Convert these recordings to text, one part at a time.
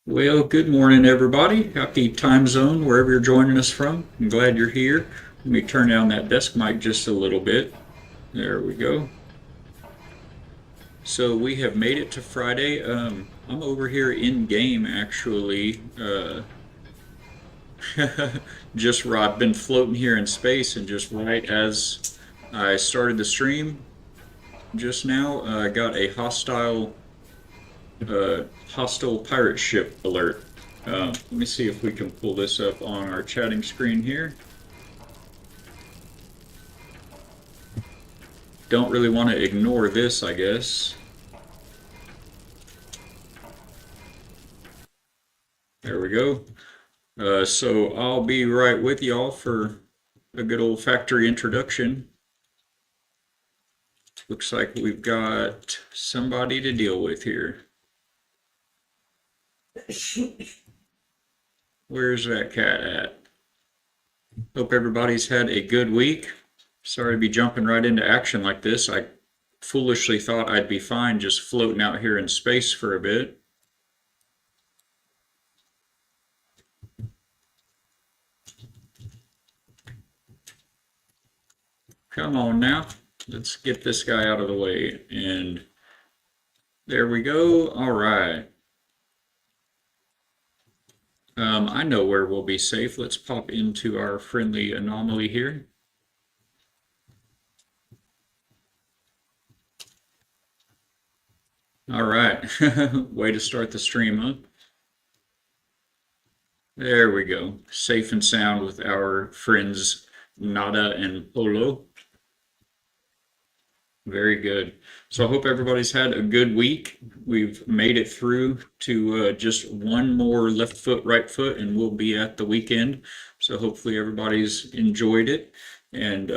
Well, good morning, everybody. Happy time zone, wherever you're joining us from. I'm glad you're here. Let me turn down that desk mic just a little bit. There we go. So we have made it to Friday. I'm over here in game, actually. I've been floating here in space, and just right as I started the stream just now, I got a hostile pirate ship alert. Let me see if we can pull this up on our chatting screen here. Don't really want to ignore this, I guess. There we go. So I'll be right with y'all for a good old factory introduction. Looks like we've got somebody to deal with here. Where's that cat at? Hope everybody's had a good week. Sorry to be jumping right into action like this. I foolishly thought I'd be fine just floating out here in space for a bit. Come on now. Let's get this guy out of the way. And there we go. All right. I know where we'll be safe. Let's pop into our friendly anomaly here. All right. Way to start the stream, huh? There we go. Safe and sound with our friends Nada and Polo. Very good. So I hope everybody's had a good week. We've made it through to just one more left foot, right foot, and we'll be at the weekend. So hopefully everybody's enjoyed it. And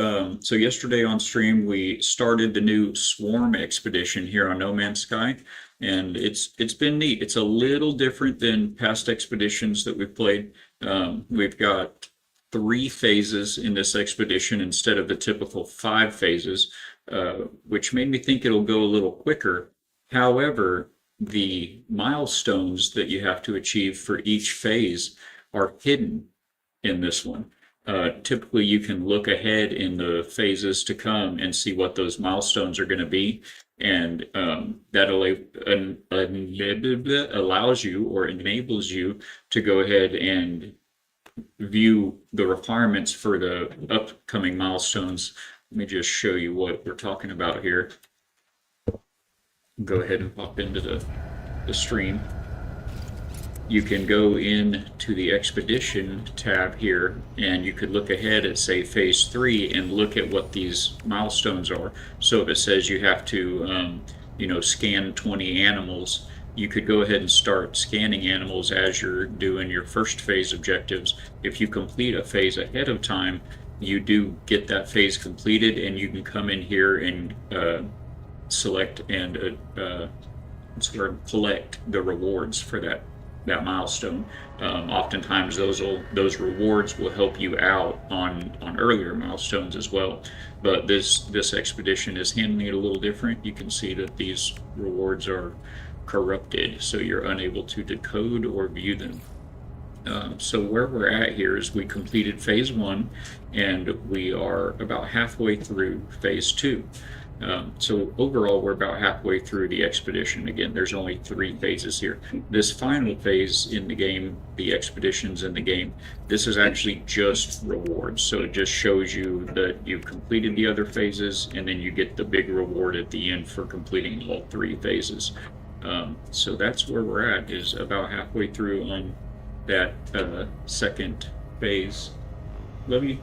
so yesterday on stream, we started the new Swarm expedition here on No Man's Sky, and it's been neat. It's a little different than past expeditions that we've played. We've got three phases in this expedition instead of the typical five phases, which made me think it'll go a little quicker. However, the milestones that you have to achieve for each phase are hidden in this one. Typically, you can look ahead in the phases to come and see what those milestones are going to be, and that allows you or enables you to go ahead and view the requirements for the upcoming milestones. Let me just show you what we're talking about here. Go ahead and pop into the stream. You can go into the expedition tab here, and you could look ahead at, say, phase 3 and look at what these milestones are. So if it says you have to scan 20 animals, you could go ahead and start scanning animals as you're doing your first phase objectives. If you complete a phase ahead of time, you do get that phase completed, and you can come in here and select and collect the rewards for that milestone. Oftentimes those rewards will help you out on earlier milestones as well. But this expedition is handling it a little different. You can see that these rewards are corrupted, so you're unable to decode or view them. So where we're at here is we completed phase 1, and we are about halfway through phase 2. So overall, we're about halfway through the expedition. Again, there's only 3 phases here. This final phase in the game, the expeditions in the game, this is actually just rewards. So it just shows you that you've completed the other phases, and then you get the big reward at the end for completing all 3 phases. So that's where we're at, is about halfway through on that second phase. Love you.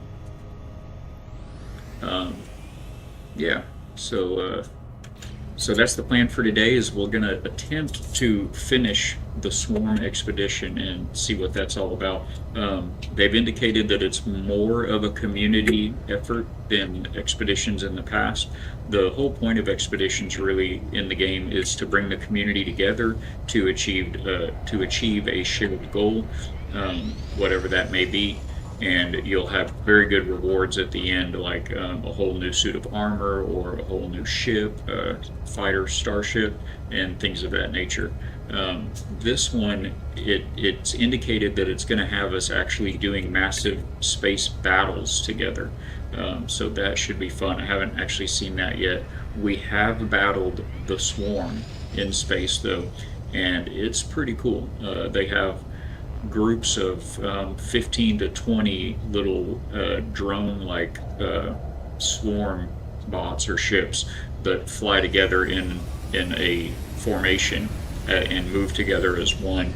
Yeah. So that's the plan for today. Is we're going to attempt to finish the Swarm expedition and see what that's all about. They've indicated that it's more of a community effort than expeditions in the past. The whole point of expeditions really in the game is to bring the community together to achieve a shared goal, whatever that may be. And you'll have very good rewards at the end, like a whole new suit of armor or a whole new ship, fighter starship, and things of that nature. This one, it's indicated that it's going to have us actually doing massive space battles together. So that should be fun. I haven't actually seen that yet. We have battled the Swarm in space though, and it's pretty cool. They have groups of 15 to 20 little drone-like swarm bots or ships that fly together in a formation and move together as one,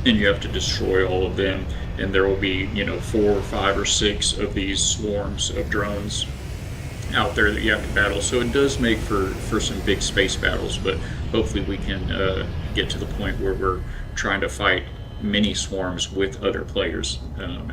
and you have to destroy all of them. And there will be 4 or 5 or 6 of these swarms of drones out there that you have to battle. So it does make for some big space battles, but hopefully we can get to the point where we're trying to fight mini swarms with other players,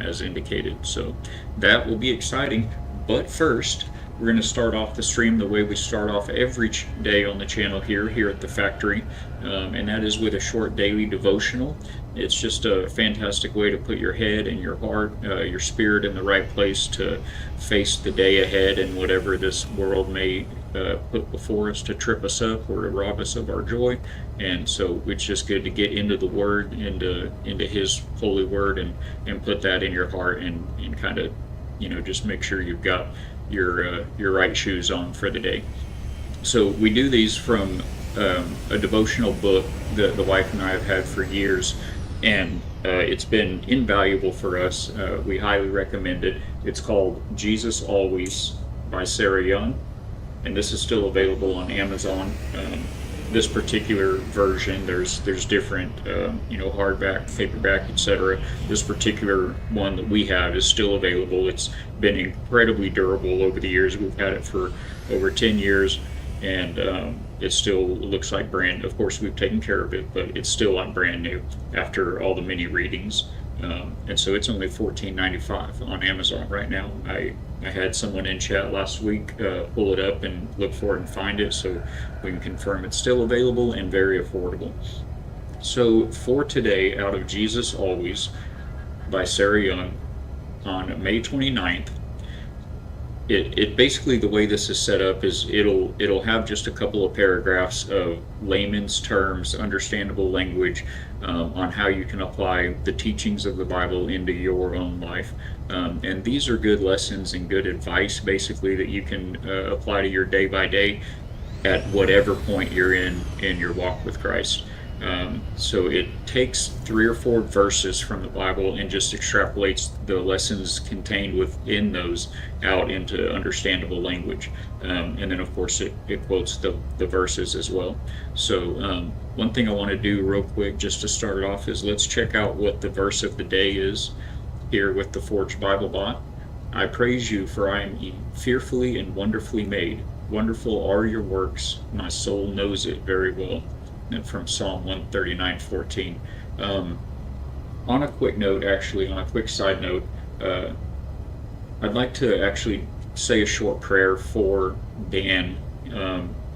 as indicated. So that will be exciting. But first, we're going to start off the stream the way we start off every day on the channel here at the factory, and that is with a short daily devotional. It's just a fantastic way to put your head and your heart, your spirit in the right place to face the day ahead and whatever this world may put before us to trip us up or to rob us of our joy. And so it's just good to get into the Word, into His holy Word, and put that in your heart, and kind of just make sure you've got your right shoes on for the day. So we do these from a devotional book that the wife and I have had for years, and it's been invaluable for us. We highly recommend it. It's called Jesus Always by Sarah Young, and this is still available on Amazon. This particular version, there's different, hardback, paperback, etc. This particular one that we have is still available. It's been incredibly durable over the years. We've had it for over 10 years, and it still looks like brand. Of course, we've taken care of it, but it's still like brand new after all the mini readings. And so it's only $14.95 on Amazon right now. I had someone in chat last week pull it up and look for it and find it, so we can confirm it's still available and very affordable. So for today, out of Jesus Always by Sarah Young, on May 29th, it basically, the way this is set up is it'll have just a couple of paragraphs of layman's terms, understandable language, on how you can apply the teachings of the Bible into your own life. And these are good lessons and good advice, basically, that you can apply to your day by day at whatever point you're in your walk with Christ. So it takes 3 or 4 verses from the Bible and just extrapolates the lessons contained within those out into understandable language. And then, of course, it quotes the verses as well. So one thing I want to do real quick just to start it off is let's check out what the verse of the day is here with the Forged Bible Bot. I praise you, for I am fearfully and wonderfully made. Wonderful are your works. My soul knows it very well. And from Psalm 139:14. On a quick note, actually, on a quick side note, I'd like to actually say a short prayer for Dan.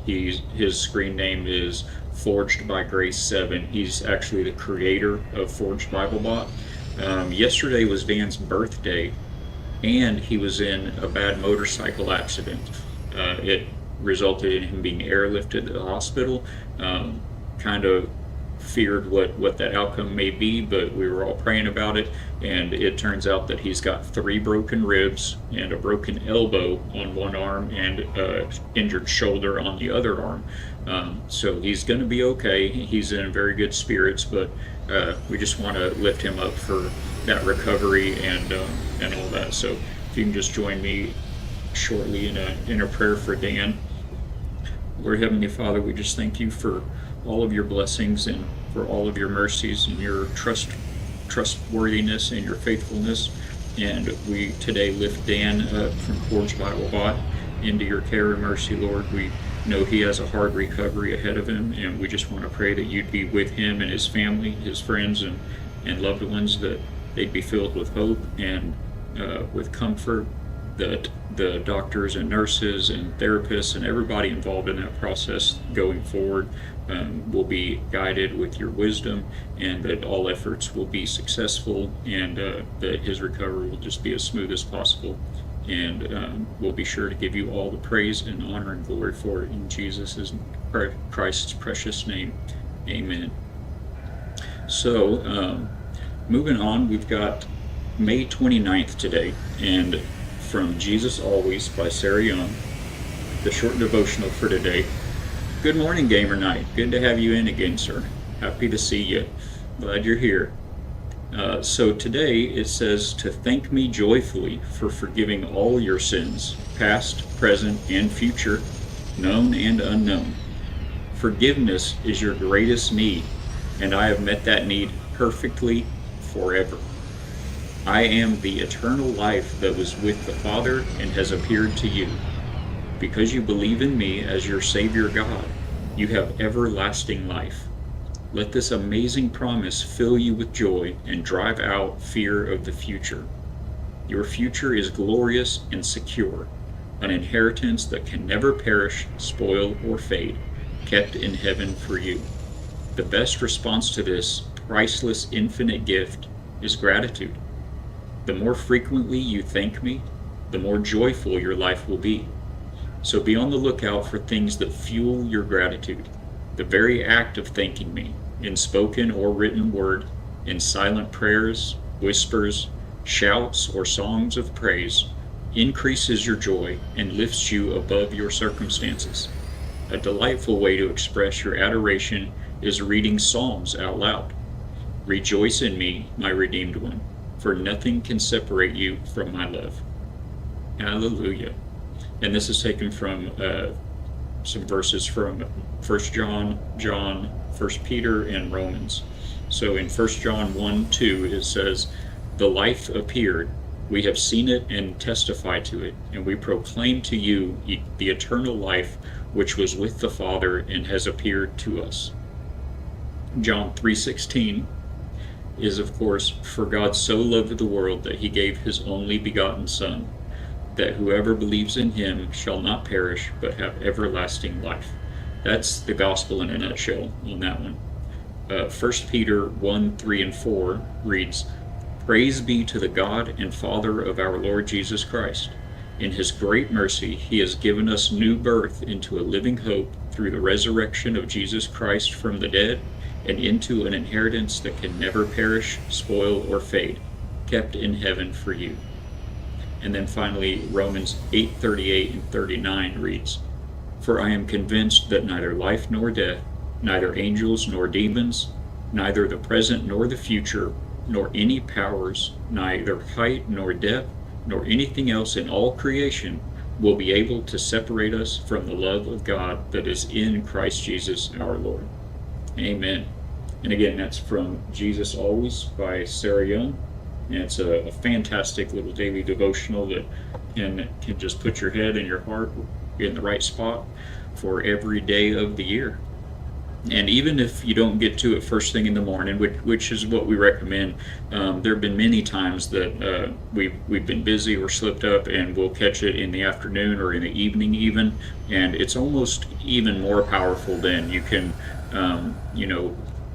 His screen name is Forged by Grace 7. He's actually the creator of Forged Bible Bot. Yesterday was Dan's birthday, and he was in a bad motorcycle accident. It resulted in him being airlifted to the hospital. Kind of feared what that outcome may be, but we were all praying about it, and it turns out that he's got 3 broken ribs and a broken elbow on one arm and injured shoulder on the other arm. So he's going to be okay. He's in very good spirits, but we just want to lift him up for that recovery and all that. So if you can just join me shortly in a prayer for Dan. Lord Heavenly Father, we just thank you for all of your blessings and for all of your mercies and your trustworthiness and your faithfulness. And we today lift Dan from Forged Bible Bot into your care and mercy, Lord. We know he has a hard recovery ahead of him, and we just want to pray that you'd be with him and his family, his friends, and loved ones, that they'd be filled with hope and with comfort, that the doctors and nurses and therapists and everybody involved in that process going forward will be guided with your wisdom, and that all efforts will be successful, and that his recovery will just be as smooth as possible. And we'll be sure to give you all the praise and honor and glory for it in Jesus' Christ's precious name. Amen. So, moving on, we've got May 29th today, and from Jesus Always by Sarah Young, the short devotional for today. Good morning, Gamer Knight. Good to have you in again, sir. Happy to see you. Glad you're here. So today it says to thank me joyfully for forgiving all your sins, past, present, and future, known and unknown. Forgiveness is your greatest need, and I have met that need perfectly forever. I am the eternal life that was with the Father and has appeared to you. Because you believe in me as your Savior God, you have everlasting life. Let this amazing promise fill you with joy and drive out fear of the future. Your future is glorious and secure, an inheritance that can never perish, spoil, or fade, kept in heaven for you. The best response to this priceless infinite gift is gratitude. The more frequently you thank me, the more joyful your life will be. So be on the lookout for things that fuel your gratitude. The very act of thanking me, in spoken or written word, in silent prayers, whispers, shouts, or songs of praise, increases your joy and lifts you above your circumstances. A delightful way to express your adoration is reading Psalms out loud. Rejoice in me, my redeemed one, for nothing can separate you from my love. Hallelujah. And this is taken from some verses from 1 John, 1 Peter, and Romans. So in 1 John 1:2 it says, "The life appeared, we have seen it and testify to it, and we proclaim to you the eternal life which was with the Father and has appeared to us." John 3:16 is, of course, "For God so loved the world that he gave his only begotten Son, that whoever believes in him shall not perish but have everlasting life." That's the gospel in a nutshell on that one. 1 Peter 1:3 and 4 reads, "Praise be to the God and Father of our Lord Jesus Christ. In his great mercy he has given us new birth into a living hope through the resurrection of Jesus Christ from the dead, and into an inheritance that can never perish, spoil, or fade, kept in heaven for you." And then finally, Romans 8:38 and 39 reads, "For I am convinced that neither life nor death, neither angels nor demons, neither the present nor the future, nor any powers, neither height nor depth, nor anything else in all creation will be able to separate us from the love of God that is in Christ Jesus our Lord." Amen. And again, that's from Jesus Always by Sarah Young. And it's a fantastic little daily devotional that can just put your head and your heart in the right spot for every day of the year. And even if you don't get to it first thing in the morning, which is what we recommend, there have been many times that we've been busy or slipped up, and we'll catch it in the afternoon or in the evening even, and it's almost even more powerful then. You can,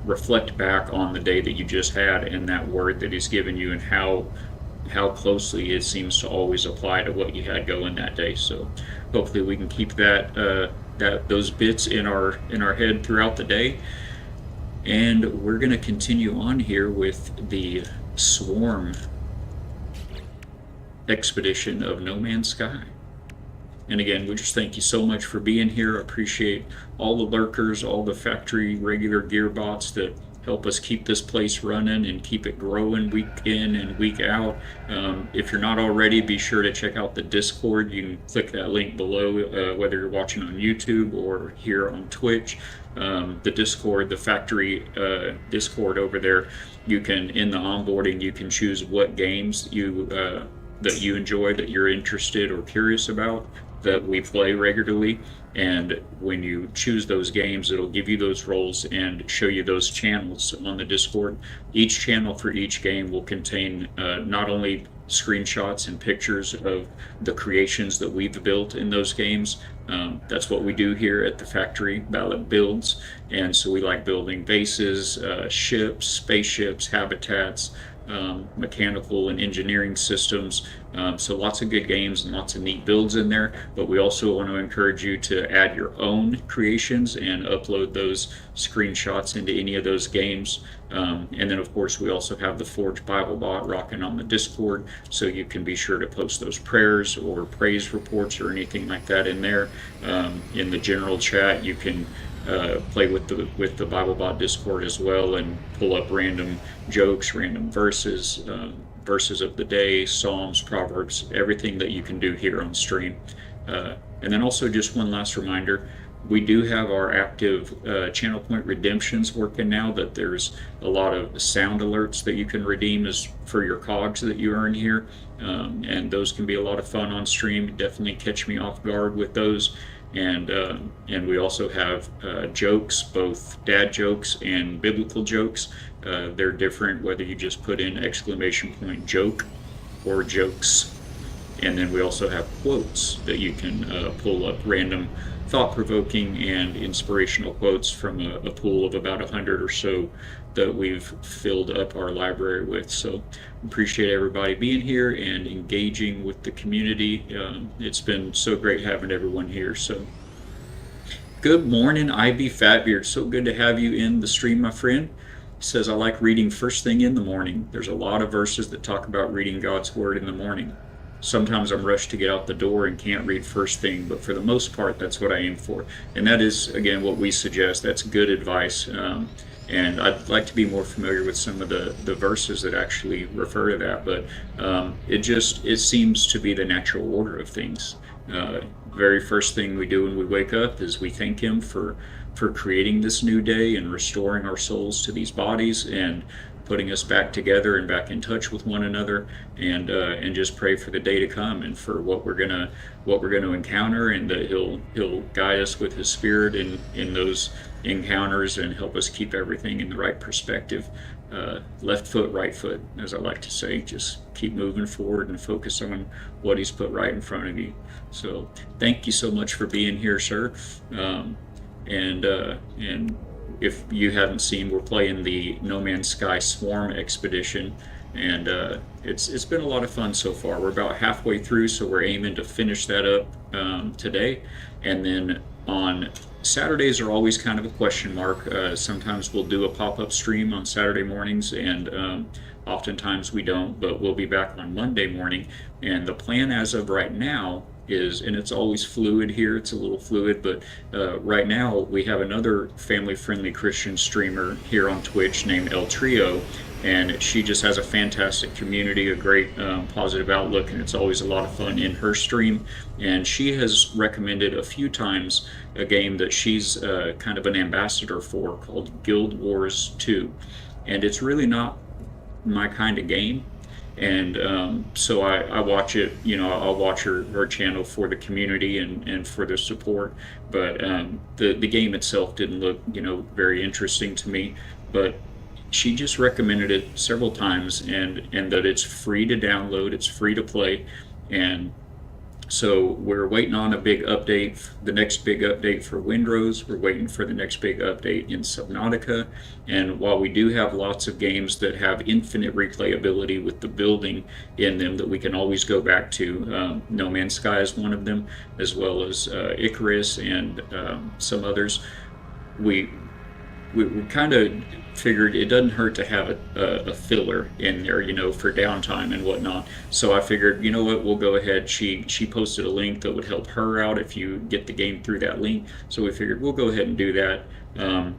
reflect back on the day that you just had and that word that he's given you, and how closely it seems to always apply to what you had going that day. So hopefully we can keep those bits in our head throughout the day. And we're going to continue on here with the Swarm expedition of No Man's Sky. And again, we just thank you so much for being here. I appreciate all the lurkers, all the factory regular gear bots that help us keep this place running and keep it growing week in and week out. If you're not already, be sure to check out the Discord. You can click that link below, whether you're watching on YouTube or here on Twitch. The Discord, the factory Discord over there, you can, in the onboarding, you can choose what games that you enjoy, that you're interested or curious about, that we play regularly. And when you choose those games, it'll give you those roles and show you those channels on the Discord. Each channel for each game will contain not only screenshots and pictures of the creations that we've built in those games. That's what we do here at the factory, Ballot Builds. And so we like building bases, ships, spaceships, habitats, mechanical and engineering systems. So lots of good games and lots of neat builds in there. But we also want to encourage you to add your own creations and upload those screenshots into any of those games. And then, of course, we also have the Forge Bible Bot rocking on the Discord, so you can be sure to post those prayers or praise reports or anything like that in there. In the general chat, you can play with the BibleBot Discord as well, and pull up random jokes, random verses, verses of the day, Psalms, Proverbs, everything that you can do here on stream. And then also, just one last reminder, we do have our active channel point redemptions working now, that there's a lot of sound alerts that you can redeem as for your cogs that you earn here. And those can be a lot of fun on stream. Definitely catch me off guard with those. And we also have jokes, both dad jokes and biblical jokes. They're different whether you just put in _ joke or jokes. And then we also have quotes that you can pull up, random thought-provoking and inspirational quotes from a pool of about 100 or so that we've filled up our library with. So appreciate everybody being here and engaging with the community. It's been so great having everyone here. So good morning, Ivy Fatbeard. So good to have you in the stream, my friend. Says, I like reading first thing in the morning. There's a lot of verses that talk about reading God's word in the morning. Sometimes I'm rushed to get out the door and can't read first thing, but for the most part, that's what I aim for. And that is, again, what we suggest. That's good advice. And I'd like to be more familiar with some of the verses that actually refer to that, but it seems to be the natural order of things. Very first thing we do when we wake up is we thank Him for creating this new day and restoring our souls to these bodies and putting us back together and back in touch with one another, and just pray for the day to come and for what we're gonna encounter, and that he'll guide us with His Spirit in those encounters and help us keep everything in the right perspective. Left foot, right foot, as I like to say. Just keep moving forward and focus on what He's put right in front of you. So thank you so much for being here, sir. And if you haven't seen, we're playing the No Man's Sky Swarm Expedition, and it's been a lot of fun so far. We're about halfway through, so we're aiming to finish that up today. And then on Saturdays are always kind of a question mark. Sometimes we'll do a pop-up stream on Saturday mornings, and oftentimes we don't, but we'll be back on Monday morning. And the plan as of right now is, and it's always fluid here, it's a little fluid, but right now we have another family-friendly Christian streamer here on Twitch named El Trio, and she just has a fantastic community, a great positive outlook, and it's always a lot of fun in her stream. And she has recommended a few times a game that she's kind of an ambassador for called Guild Wars 2, and it's really not my kind of game. And so I watch it, I'll watch her channel for the community and for the support, but the game itself didn't look very interesting to me. But she just recommended it several times, and that it's free to download, it's free to play. And so we're waiting on a big update, the next big update for Windrose. We're waiting for the next big update in Subnautica. And while we do have lots of games that have infinite replayability with the building in them that we can always go back to, No Man's Sky is one of them, as well as Icarus and some others, we kind of figured it doesn't hurt to have a filler in there, for downtime and whatnot. So I figured, what, we'll go ahead. She posted a link that would help her out if you get the game through that link. So we figured we'll go ahead and do that.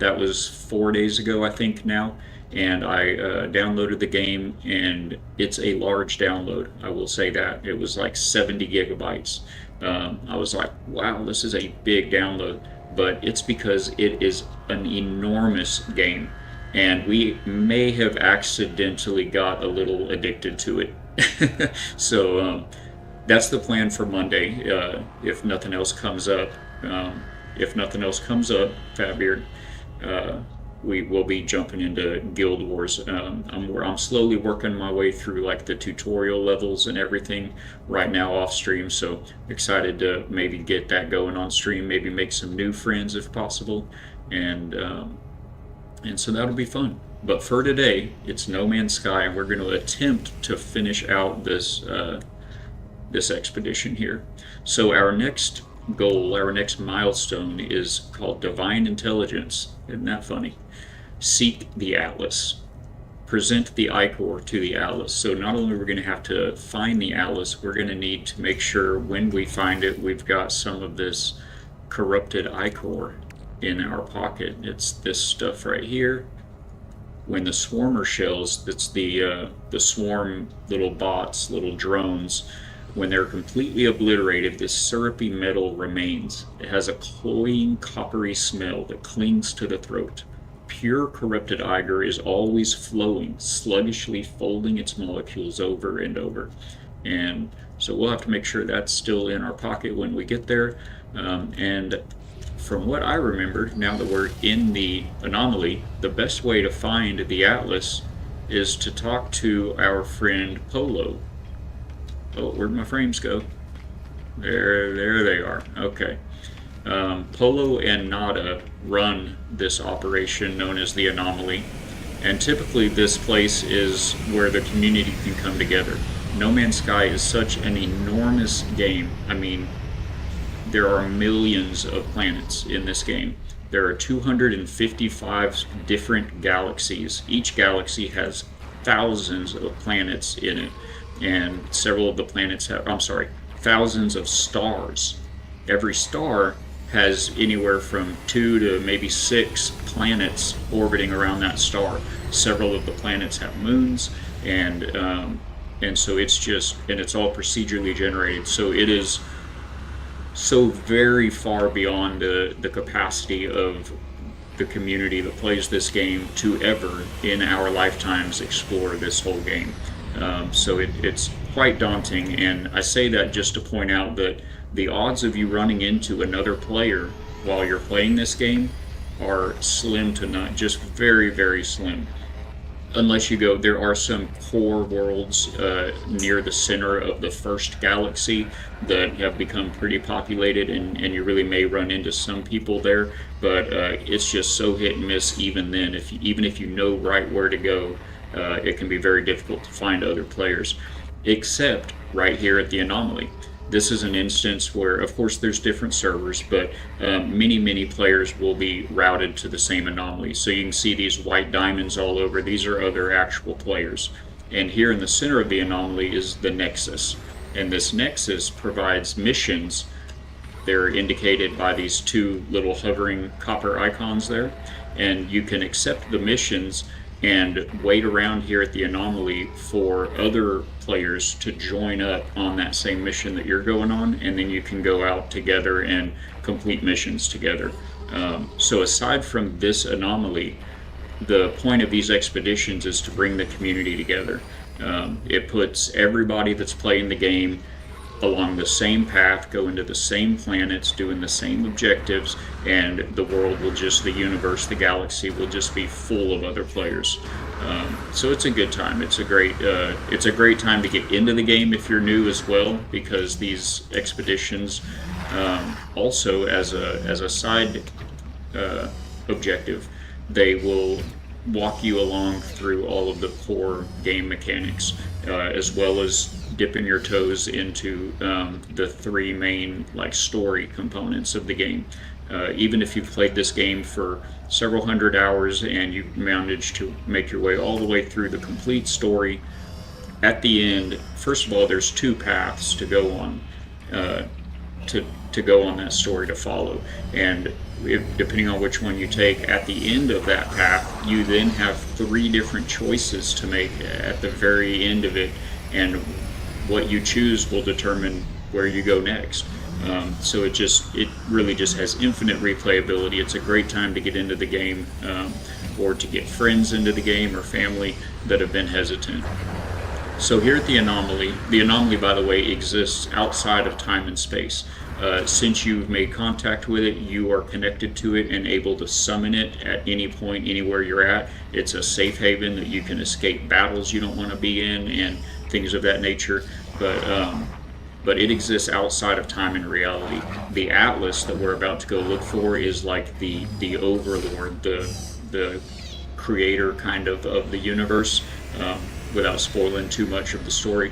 That was 4 days ago, I think now. And I downloaded the game, and it's a large download. I will say that. It was like 70 gigabytes. I was like, wow, this is a big download. But it's because it is an enormous game, and we may have accidentally got a little addicted to it. So that's the plan for Monday, if nothing else comes up. Fatbeard, we will be jumping into Guild Wars. I'm slowly working my way through like the tutorial levels and everything right now off stream, so excited to maybe get that going on stream, maybe make some new friends if possible, and so that'll be fun. But for today, it's No Man's Sky, and we're going to attempt to finish out this expedition here. So our next goal, our next milestone is called Divine Intelligence. Isn't that funny? Seek the Atlas. Present the ichor to the Atlas. So not only are we going to have to find the Atlas, we're going to need to make sure when we find it, we've got some of this corrupted ichor in our pocket. It's this stuff right here. When the swarmer shells, that's the swarm little bots, little drones, when they're completely obliterated, this syrupy metal remains. It has a cloying, coppery smell that clings to the throat. Pure corrupted ichor is always flowing, sluggishly folding its molecules over and over. And so we'll have to make sure that's still in our pocket when we get there. And from what I remember, now that we're in the anomaly, the best way to find the Atlas is to talk to our friend Polo. Oh, where'd my frames go? There they are. Okay. Polo and Nada run this operation known as the Anomaly, and typically this place is where the community can come together. No Man's Sky is such an enormous game. I mean, there are millions of planets in this game. There are 255 different galaxies. Each galaxy has thousands of planets in it, and several of the planets have, thousands of stars. Every star has anywhere from 2 to maybe 6 planets orbiting around that star. Several of the planets have moons, and so it's all procedurally generated. So it is so very far beyond the capacity of the community that plays this game to ever in our lifetimes explore this whole game. So it's quite daunting, and I say that just to point out that the odds of you running into another player while you're playing this game are slim to none, just very, very slim. Unless you go, there are some core worlds near the center of the first galaxy that have become pretty populated, and you really may run into some people there, but it's just so hit and miss even then. Even if you know right where to go, it can be very difficult to find other players, except right here at the Anomaly. This is an instance where, of course, there's different servers, but many players will be routed to the same anomaly. So you can see these white diamonds all over. These are other actual players. And here in the center of the anomaly is the Nexus. And this Nexus provides missions. They're indicated by these 2 little hovering copper icons there. And you can accept the missions and wait around here at the anomaly for other players to join up on that same mission that you're going on, and then you can go out together and complete missions together. So aside from this anomaly, the point of these expeditions is to bring the community together. It puts everybody that's playing the game along the same path, going to the same planets, doing the same objectives, and the world will the universe, the galaxy will just be full of other players. So it's a good time. It's a great time to get into the game if you're new as well, because these expeditions also as a side objective, they will walk you along through all of the core game mechanics, as well as dipping your toes into the 3 main story components of the game. Even if you've played this game for several hundred hours and you managed to make your way all the way through the complete story, at the end, first of all, there's 2 paths to go on, to go on that story to follow, and depending on which one you take, at the end of that path, you then have 3 different choices to make at the very end of it, and what you choose will determine where you go next. So it really just has infinite replayability. It's a great time to get into the game, or to get friends into the game or family that have been hesitant. So here at the Anomaly, by the way, exists outside of time and space. Since you've made contact with it, you are connected to it and able to summon it at any point, anywhere you're at. It's a safe haven that you can escape battles you don't want to be in and things of that nature. But it exists outside of time and reality. The Atlas that we're about to go look for is like the overlord, the creator kind of the universe, without spoiling too much of the story.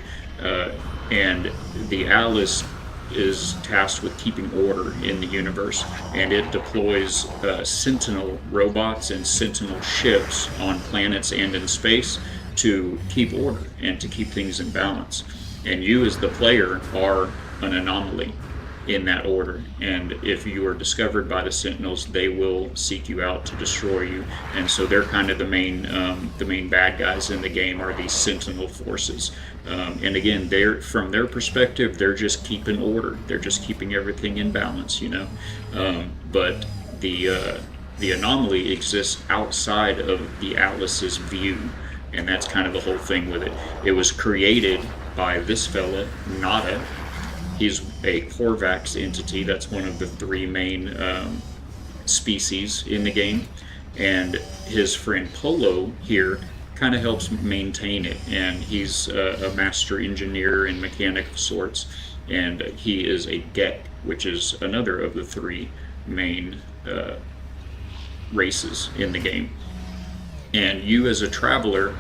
And the Atlas is tasked with keeping order in the universe, and it deploys Sentinel robots and Sentinel ships on planets and in space to keep order and to keep things in balance. And you, as the player, are an anomaly in that order. And if you are discovered by the Sentinels, they will seek you out to destroy you. And so they're kind of the main bad guys in the game are these Sentinel forces. And again, they're from their perspective, they're just keeping order. They're just keeping everything in balance, you know. But the anomaly exists outside of the Atlas's view, and that's kind of the whole thing with it. It was created by this fella, Nada. He's a Korvax entity. That's one of the three main species in the game. And his friend Polo here kind of helps maintain it. And he's a master engineer and mechanic of sorts. And he is a Gek, which is another of the three main races in the game. And you, as a traveler,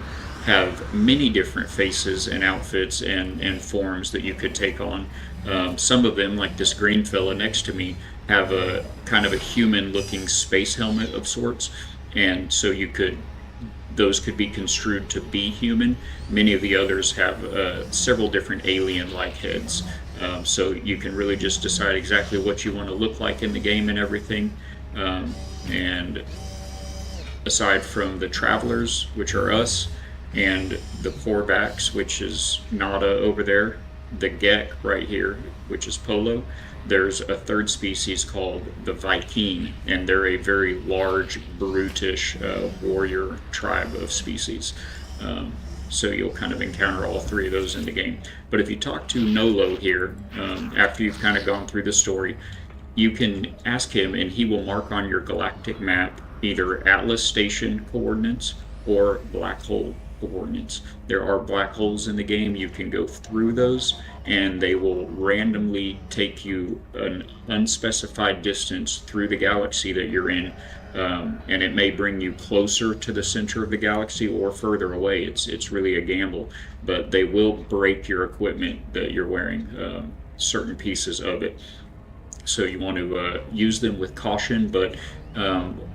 have many different faces and outfits and forms that you could take on. Some of them, like this green fella next to me, have a kind of a human-looking space helmet of sorts, and so those could be construed to be human. Many of the others have several different alien-like heads, so you can really just decide exactly what you want to look like in the game and everything. And aside from the travelers, which are us, and the Korvax, which is Nada over there, the Gek right here, which is Polo, there's a third species called the Viking, and they're a very large, brutish warrior tribe of species. So you'll kind of encounter all three of those in the game. But if you talk to Nolo here, after you've kind of gone through the story, you can ask him, and he will mark on your galactic map either Atlas Station coordinates or black hole coordinates. There are black holes in the game. You can go through those, and they will randomly take you an unspecified distance through the galaxy that you're in, and it may bring you closer to the center of the galaxy or further away. It's really a gamble, but they will break your equipment that you're wearing, certain pieces of it. So you want to use them with caution, but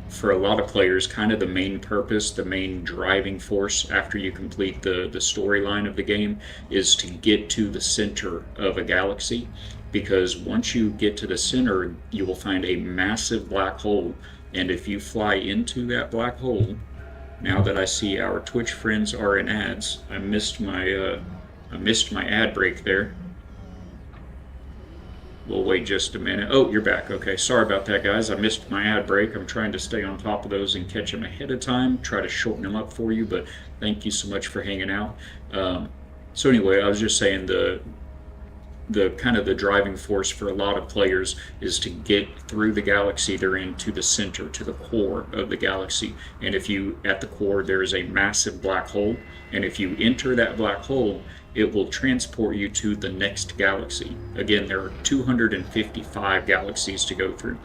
for a lot of players, kind of the main purpose, the main driving force after you complete the storyline of the game is to get to the center of a galaxy, because once you get to the center, you will find a massive black hole, and if you fly into that black hole, now that I see our Twitch friends are in ads, I missed my ad break there. We'll wait just a minute. Oh, you're back. Okay, sorry about that, guys. I missed my ad break. I'm trying to stay on top of those and catch them ahead of time, try to shorten them up for you, but thank you so much for hanging out. So anyway, I was just saying the kind of the driving force for a lot of players is to get through the galaxy they're in to the center, to the core of the galaxy. And if you, at the core, there is a massive black hole, and if you enter that black hole, it will transport you to the next galaxy. Again, there are 255 galaxies to go through.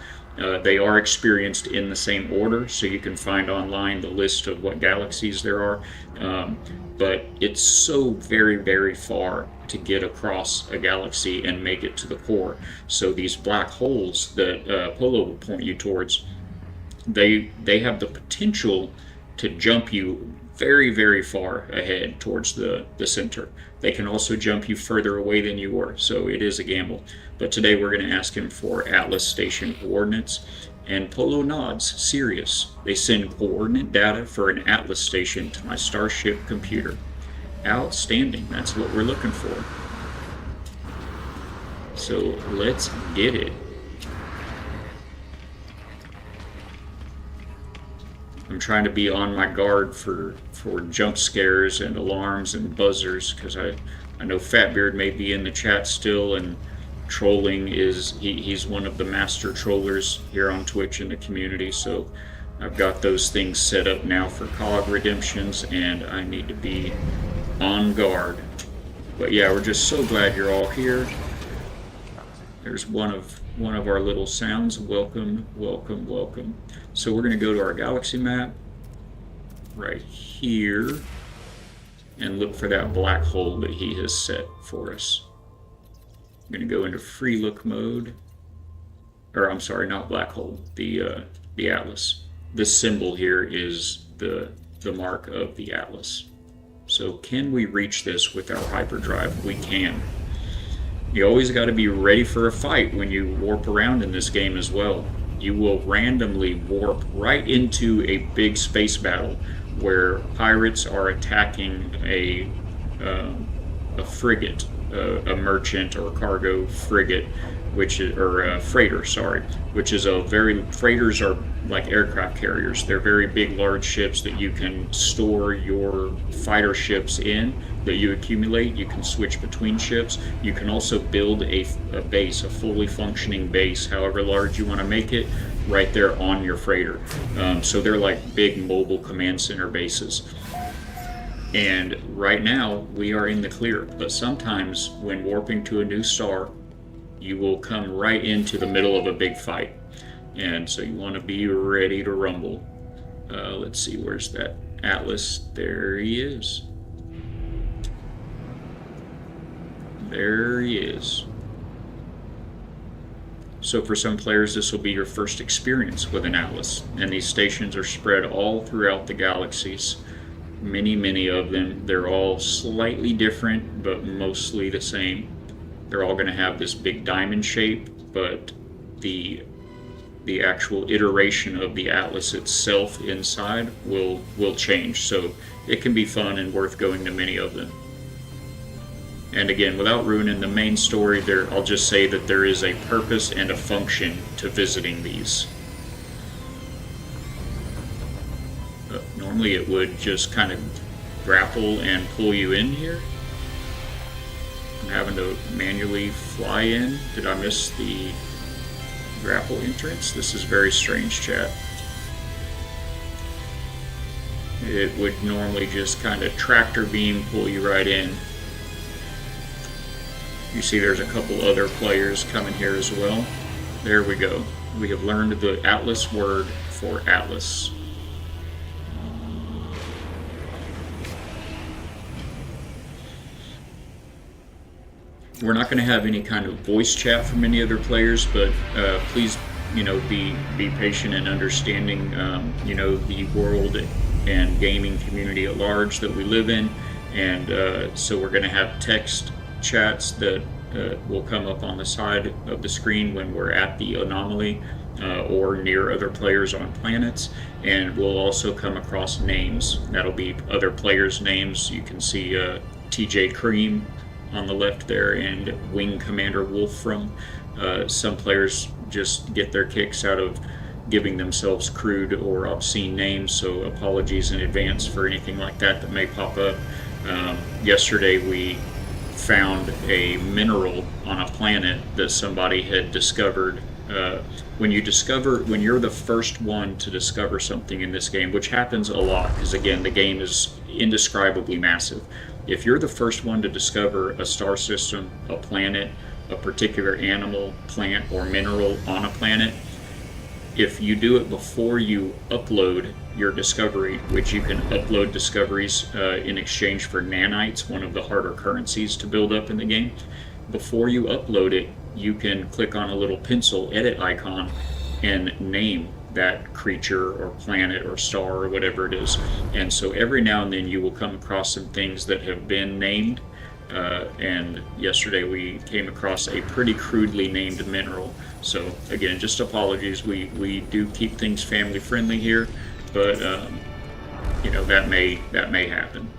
They are experienced in the same order, so you can find online the list of what galaxies there are. But it's so very, very far to get across a galaxy and make it to the core. So these black holes that Polo will point you towards, they have the potential to jump you very, very far ahead towards the center. They can also jump you further away than you were, so it is a gamble. But today we're going to ask him for Atlas Station coordinates, and Polo nods, serious. They send coordinate data for an Atlas Station to my Starship computer. Outstanding, that's what we're looking for. So let's get it. I'm trying to be on my guard for jump scares and alarms and buzzers, because I know Fatbeard may be in the chat still, and trolling he's one of the master trollers here on Twitch in the community, so I've got those things set up now for COG redemptions, and I need to be on guard. But yeah, we're just so glad you're all here. There's one of our little sounds. Welcome, welcome, welcome. So we're going to go to our galaxy map, right here and look for that black hole that he has set for us. I'm going to go into free look mode, or I'm sorry, not black hole, the atlas. This symbol here is the mark of the atlas. So can we reach this with our hyperdrive? We can. You always got to be ready for a fight when you warp around in this game as well. You will randomly warp right into a big space battle where pirates are attacking a frigate, a merchant or cargo frigate, which is, or a freighter, sorry, which is freighters are like aircraft carriers. They're very big, large ships that you can store your fighter ships in that you accumulate. You can switch between ships. You can also build a base, a fully functioning base, however large you want to make it, right there on your freighter. So they're like big mobile command center bases. And right now we are in the clear, but sometimes when warping to a new star, you will come right into the middle of a big fight. And so you want to be ready to rumble. Let's see, where's that atlas? There he is. There he is. So for some players, this will be your first experience with an atlas. And these stations are spread all throughout the galaxies. Many of them. They're all slightly different, but mostly the same. They're all going to have this big diamond shape, but the actual iteration of the atlas itself inside will change. So it can be fun and worth going to many of them. And again, without ruining the main story, I'll just say that there is a purpose and a function to visiting these. Normally it would just kind of grapple and pull you in here. I'm having to manually fly in. Did I miss the grapple entrance? This is very strange, chat. It would normally just kind of tractor beam pull you right in. You see there's a couple other players coming here as well. There we go. We have learned the Atlas word for Atlas. We're not going to have any kind of voice chat from any other players, but please, be patient and understanding, the world and gaming community at large that we live in, and so we're going to have text chats that will come up on the side of the screen when we're at the anomaly or near other players on planets, and we'll also come across names. That'll be other players' names. You can see TJ Cream on the left there and Wing Commander Wolfram. Some players just get their kicks out of giving themselves crude or obscene names, so apologies in advance for anything like that may pop up. Yesterday we found a mineral on a planet that somebody had discovered. When you're the first one to discover something in this game, which happens a lot because again the game is indescribably massive. If you're the first one to discover a star system, a planet, a particular animal, plant, or mineral on a planet, if you do it before you upload your discovery, which you can upload discoveries in exchange for nanites, one of the harder currencies to build up in the game, before you upload it, you can click on a little pencil edit icon and name that creature or planet or star or whatever it is. And so every now and then you will come across some things that have been named, and yesterday we came across a pretty crudely named mineral. So again, just apologies. We do keep things family friendly here, but that may happen.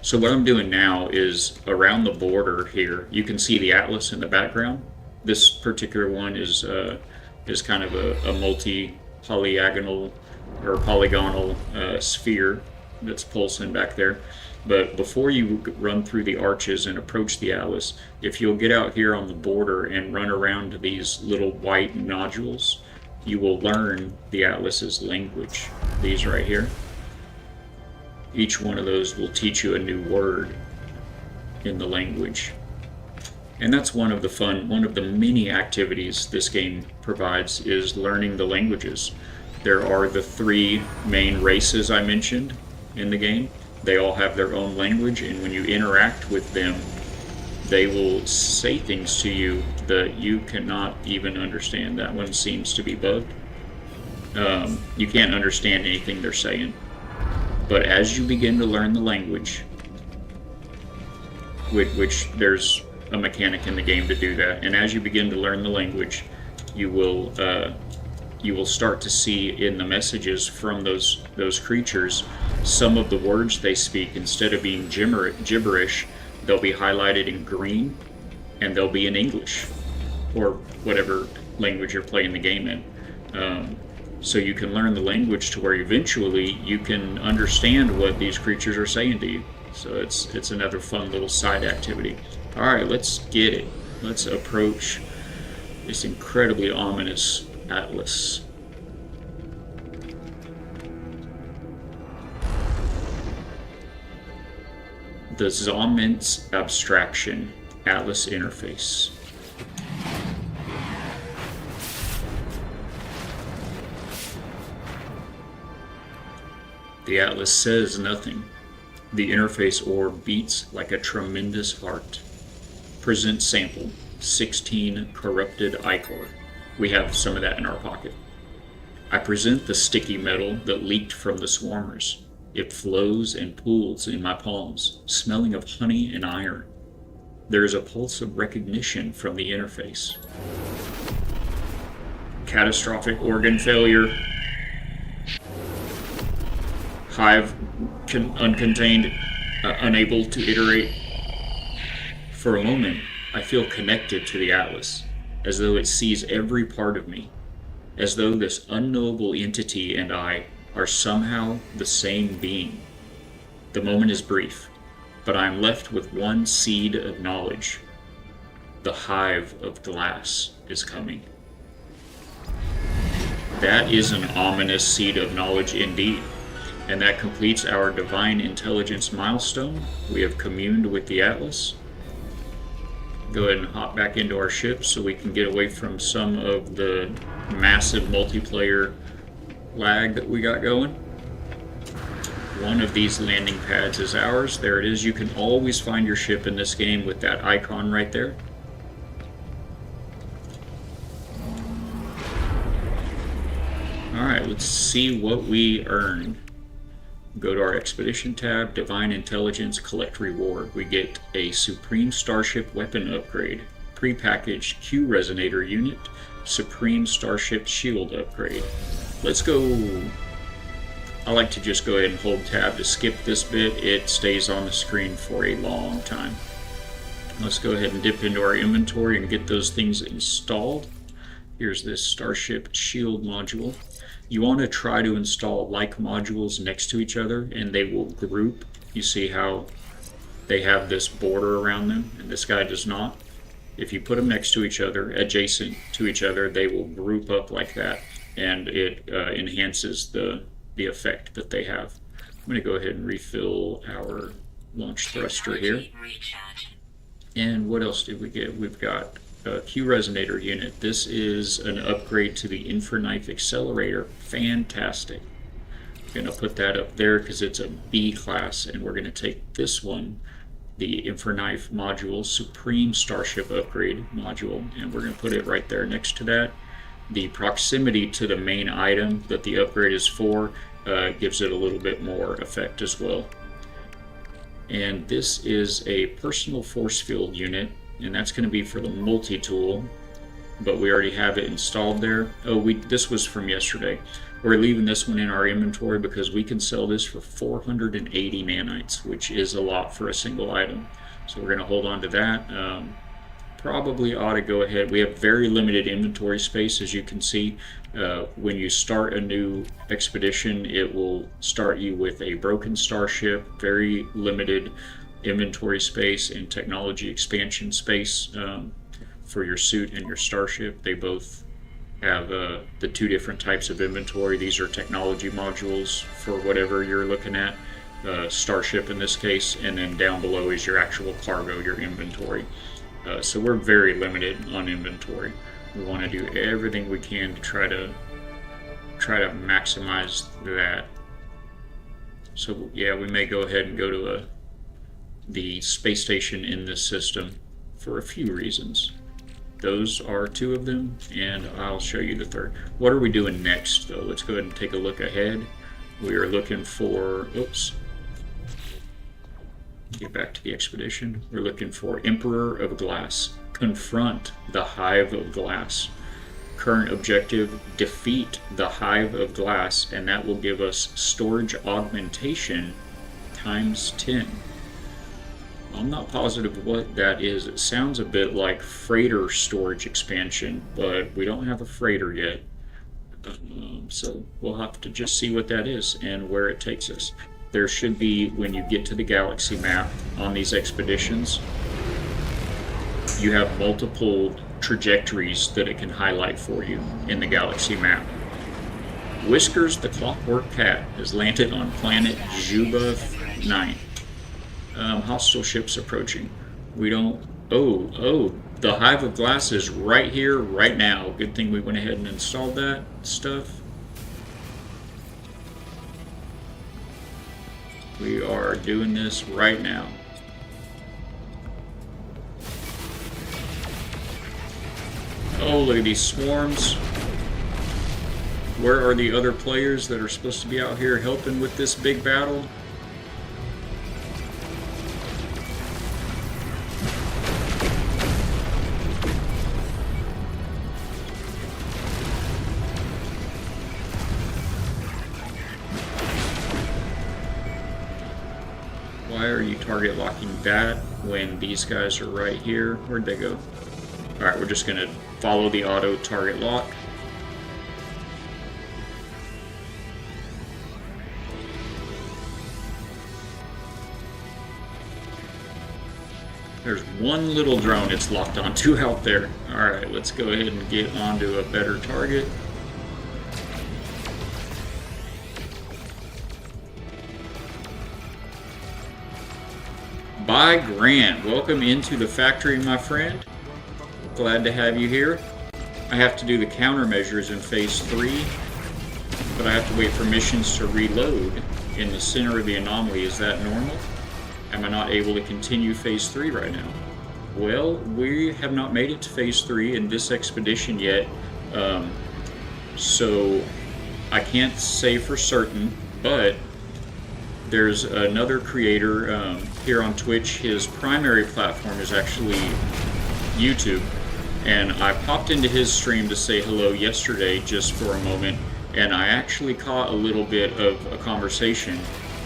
So what I'm doing now is around the border here, you can see the atlas in the background. This particular one is kind of a multi-polygonal or polygonal sphere that's pulsing back there. But before you run through the arches and approach the atlas, if you'll get out here on the border and run around to these little white nodules, you will learn the atlas's language. These right here. Each one of those will teach you a new word in the language. And that's one of the many activities this game provides, is learning the languages. There are the three main races I mentioned in the game. They all have their own language, and when you interact with them, they will say things to you that you cannot even understand. That one seems to be bugged. You can't understand anything they're saying. But as you begin to learn the language, which there's a mechanic in the game to do that, and as you begin to learn the language, you will start to see in the messages from those creatures some of the words they speak, instead of being gibberish, they'll be highlighted in green, and they'll be in English or whatever language you're playing the game in. So you can learn the language to where eventually you can understand what these creatures are saying to you. So it's another fun little side activity. All right, let's get it. Let's approach this incredibly ominous atlas. The Zomments Abstraction Atlas Interface. The atlas says nothing. The interface orb beats like a tremendous heart. Present sample, 16 corrupted ichor. We have some of that in our pocket. I present the sticky metal that leaked from the swarmers. It flows and pools in my palms, smelling of honey and iron. There is a pulse of recognition from the interface. Catastrophic organ failure. Hive uncontained, unable to iterate. For a moment, I feel connected to the atlas, as though it sees every part of me, as though this unknowable entity and I are somehow the same being. The moment is brief, but I am left with one seed of knowledge. The hive of glass is coming. That is an ominous seed of knowledge indeed. And that completes our divine intelligence milestone. We have communed with the atlas. Go ahead and hop back into our ship so we can get away from some of the massive multiplayer lag that we got going. One of these landing pads is ours. There it is. You can always find your ship in this game with that icon right there. Alright, let's see what we earned. Go to our Expedition tab, Divine Intelligence, Collect Reward. We get a Supreme Starship Weapon Upgrade, Prepackaged Q Resonator Unit, Supreme Starship Shield Upgrade. Let's go. I like to just go ahead and hold tab to skip this bit. It stays on the screen for a long time. Let's go ahead and dip into our inventory and get those things installed. Here's this Starship Shield module. You want to try to install like modules next to each other, and they will group. You see how they have this border around them, and this guy does not. If you put them next to each other, adjacent to each other, they will group up like that, and it enhances the effect that they have. I'm going to go ahead and refill our launch thruster here. And what else did we get? We've got Q Resonator Unit. This is an upgrade to the Infraknife Accelerator. Fantastic. I'm going to put that up there because it's a B class, and we're going to take this one, the Infraknife module, Supreme Starship Upgrade module, and we're going to put it right there next to that. The proximity to the main item that the upgrade is for gives it a little bit more effect as well. And this is a Personal Force Field Unit, and that's going to be for the multi-tool, but we already have it installed there. Oh, this was from yesterday. We're leaving this one in our inventory because we can sell this for 480 nanites, which is a lot for a single item. So we're going to hold on to that. Probably ought to go ahead. We have very limited inventory space, as you can see. When you start a new expedition, it will start you with a broken starship, very limited inventory space and technology expansion space for your suit and your starship. They both have the two different types of inventory. These are technology modules for whatever you're looking at, starship in this case, and then down below is your actual cargo, your inventory. So we're very limited on inventory. We want to do everything we can to try try to maximize that. So yeah, we may go ahead and go to the space station in this system for a few reasons. Those are two of them, and I'll show you the third. What are we doing next, though? Let's go ahead and take a look ahead. We are looking for, oops, get back to the expedition. We're looking for Emperor of Glass. Confront the Hive of Glass. Current objective, defeat the Hive of Glass, and that will give us storage augmentation times 10. I'm not positive what that is. It sounds a bit like freighter storage expansion, but we don't have a freighter yet. So we'll have to just see what that is and where it takes us. There should be, when you get to the galaxy map on these expeditions, you have multiple trajectories that it can highlight for you in the galaxy map. Whiskers the Clockwork Cat has landed on planet Juba 9. Hostile ships approaching. We don't... Oh, the Hive of Glass is right here, right now. Good thing we went ahead and installed that stuff. We are doing this right now. Oh, look at these swarms. Where are the other players that are supposed to be out here helping with this big battle? Why are you target locking that when these guys are right here? Where'd they go? Alright, we're just going to follow the auto target lock. There's one little drone it's locked onto out there. Alright, let's go ahead and get onto a better target. By Grant, welcome into the factory, my friend. Glad to have you here. I have to do the countermeasures in Phase 3, but I have to wait for missions to reload in the center of the anomaly. Is that normal? Am I not able to continue Phase 3 right now? Well, we have not made it to Phase 3 in this expedition yet, so I can't say for certain, but there's another creator here on Twitch. His primary platform is actually YouTube, and I popped into his stream to say hello yesterday just for a moment, and I actually caught a little bit of a conversation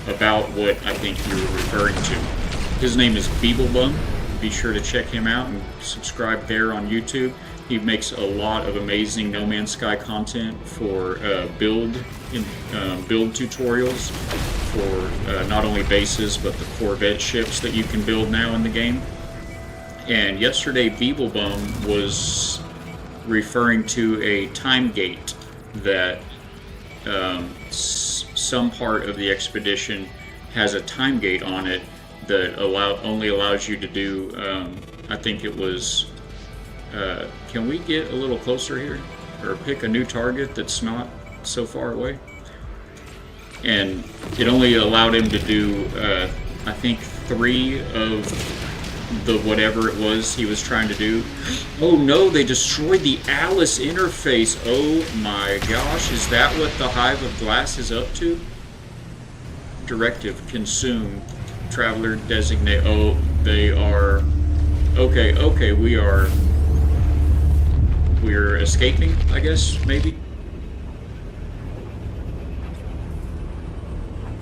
about what I think you were referring to. His name is Beeblebum. Be sure to check him out and subscribe there on YouTube. He makes a lot of amazing No Man's Sky content for build tutorials for not only bases but the Corvette ships that you can build now in the game. And yesterday Beeblebum was referring to a time gate that some part of the expedition has a time gate on it that only allows you to do, I think it was, can we get a little closer here? Or pick a new target that's not so far away? And it only allowed him to do, I think, 3 of the whatever it was he was trying to do. Oh no, they destroyed the Alice interface. Oh my gosh, is that what the Hive of Glass is up to? Directive, consume, traveler designate. Oh, they are... Okay, we're escaping, I guess, maybe?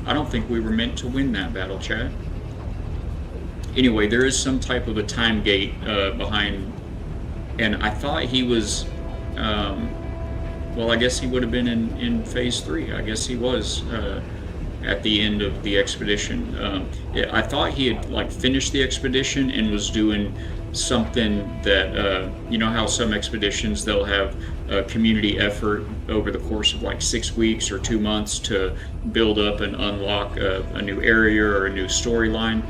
I don't think we were meant to win that battle, chat. Anyway, there is some type of a time gate behind, and I thought he was, well, I guess he would have been in Phase 3. I guess he was at the end of the expedition. I thought he had finished the expedition and was doing something that, you know how some expeditions, they'll have a community effort over the course of 6 weeks or 2 months to build up and unlock a new area or a new storyline.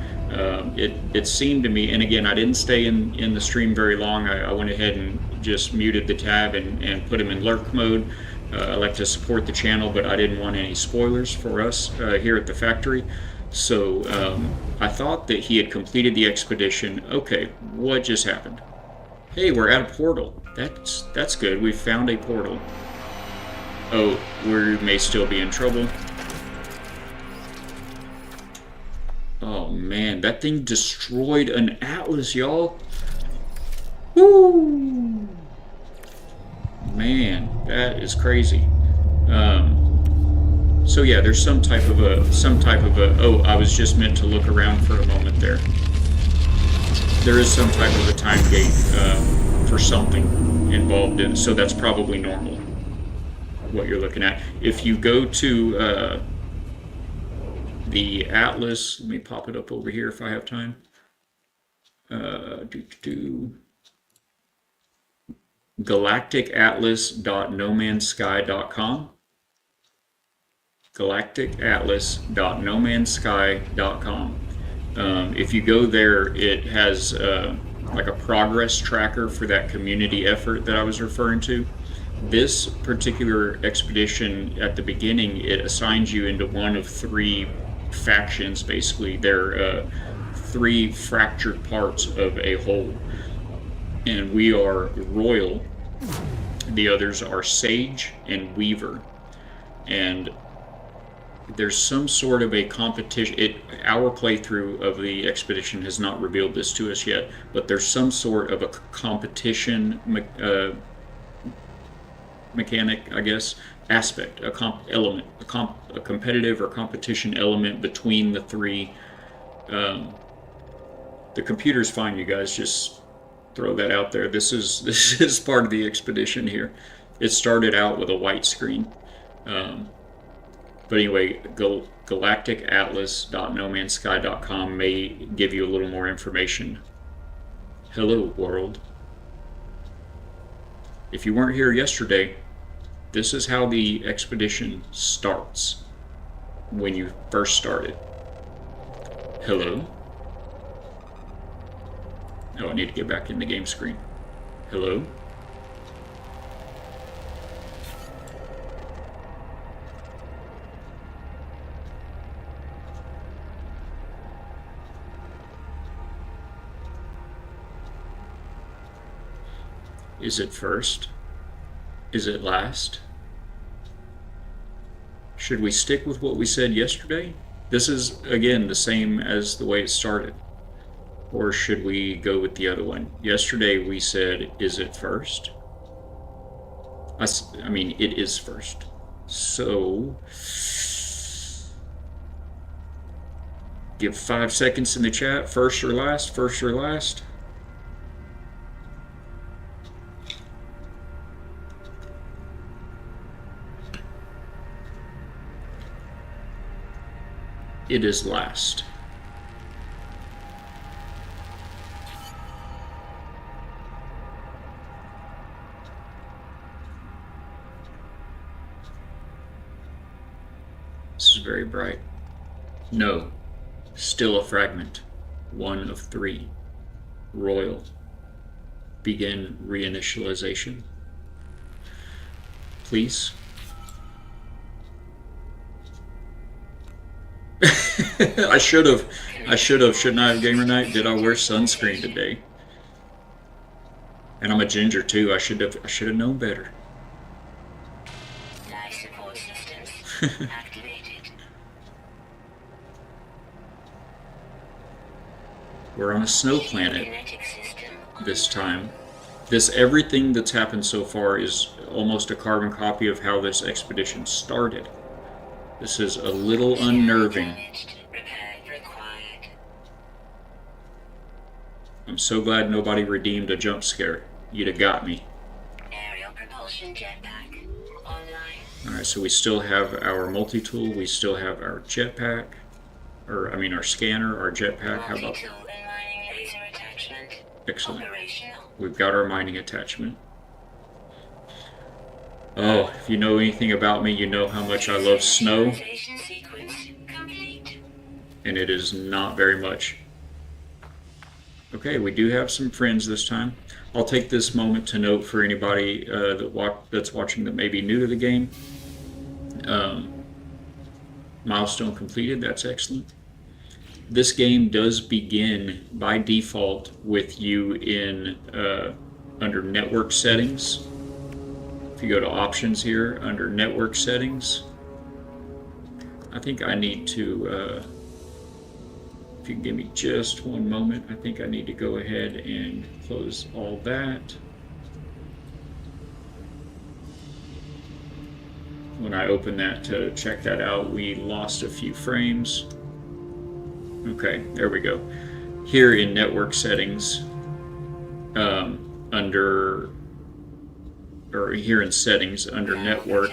It seemed to me, and again, I didn't stay in the stream very long. I went ahead and just muted the tab and put him in lurk mode. I like to support the channel, but I didn't want any spoilers for us here at the factory. So I thought that he had completed the expedition. Okay, what just happened? Hey, we're at a portal. That's good. We found a portal. Oh, we may still be in trouble. Oh man, that thing destroyed an atlas, y'all. Woo! Man, that is crazy. So yeah, there's some type of a. Oh, I was just meant to look around for a moment there. There is some type of a time gate for something involved in, so that's probably normal. What you're looking at. If you go to the atlas, let me pop it up over here if I have time. galacticatlas.nomansky.com. galacticatlas.nomansky.com. If you go there, it has like a progress tracker for that community effort that I was referring to. This particular expedition, at the beginning, it assigns you into one of three factions, basically. They're three fractured parts of a whole. And we are Royal. The others are Sage and Weaver. And there's some sort of a competition. Our playthrough of the expedition has not revealed this to us yet, but there's some sort of a competition mechanic, I guess, aspect, a competitive or competition element between the three. The computer's fine, you guys. Just throw that out there. This is part of the expedition here. It started out with a white screen. But anyway, galacticatlas.nomansky.com may give you a little more information. Hello, world. If you weren't here yesterday, this is how the expedition starts when you first started. Hello? Oh, I need to get back in the game screen. Hello? Is it first? Is it last? Should we stick with what we said yesterday? This is, again, the same as the way it started. Or should we go with the other one? Yesterday we said, is it first? I mean, it is first. So, give 5 seconds in the chat. First or last? First or last? It is last. This is very bright. No. Still a fragment. 1 of 3. Royal. Begin reinitialization. Please. I should have. Shouldn't I have, gamer night? Did I wear sunscreen today? And I'm a ginger too. I should have known better. Life support systems activated. We're on a snow planet this time. Everything that's happened so far is almost a carbon copy of how this expedition started. This is a little unnerving. I'm so glad nobody redeemed a jump scare. You'd have got me. Aerial propulsion jetpack online. Alright, so we still have our multi-tool, we still have our jetpack, our scanner, our jetpack. How about Multi-tool and mining laser attachment. Excellent. Operational. We've got our mining attachment. Oh, if you know anything about me, you know how much I love snow, Initialization sequence complete. and it is not very much. Okay, we do have some friends this time. I'll take this moment to note for anybody that's watching that may be new to the game. Um, Milestone completed. That's excellent. This game does begin by default with you in under network settings. If you go to options here under network settings, I think I need to, if you can give me just one moment, I think I need to go ahead and close all that. When I open that to check that out, we lost a few frames. Okay, there we go. Here in network settings, under, or here in settings under network.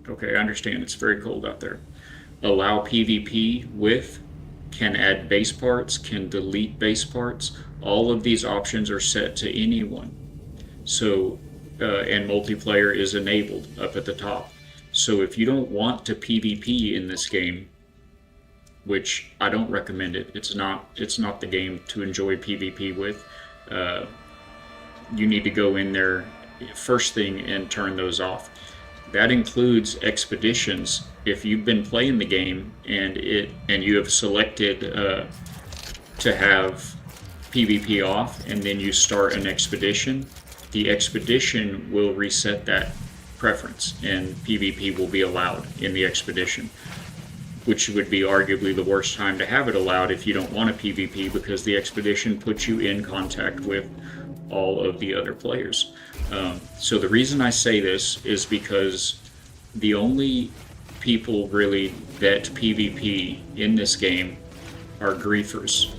Okay, I understand it's very cold out there. Allow PvP with, can add base parts, can delete base parts. All of these options are set to anyone. So, and multiplayer is enabled up at the top. So if you don't want to PvP in this game, which I don't recommend it, it's not the game to enjoy PvP with. You need to go in there first thing and turn those off. That includes expeditions. If you've been playing the game and you have selected to have PvP off, and then you start an expedition, the expedition will reset that preference, and PvP will be allowed in the expedition, which would be arguably the worst time to have it allowed if you don't want a PvP, because the expedition puts you in contact with all of the other players. So the reason I say this is because the only people really that PvP in this game are griefers.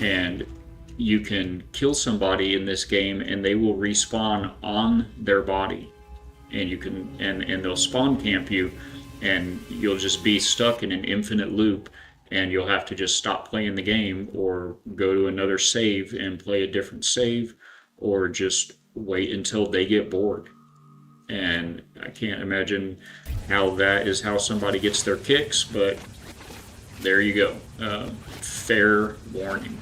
And you can kill somebody in this game and they will respawn on their body. And you can and they'll spawn camp you, and you'll just be stuck in an infinite loop, and you'll have to just stop playing the game or go to another save and play a different save, or just wait until they get bored. And I can't imagine how that is how somebody gets their kicks, but there you go. Fair warning.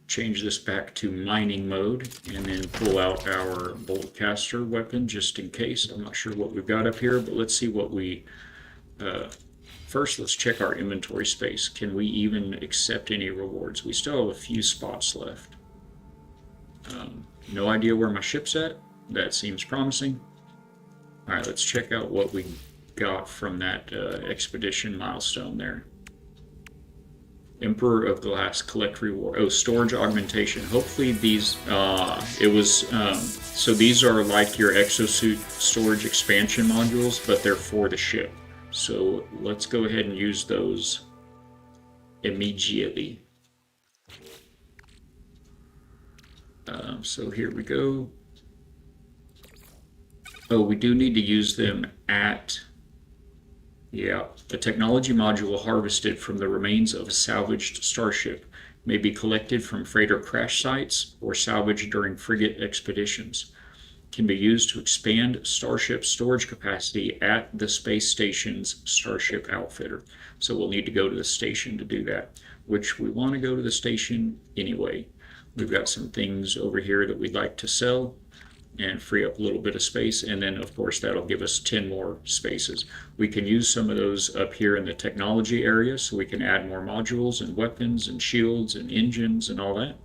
Change this back to mining mode, and then pull out our bolt caster weapon just in case. I'm not sure what we've got up here, but let's see what we... First, let's check our inventory space. Can we even accept any rewards? We still have a few spots left. No idea where my ship's at. That seems promising. Alright, let's check out what we got from that expedition milestone there. Emperor of Glass, collect reward. Oh, storage augmentation. Hopefully these, so these are like your exosuit storage expansion modules, but they're for the ship. So let's go ahead and use those immediately. So here we go. Oh, we do need to use them at... Yeah, the technology module harvested from the remains of a salvaged starship may be collected from freighter crash sites or salvaged during frigate expeditions. Can be used to expand starship storage capacity at the space station's starship outfitter. So we'll need to go to the station to do that, which we want to go to the station anyway. We've got some things over here that we'd like to sell and free up a little bit of space, and then of course that'll give us 10 more spaces. We can use some of those up here in the technology area, so we can add more modules and weapons and shields and engines and all that,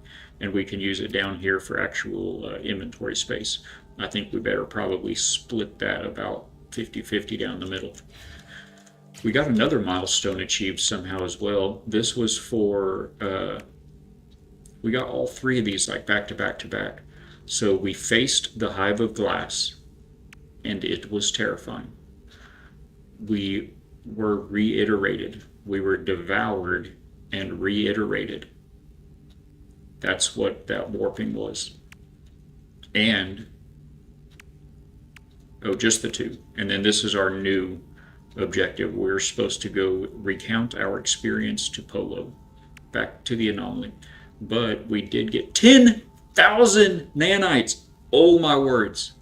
and we can use it down here for actual inventory space. I think we better probably split that about 50-50 down the middle. We got another milestone achieved somehow as well. This was for we got all three of these like back to back to back. So we faced the hive of glass, and it was terrifying. We were reiterated. We were devoured and reiterated. That's what that warping was. And, oh, just the two. And then this is our new objective. We're supposed to go recount our experience to Polo, back to the anomaly. But we did get 10,000 nanites. Oh my words.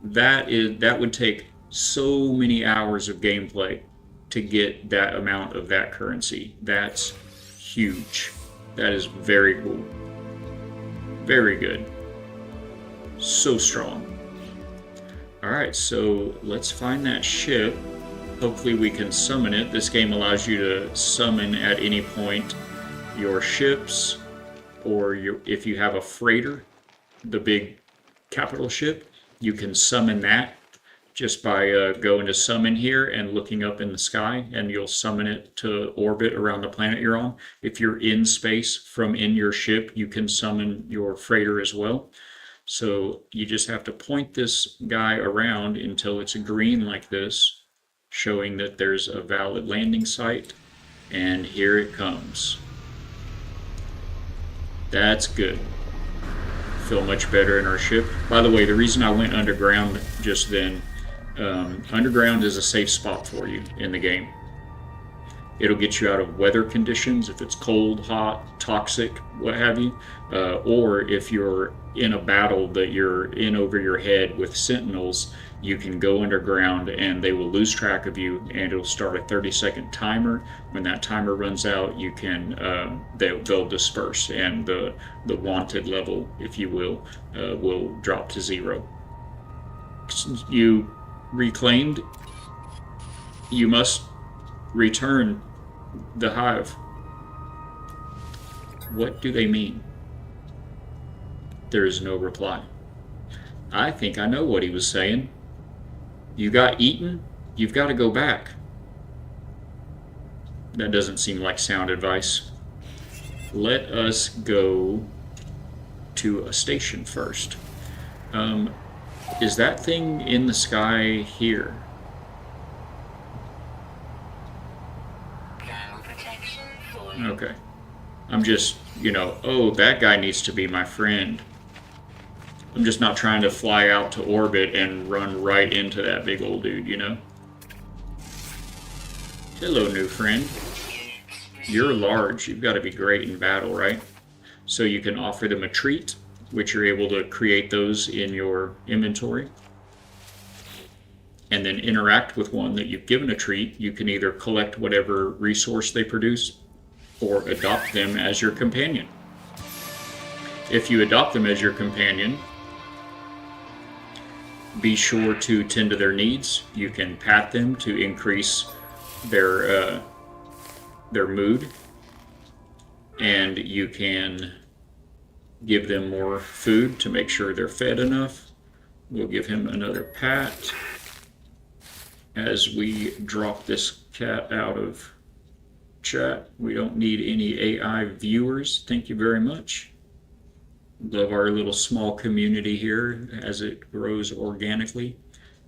That would take so many hours of gameplay to get that amount of that currency. That's huge. That is very cool. Very good. So strong. Alright, so let's find that ship. Hopefully we can summon it. This game allows you to summon at any point your ships, or if you have a freighter, the big capital ship, you can summon that just by going to summon here and looking up in the sky, and you'll summon it to orbit around the planet you're on. If you're in space from in your ship, you can summon your freighter as well. So you just have to point this guy around until it's green like this, showing that there's a valid landing site, and here it comes. That's good. Feel much better in our ship. By the way, the reason I went underground just then, underground is a safe spot for you in the game. It'll get you out of weather conditions if it's cold, hot, toxic, what have you, or if you're in a battle that you're in over your head with sentinels, you can go underground and they will lose track of you, and it'll start a 30-second timer. When that timer runs out, you can they'll disperse, and the wanted level, if you will drop to 0. You reclaimed. You must return the hive. What do they mean? There is no reply. I think I know what he was saying. You got eaten? You've got to go back. That doesn't seem like sound advice. Let us go to a station first. Is that thing in the sky here? Okay. I'm just, oh, that guy needs to be my friend. I'm just not trying to fly out to orbit and run right into that big old dude, Hello, new friend. You're large. You've got to be great in battle, right? So you can offer them a treat, which you're able to create those in your inventory. And then interact with one that you've given a treat. You can either collect whatever resource they produce or adopt them as your companion. If you adopt them as your companion, be sure to tend to their needs. You can pat them to increase their mood, and you can give them more food to make sure they're fed enough. We'll give him another pat as we drop this cat out of chat. We don't need any AI viewers. Thank you very much. Love our little small community here as it grows organically.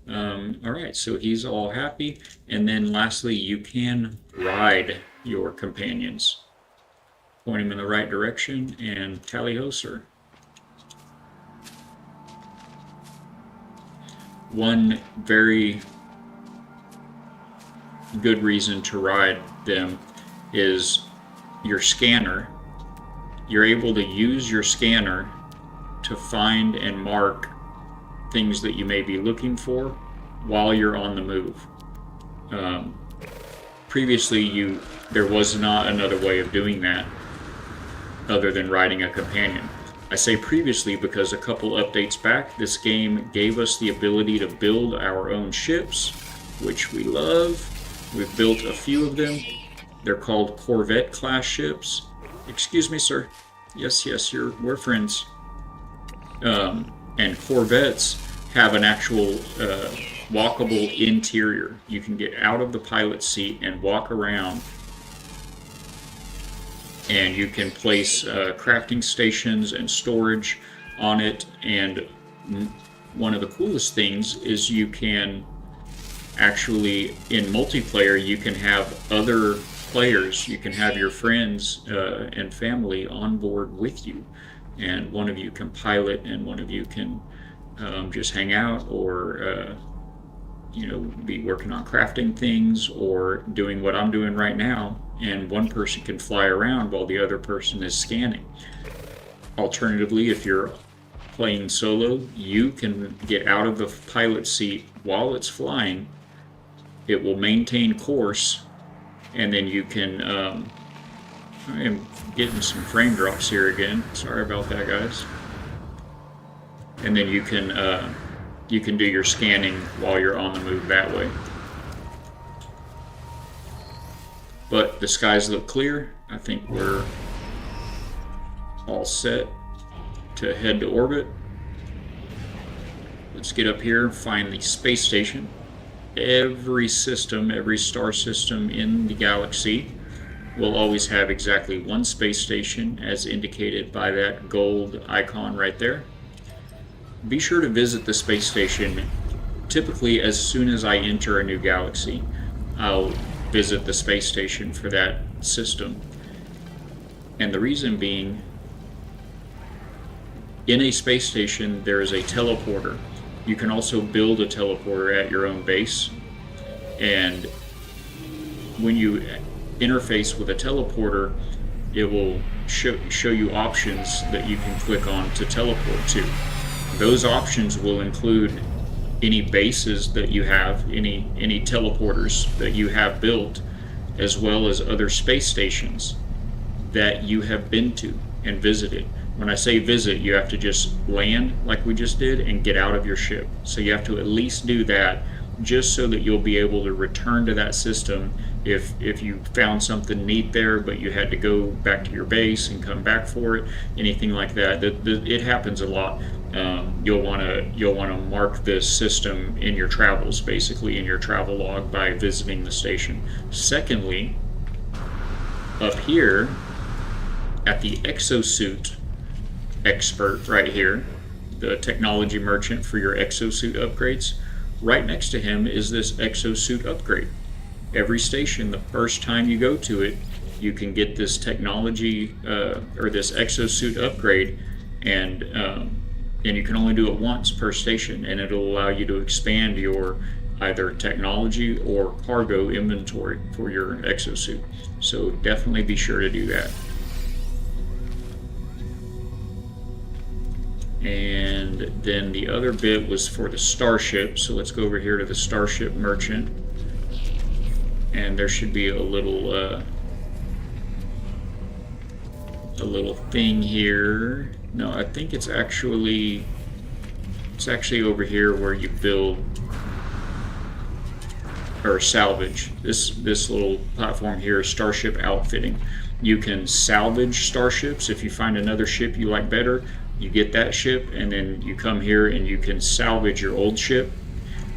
All right, so he's all happy. And then lastly, you can ride your companions. Point him in the right direction and tally-ho, sir. One very good reason to ride them is your scanner. You're able to use your scanner to find and mark things that you may be looking for while you're on the move. Previously, there was not another way of doing that other than riding a companion. I say previously because a couple updates back, this game gave us the ability to build our own ships, which we love. We've built a few of them. They're called Corvette class ships. Excuse me, sir. Yes, we're friends. And Corvettes have an actual walkable interior. You can get out of the pilot seat and walk around, and you can place crafting stations and storage on it. And one of the coolest things is you can actually, in multiplayer, you can have other players. You can have your friends and family on board with you, and one of you can pilot and one of you can just hang out, or be working on crafting things or doing what I'm doing right now, and one person can fly around while the other person is scanning. Alternatively, if you're playing solo, you can get out of the pilot seat while it's flying. It will maintain course, and then you can I am getting some frame drops here again. Sorry about that, guys. And then you can do your scanning while you're on the move that way. But the skies look clear. I think we're all set to head to orbit. Let's get up here and find the space station. Every system, every star system in the galaxy will always have exactly one space station, as indicated by that gold icon right there. Be sure to visit the space station typically as soon as I enter a new galaxy. I'll visit the space station for that system. And the reason being, in a space station there is a teleporter. You can also build a teleporter at your own base, and when you interface with a teleporter, it will show you options that you can click on to teleport to. Those options will include any bases that you have, any teleporters that you have built, as well as other space stations that you have been to and visited. When I say visit, you have to just land like we just did and get out of your ship. So you have to at least do that, just so that you'll be able to return to that system if you found something neat there but you had to go back to your base and come back for it, anything like that. It happens a lot. You'll want to mark this system in your travels, basically in your travel log, by visiting the station. Secondly, up here at the exosuit expert right here, the technology merchant for your exosuit upgrades, right next to him is this exosuit upgrade. Every station, the first time you go to it, you can get this technology or this exosuit upgrade, and you can only do it once per station, and it'll allow you to expand your either technology or cargo inventory for your exosuit. So definitely be sure to do that. And then the other bit was for the starship. So let's go over here to the starship merchant, and there should be a little thing here. No, I think it's actually over here where you build or salvage. This little platform here is starship outfitting. You can salvage starships. If you find another ship you like better, you get that ship, and then you come here and you can salvage your old ship.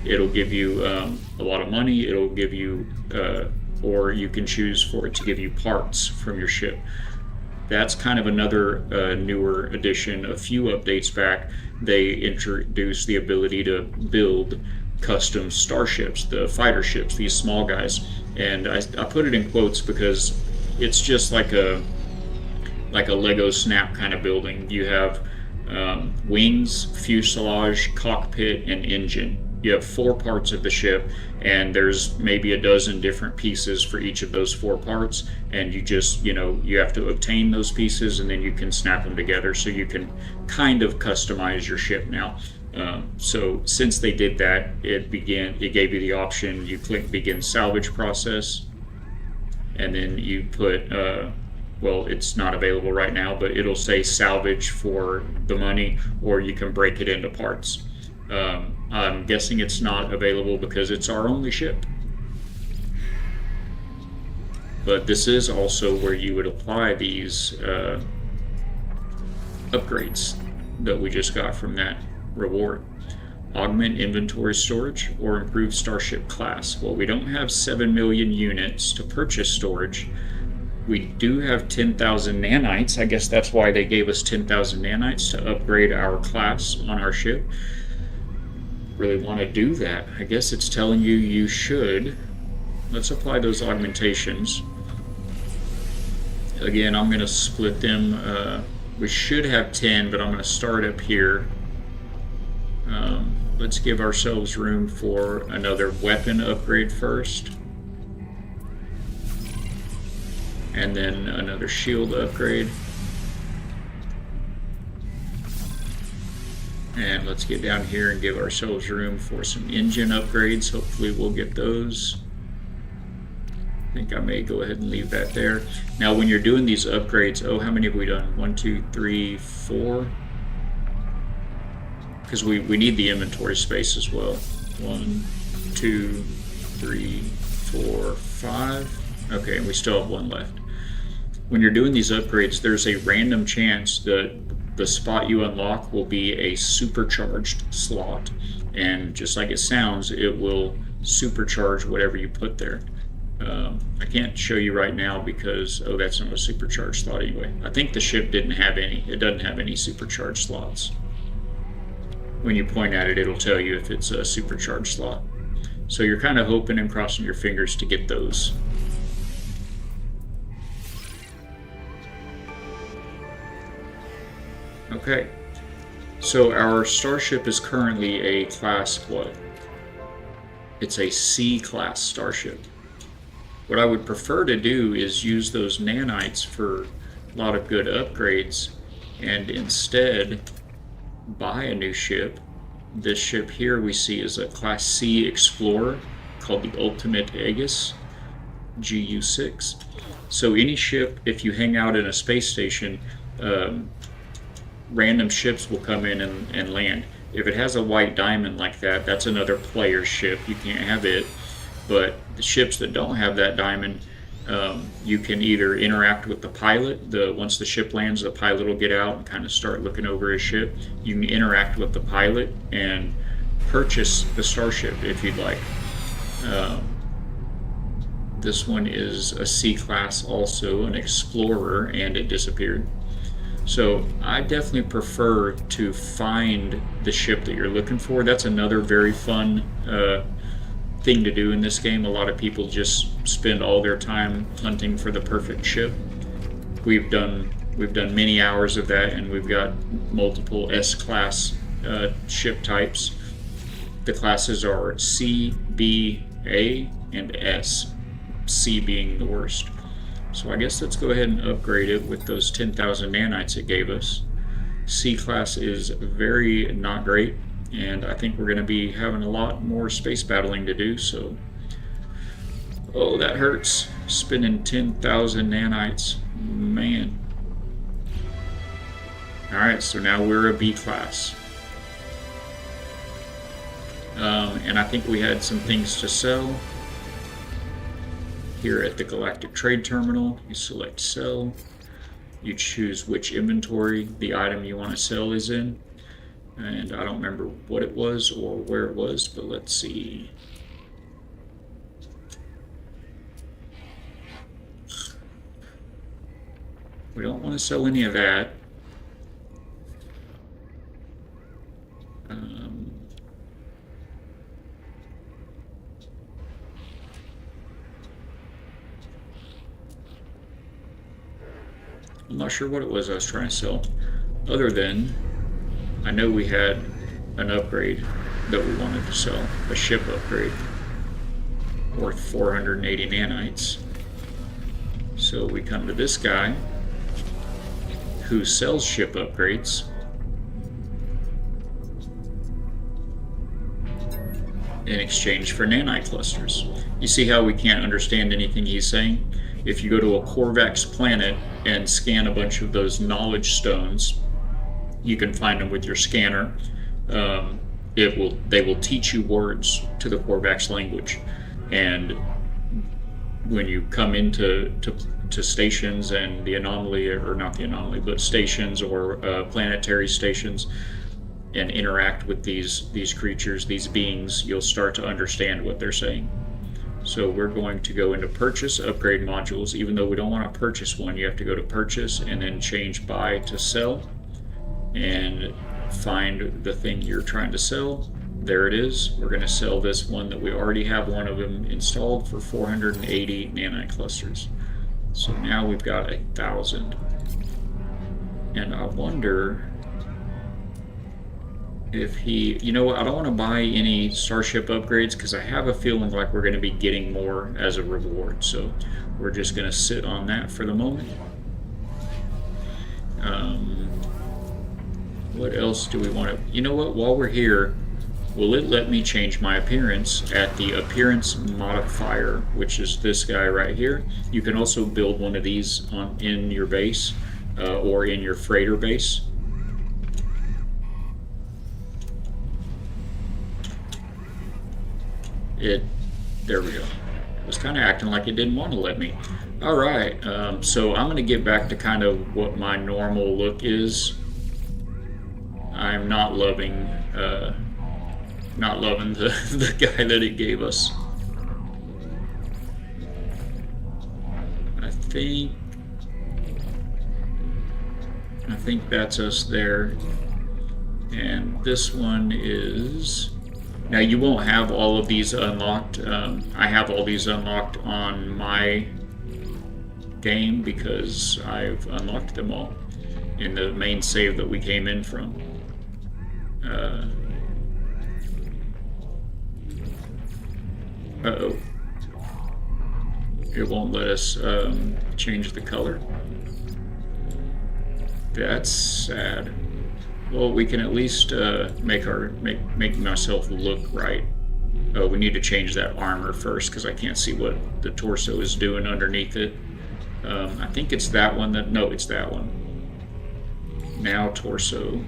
It'll give you a lot of money. It'll give you, or you can choose for it to give you parts from your ship. That's kind of another newer addition. A few updates back, they introduced the ability to build custom starships, the fighter ships, these small guys. And I put it in quotes because it's just like a Lego snap kind of building. You have wings, fuselage, cockpit, and engine. You have 4 parts of the ship, and there's maybe a dozen different pieces for each of those 4 parts, and you just, you have to obtain those pieces, and then you can snap them together, so you can kind of customize your ship now. So since they did that, it gave you the option. You click begin salvage process, and then you put well, it's not available right now, but it'll say salvage for the money, or you can break it into parts. I'm guessing it's not available because it's our only ship. But this is also where you would apply these upgrades that we just got from that reward. Augment inventory storage or improve starship class. Well, we don't have 7 million units to purchase storage. We do have 10,000 nanites. I guess that's why they gave us 10,000 nanites to upgrade our class on our ship. Really want to do that. I guess it's telling you should. Let's apply those augmentations. Again, I'm going to split them. We should have 10, but I'm going to start up here. Let's give ourselves room for another weapon upgrade first. And then another shield upgrade. And let's get down here and give ourselves room for some engine upgrades. Hopefully we'll get those. think I may go ahead and leave that there. Now, when you're doing these upgrades, oh, how many have we done? 1, 2, 3, 4. Because we need the inventory space as well. 1, 2, 3, 4, 5. Okay, and we still have 1 left. When you're doing these upgrades, there's a random chance that the spot you unlock will be a supercharged slot. And just like it sounds, it will supercharge whatever you put there. I can't show you right now because, oh, that's not a supercharged slot anyway. I think the ship didn't have any. It doesn't have any supercharged slots. When you point at it, it'll tell you if it's a supercharged slot. So you're kind of hoping and crossing your fingers to get those. Okay, so our starship is currently a class what? It's a C-class starship. What I would prefer to do is use those nanites for a lot of good upgrades and instead buy a new ship. This ship here we see is a Class C Explorer called the Ultimate Aegis, GU6. So any ship, if you hang out in a space station, random ships will come in and land. If it has a white diamond like that, that's another player's ship. You can't have it. But the ships that don't have that diamond, you can either interact with the pilot. Once the ship lands, the pilot will get out and kind of start looking over his ship. You can interact with the pilot and purchase the starship if you'd like. This one is a C-class also, an Explorer, and it disappeared. So I definitely prefer to find the ship that you're looking for. That's another very fun thing to do in this game. A lot of people just spend all their time hunting for the perfect ship. We've done many hours of that, and we've got multiple S-class ship types. The classes are C, B, A, and S. C being the worst. So I guess let's go ahead and upgrade it with those 10,000 nanites it gave us. C class is very not great, and I think we're going to be having a lot more space battling to do, so... Oh, that hurts. Spending 10,000 nanites. Man. Alright, so now we're a B class. And I think we had some things to sell. Here at the Galactic Trade Terminal, you select Sell. You choose which inventory the item you want to sell is in. And I don't remember what it was or where it was, but let's see. We don't want to sell any of that. I'm not sure what it was I was trying to sell, other than I know we had an upgrade that we wanted to sell, a ship upgrade worth 480 nanites. So we come to this guy who sells ship upgrades. In exchange for nanite clusters. You see how we can't understand anything he's saying? If you go to a Korvax planet and scan a bunch of those knowledge stones, you can find them with your scanner. They will teach you words to the Korvax language, and when you come into stations and the anomaly, or not the anomaly, but stations or planetary stations, and interact with these creatures, these beings, you'll start to understand what they're saying. So we're going to go into purchase upgrade modules. Even though we don't want to purchase one, you have to go to purchase and then change buy to sell and find the thing you're trying to sell. There it is. We're going to sell this one that we already have one of them installed for 480 nanite clusters. So now we've got 1,000. And I wonder if he, you know what, I don't want to buy any starship upgrades because I have a feeling like we're going to be getting more as a reward, so we're just going to sit on that for the moment. What else do we want to, you know what, while we're here, will it let me change my appearance at the appearance modifier, which is this guy right here. You can also build one of these in your base or in your freighter base. There we go. It was kind of acting like it didn't want to let me. All right, so I'm going to get back to kind of what my normal look is. I'm not loving the the guy that it gave us. I think that's us there, and this one is. Now you won't have all of these unlocked. I have all these unlocked on my game because I've unlocked them all in the main save that we came in from. Uh-oh. It won't let us change the color. That's sad. Well, we can at least make myself look right. Oh, we need to change that armor first because I can't see what the torso is doing underneath it. I think it's that one that... No, it's that one. Now torso.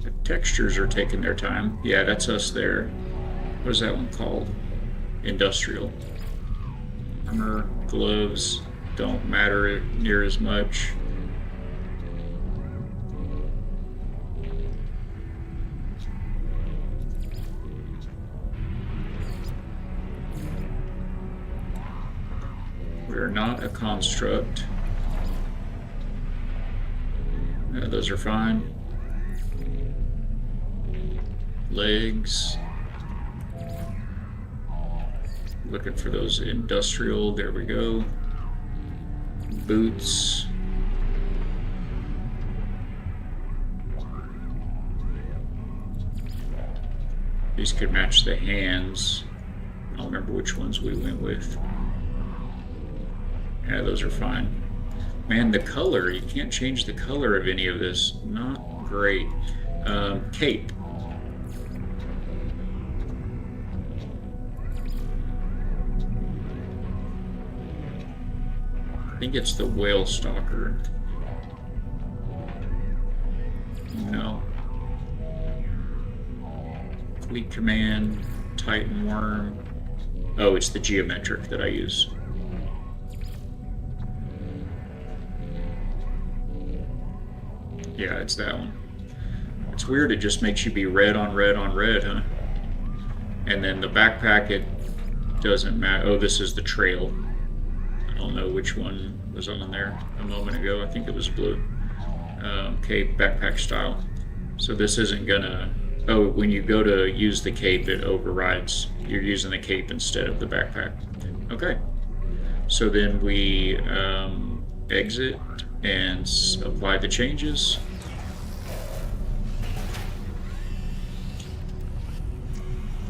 The textures are taking their time. Yeah, that's us there. What is that one called? Industrial. Armor, gloves don't matter near as much. We're not a construct. Those are fine. Legs. Looking for those industrial. There we go. Boots. These could match the hands. I don't remember which ones we went with. Yeah, those are fine. Man, the color, you can't change the color of any of this. Not great. Cape. I think it's the whale stalker. No. Fleet command, Titan worm. Oh, it's the geometric that I use. Yeah, it's that one. It's weird, it just makes you be red on red on red, huh? And then the backpack, it doesn't matter. Oh, this is the trail. I don't know which one was on there a moment ago. I think it was blue. Cape, backpack style. So this isn't gonna... Oh, when you go to use the cape, it overrides. You're using the cape instead of the backpack. Okay. So then we exit and apply the changes.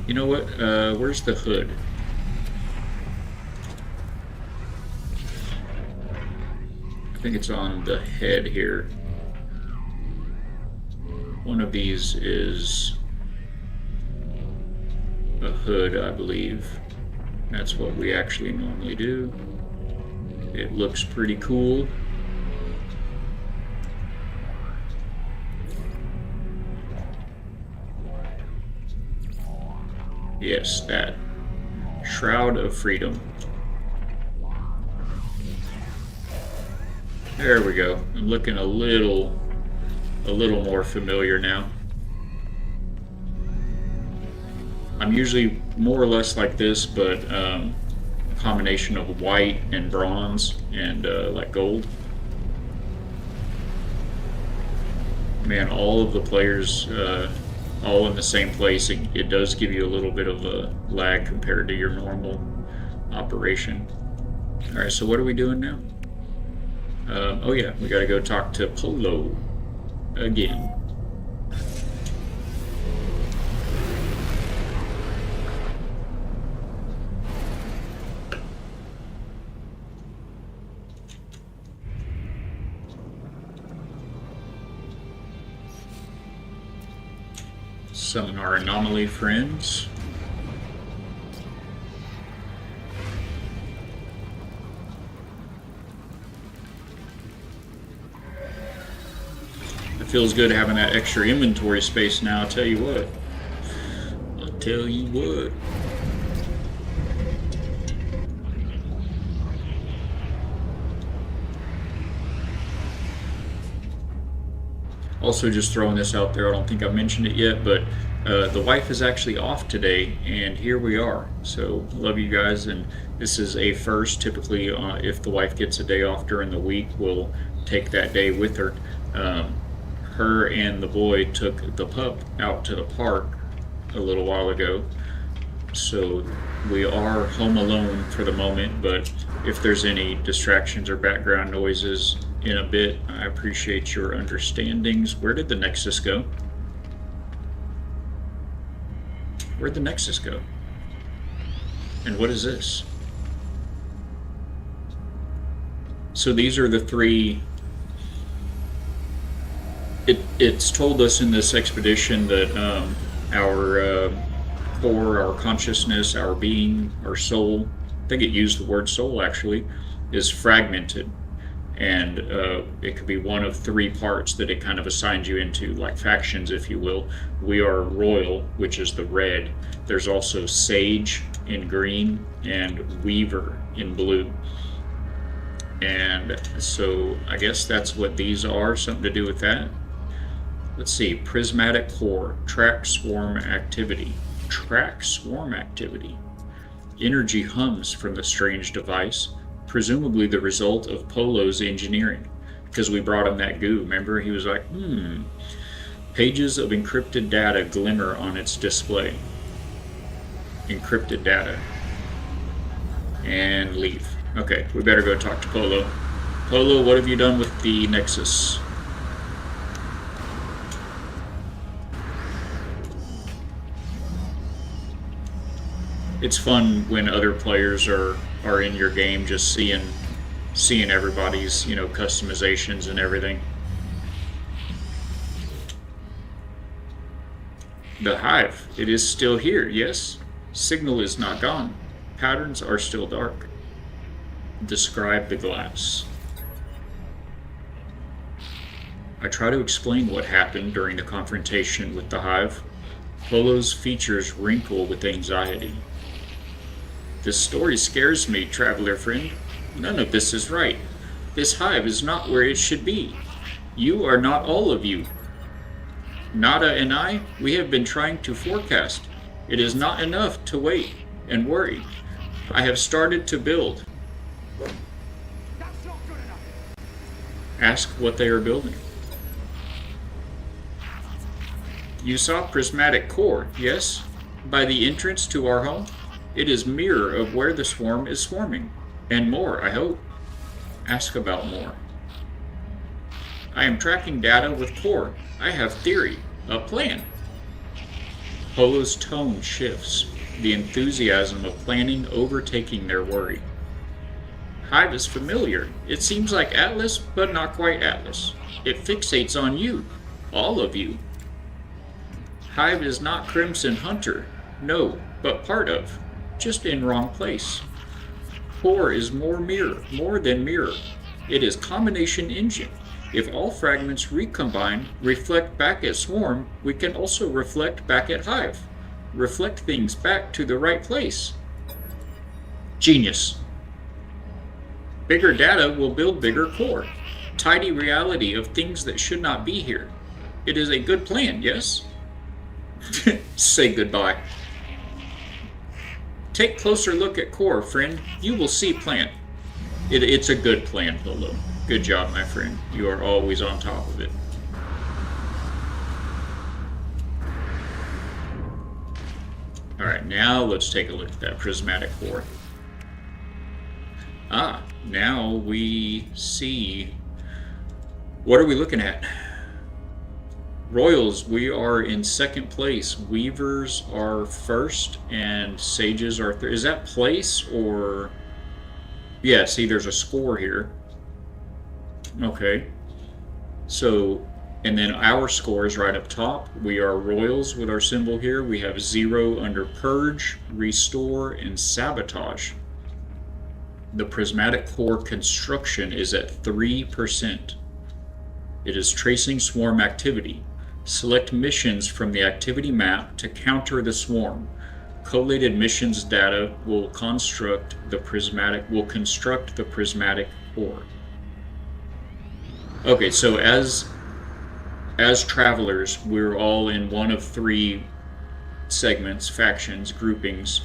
You know what? Where's the hood? I think it's on the head here. One of these is a hood, I believe. That's what we actually normally do. It looks pretty cool. Yes, that. Shroud of Freedom. There we go. I'm looking a little more familiar now. I'm usually more or less like this, but a combination of white and bronze and like gold. Man, all of the players all in the same place, it does give you a little bit of a lag compared to your normal operation. Alright, so what are we doing now? Oh yeah, we gotta go talk to Polo again. Summon our anomaly friends. It feels good having that extra inventory space now, I'll tell you what. I'll tell you what. Also, just throwing this out there, I don't think I mentioned it yet, but the wife is actually off today, and here we are. So, love you guys, and this is a first. Typically, if the wife gets a day off during the week, we'll take that day with her. Her and the boy took the pup out to the park a little while ago. So, we are home alone for the moment, but if there's any distractions or background noises in a bit, I appreciate your understandings. Where did the Nexus go? Where'd the Nexus go? And what is this? So these are the three. It's told us in this expedition that our core, our consciousness, our being, our soul, I think it used the word soul actually, is fragmented. And it could be one of three parts that it kind of assigns you into, like factions, if you will. We are royal, which is the red. There's also sage in green and weaver in blue. And so I guess that's what these are, something to do with that. Let's see, prismatic core, track swarm activity. Track swarm activity. Energy hums from the strange device, presumably the result of Polo's engineering, because we brought him that goo. Remember, he was like, Pages of encrypted data glimmer on its display. Encrypted data. And leave. Okay, we better go talk to Polo. Polo, what have you done with the Nexus? It's fun when other players are in your game, just seeing everybody's, customizations and everything. The hive, it is still here, yes? Signal is not gone. Patterns are still dark. Describe the glass. I try to explain what happened during the confrontation with the hive. Polo's features wrinkle with anxiety. This story scares me, traveler friend. None of this is right. This hive is not where it should be. You are not all of you. Nada and I, we have been trying to forecast. It is not enough to wait and worry. I have started to build. Ask what they are building. You saw prismatic core, yes? By the entrance to our home? It is mirror of where the swarm is swarming. And more, I hope. Ask about more. I am tracking data with core. I have theory. A plan. Polo's tone shifts, the enthusiasm of planning overtaking their worry. Hive is familiar. It seems like Atlas, but not quite Atlas. It fixates on you. All of you. Hive is not Crimson Hunter. No, but part of. Just in wrong place. Core is more than mirror. It is combination engine. If all fragments recombine, reflect back at swarm, we can also reflect back at hive. Reflect things back to the right place. Genius. Bigger data will build bigger core. Tidy reality of things that should not be here. It is a good plan, yes? Say goodbye. Take closer look at core, friend. You will see plan. It's a good plan, Polo. Good job, my friend. You are always on top of it. Alright, now let's take a look at that prismatic core. Now we see... What are we looking at? Royals, we are in second place. Weavers are first, and Sages are third. Is that place, or... Yeah, see, there's a score here. Okay. So, And then our scores right up top. We are Royals with our symbol here. We have 0 under Purge, Restore, and Sabotage. The prismatic core construction is at 3%. It is tracing swarm activity. Select missions from the activity map to counter the swarm. Collated missions data will construct the prismatic core. Okay, so as travelers, we're all in one of 3 segments, factions, groupings,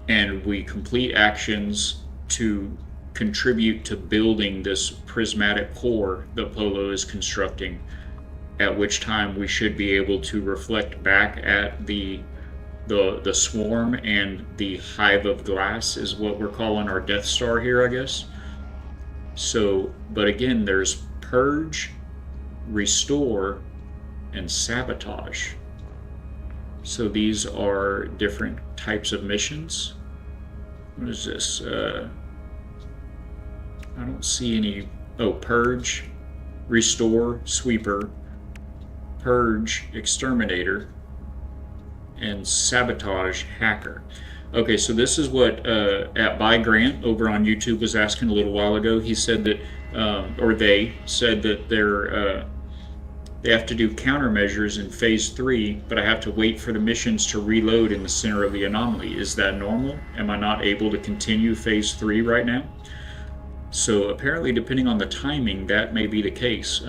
and we complete actions to contribute to building this prismatic core that Polo is constructing, at which time we should be able to reflect back at the swarm, and the hive of glass is what we're calling our Death Star here, I guess. So, but again, there's Purge, Restore, and Sabotage. So these are different types of missions. What is this? I don't see any. Oh, Purge, Restore, Sweeper, Purge, Exterminator, and Sabotage, Hacker. Okay, so this is what at By Grant over on YouTube was asking a little while ago. He said that, or they said that they have to do countermeasures in Phase 3, but I have to wait for the missions to reload in the center of the anomaly. Is that normal? Am I not able to continue Phase 3 right now? So apparently, depending on the timing, that may be the case.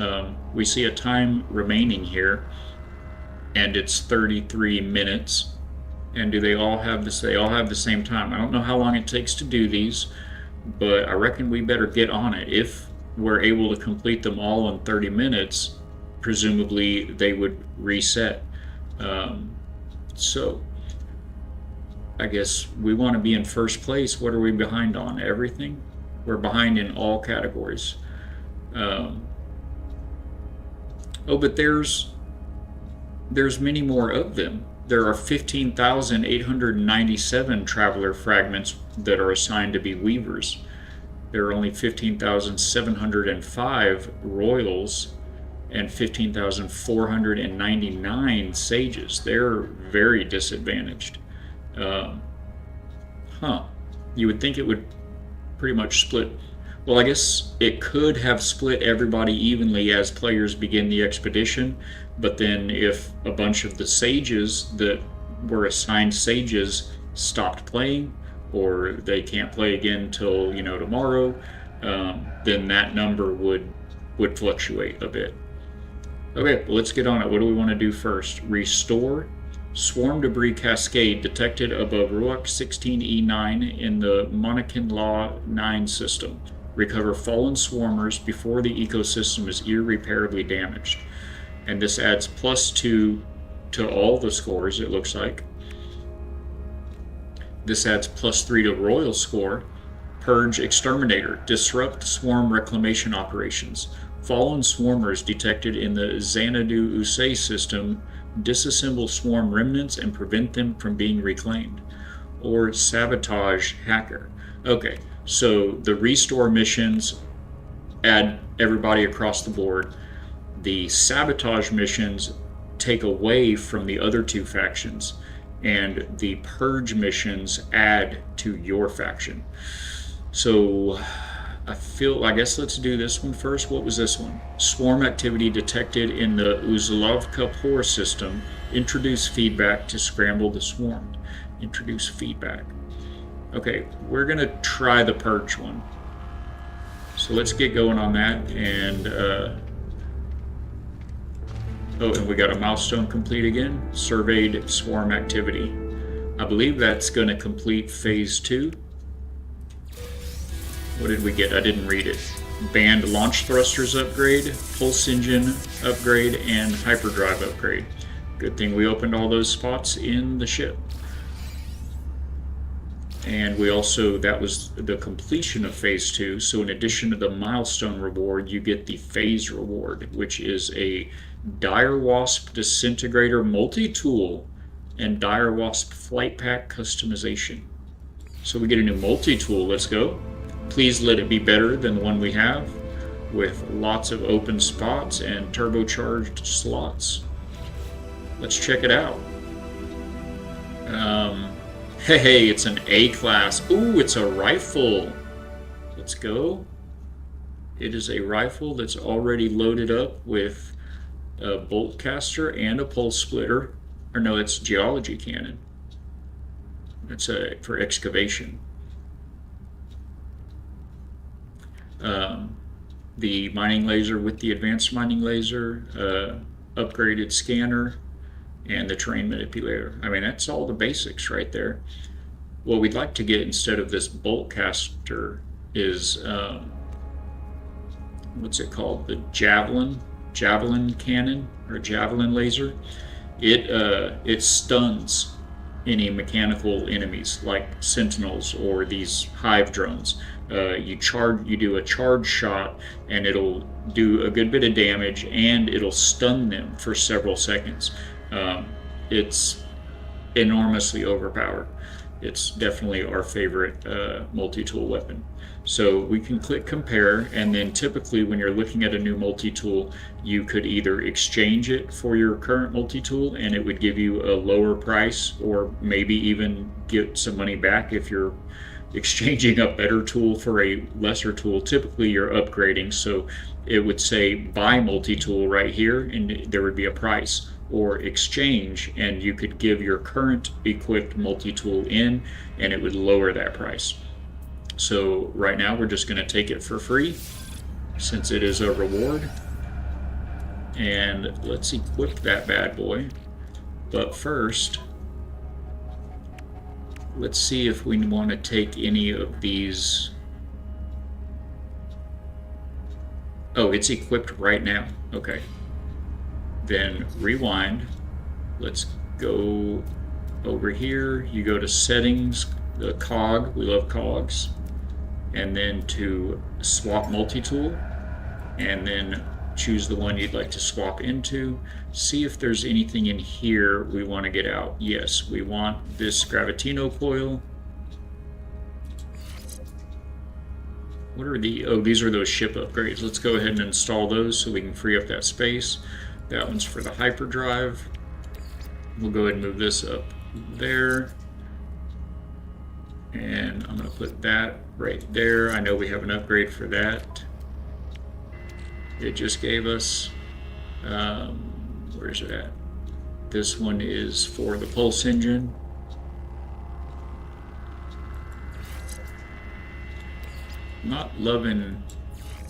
We see a time remaining here, and it's 33 minutes. And do they all have this? They all have the same time. I don't know how long it takes to do these, but I reckon we better get on it. If we're able to complete them all in 30 minutes, presumably they would reset. So I guess we want to be in first place. What are we behind on? Everything? We're behind in all categories. Oh, but there's many more of them. There are 15,897 traveler fragments that are assigned to be weavers. There are only 15,705 royals and 15,499 sages. They're very disadvantaged. You would think it would pretty much split. Well, I guess it could have split everybody evenly as players begin the expedition, but then if a bunch of the sages that were assigned sages stopped playing, or they can't play again till tomorrow, then that number would fluctuate a bit. Okay, well, let's get on it. What do we want to do first? Restore. Swarm debris cascade detected above Ruach 16E9 in the Monacan Law 9 system. Recover fallen swarmers before the ecosystem is irreparably damaged. And this adds +2 to all the scores, it looks like. This adds +3 to Royal score. Purge Exterminator. Disrupt swarm reclamation operations. Fallen swarmers detected in the Xanadu Usay system disassemble swarm remnants and prevent them from being reclaimed. Or Sabotage Hacker. Okay, so the Restore missions add everybody across the board. The Sabotage missions take away from the other 2 factions, and the Purge missions add to your faction. So I guess let's do this one first. What was this one? Swarm activity detected in the Uzlovka Pore system. Introduce feedback to scramble the swarm. Introduce feedback. Okay, we're gonna try the Purge one. So let's get going on that, and and we got a milestone complete again. Surveyed swarm activity. I believe that's gonna complete Phase 2. What did we get? I didn't read it. Band launch thrusters upgrade, pulse engine upgrade, and hyperdrive upgrade. Good thing we opened all those spots in the ship. And we also, that was the completion of Phase 2, so in addition to the milestone reward, you get the phase reward, which is a Dire Wasp Disintegrator multi-tool and Dire Wasp Flight Pack customization. So we get a new multi-tool. Let's go. Please let it be better than the one we have. with lots of open spots and turbocharged slots. Let's check it out. Hey, it's an A class. Ooh, it's a rifle. Let's go. It is a rifle that's already loaded up with a bolt caster and a pulse splitter. Or no, it's geology cannon. It's for excavation. The mining laser with the advanced mining laser, upgraded scanner, and the terrain manipulator. I mean, that's all the basics right there. What we'd like to get instead of this bolt caster is, what's it called? The javelin cannon, or javelin laser. It stuns any mechanical enemies like sentinels or these hive drones. You do a charge shot, and it'll do a good bit of damage, and it'll stun them for several seconds. It's enormously overpowered. It's definitely our favorite multi-tool weapon. So we can click compare, and then typically when you're looking at a new multi-tool, you could either exchange it for your current multi-tool and it would give you a lower price, or maybe even get some money back if you're exchanging a better tool for a lesser tool. Typically you're upgrading, so it would say buy multi-tool right here and there would be a price, or exchange and you could give your current equipped multi-tool in and it would lower that price. So right now we're just going to take it for free since it is a reward, and let's equip that bad boy. But first, let's see if we want to take any of these. Oh, it's equipped right now. Okay. Then rewind. Let's go over here. You go to settings, the cog. We love cogs. And then to swap multi-tool. And then choose the one you'd like to swap into. See if there's anything in here we want to get out. Yes, we want this Gravitino coil. What are the, oh, these are those ship upgrades. Let's go ahead and install those so we can free up that space. That one's for the hyperdrive. We'll go ahead and move this up there. And I'm going to put that right there. I know we have an upgrade for that. It just gave us, where is it at? This one is for the pulse engine. Not loving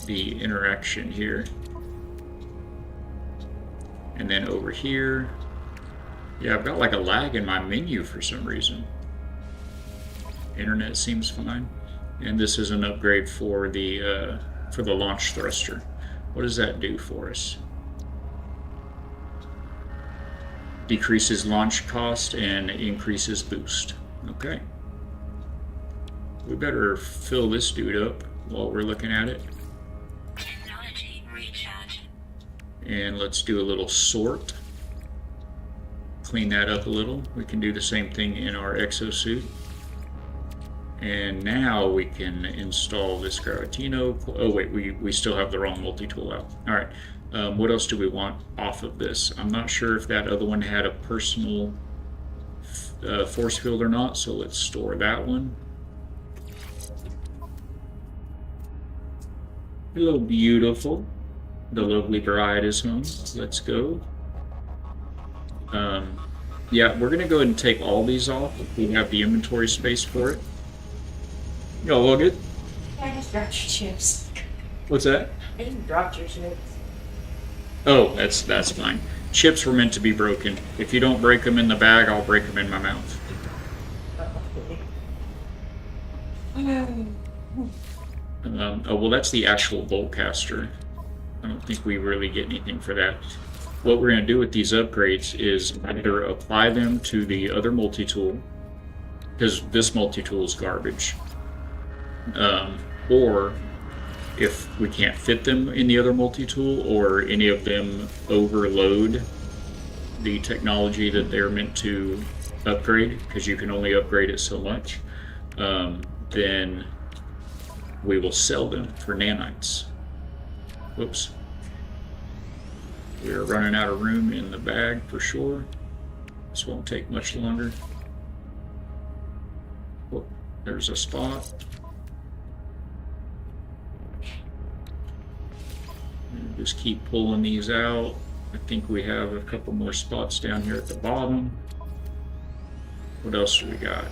the interaction here. And then over here, yeah, I've got like a lag in my menu for some reason. Internet seems fine. And this is an upgrade for the launch thruster. What does that do for us? Decreases launch cost and increases boost. Okay. We better fill this dude up while we're looking at it. Technology recharge. And let's do a little sort. Clean that up a little. We can do the same thing in our exosuit. And now we can install this Gravitino. Oh wait, we still have the wrong multi-tool out. All right, what else do we want off of this? I'm not sure if that other one had a personal force field or not, so let's store that one. Hello, beautiful. The lovely bride is home. Let's go. Yeah, we're gonna go ahead and take all these off if we have the inventory space for it. Y'all all good? I just dropped your chips. What's that? I just dropped your chips. Oh, that's fine. Chips were meant to be broken. If you don't break them in the bag, I'll break them in my mouth. Oh, well, that's the actual bolt caster. I don't think we really get anything for that. What we're going to do with these upgrades is either apply them to the other multi-tool, because this multi-tool is garbage, or if we can't fit them in the other multi-tool, or any of them overload the technology that they're meant to upgrade, because you can only upgrade it so much, then we will sell them for nanites. Whoops. We're running out of room in the bag for sure. This won't take much longer. Oh, there's a spot. And just keep pulling these out. I think we have a couple more spots down here at the bottom. What else do we got?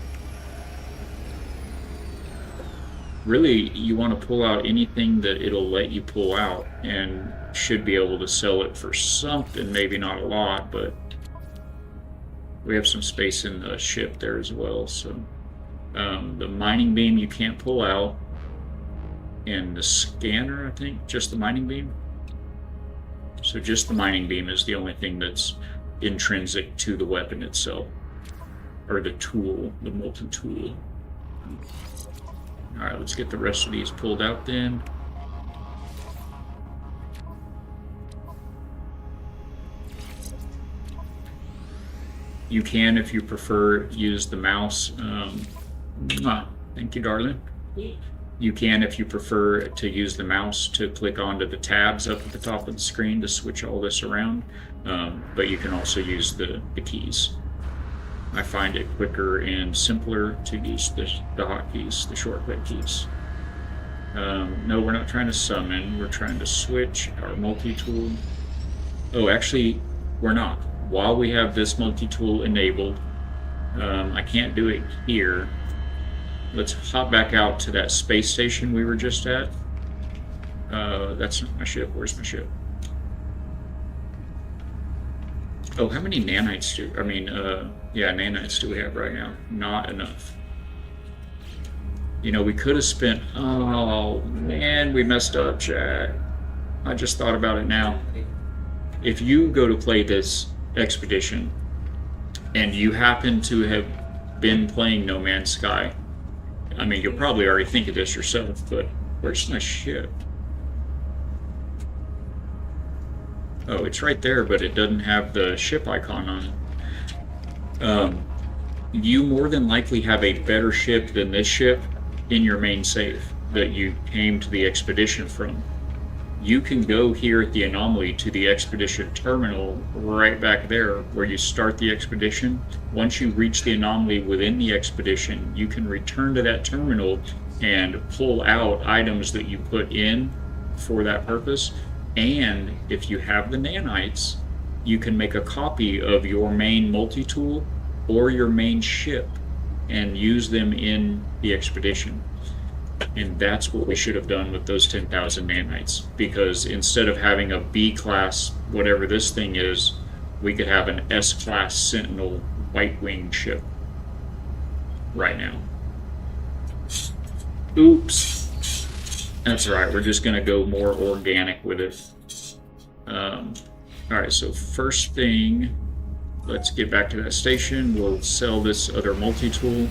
Really, you want to pull out anything that it'll let you pull out, and should be able to sell it for something, maybe not a lot, but we have some space in the ship there as well. So the mining beam you can't pull out, and the scanner, I think, just the mining beam. So just the mining beam is the only thing that's intrinsic to the weapon itself, or the tool, the multi-tool. All right, let's get the rest of these pulled out then. You can, if you prefer, use the mouse. Thank you, darling. You can, if you prefer, to use the mouse to click onto the tabs up at the top of the screen to switch all this around. But you can also use the keys. I find it quicker and simpler to use the hotkeys, the shortcut keys. No, we're not trying to summon. We're trying to switch our multi-tool. Oh, actually, we're not. While we have this multi-tool enabled, I can't do it here. Let's hop back out to that space station we were just at. That's not my ship. Where's my ship? Oh, how many nanites nanites do we have right now? Not enough. You know, we could have spent, oh man, we messed up, chat. I just thought about it now. If you go to play this expedition and you happen to have been playing No Man's Sky, I mean, you'll probably already think of this yourself, but where's my ship? Oh, it's right there, but it doesn't have the ship icon on it. You more than likely have a better ship than this ship in your main save that you came to the expedition from. You can go here at the anomaly to the expedition terminal right back there where you start the expedition. Once you reach the anomaly within the expedition, you can return to that terminal and pull out items that you put in for that purpose. And if you have the nanites, you can make a copy of your main multi-tool or your main ship and use them in the expedition. And that's what we should have done with those 10,000 nanites, because instead of having a B-class, whatever this thing is, we could have an S-class Sentinel white-winged ship right now. Oops. That's right, we're just going to go more organic with it. Alright, so first thing, let's get back to that station. We'll sell this other multi-tool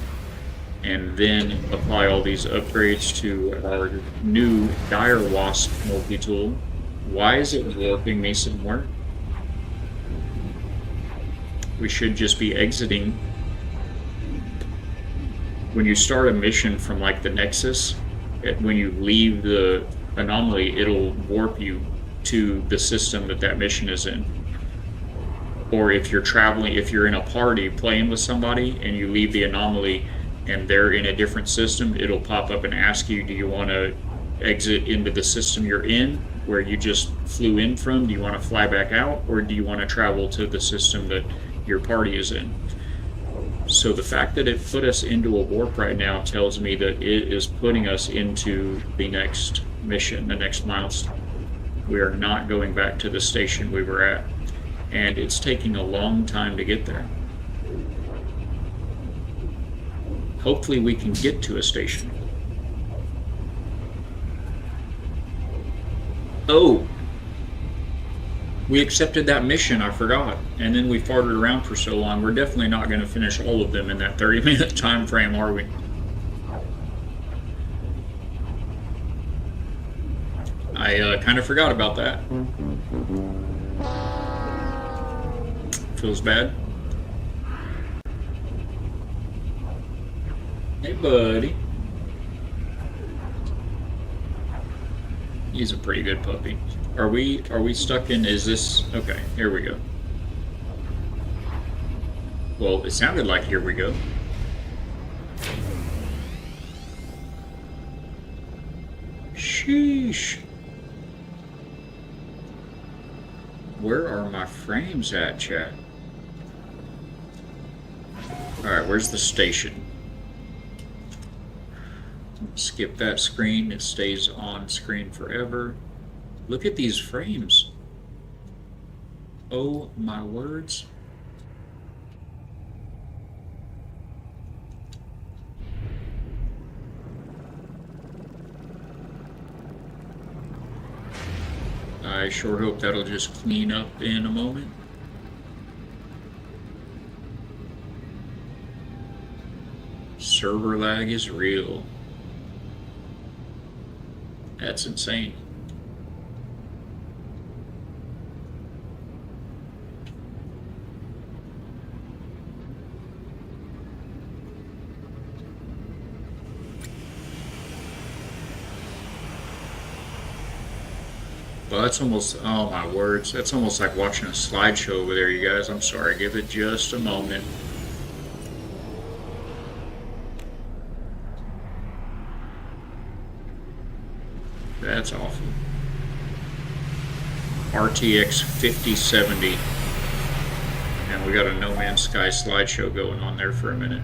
and then apply all these upgrades to our new Dire Wasp multi-tool. Why is it warping me somewhere? We should just be exiting. When you start a mission from like the Nexus, when you leave the anomaly, it'll warp you to the system that mission is in. Or if you're traveling, if you're in a party playing with somebody and you leave the anomaly and they're in a different system, it'll pop up and ask you, do you want to exit into the system you're in, where you just flew in from? Do you want to fly back out, or do you want to travel to the system that your party is in? So the fact that it put us into a warp right now tells me that it is putting us into the next mission, the next milestone. We are not going back to the station we were at, and it's taking a long time to get there. Hopefully we can get to a station. Oh! We accepted that mission, I forgot. And then we farted around for so long. We're definitely not going to finish all of them in that 30-minute time frame, are we? I kind of forgot about that. Feels bad. Hey, buddy. He's a pretty good puppy. Are we stuck in, is this, okay, here we go. Well, it sounded like here we go. Sheesh. Where are my frames at, chat? Alright, where's the station? Skip that screen, it stays on screen forever. Look at these frames. Oh my words. I sure hope that'll just clean up in a moment. Server lag is real. That's insane. Well, that's almost, oh my words, that's almost like watching a slideshow over there, you guys. I'm sorry, give it just a moment. That's awful. RTX 5070. And we got a No Man's Sky slideshow going on there for a minute.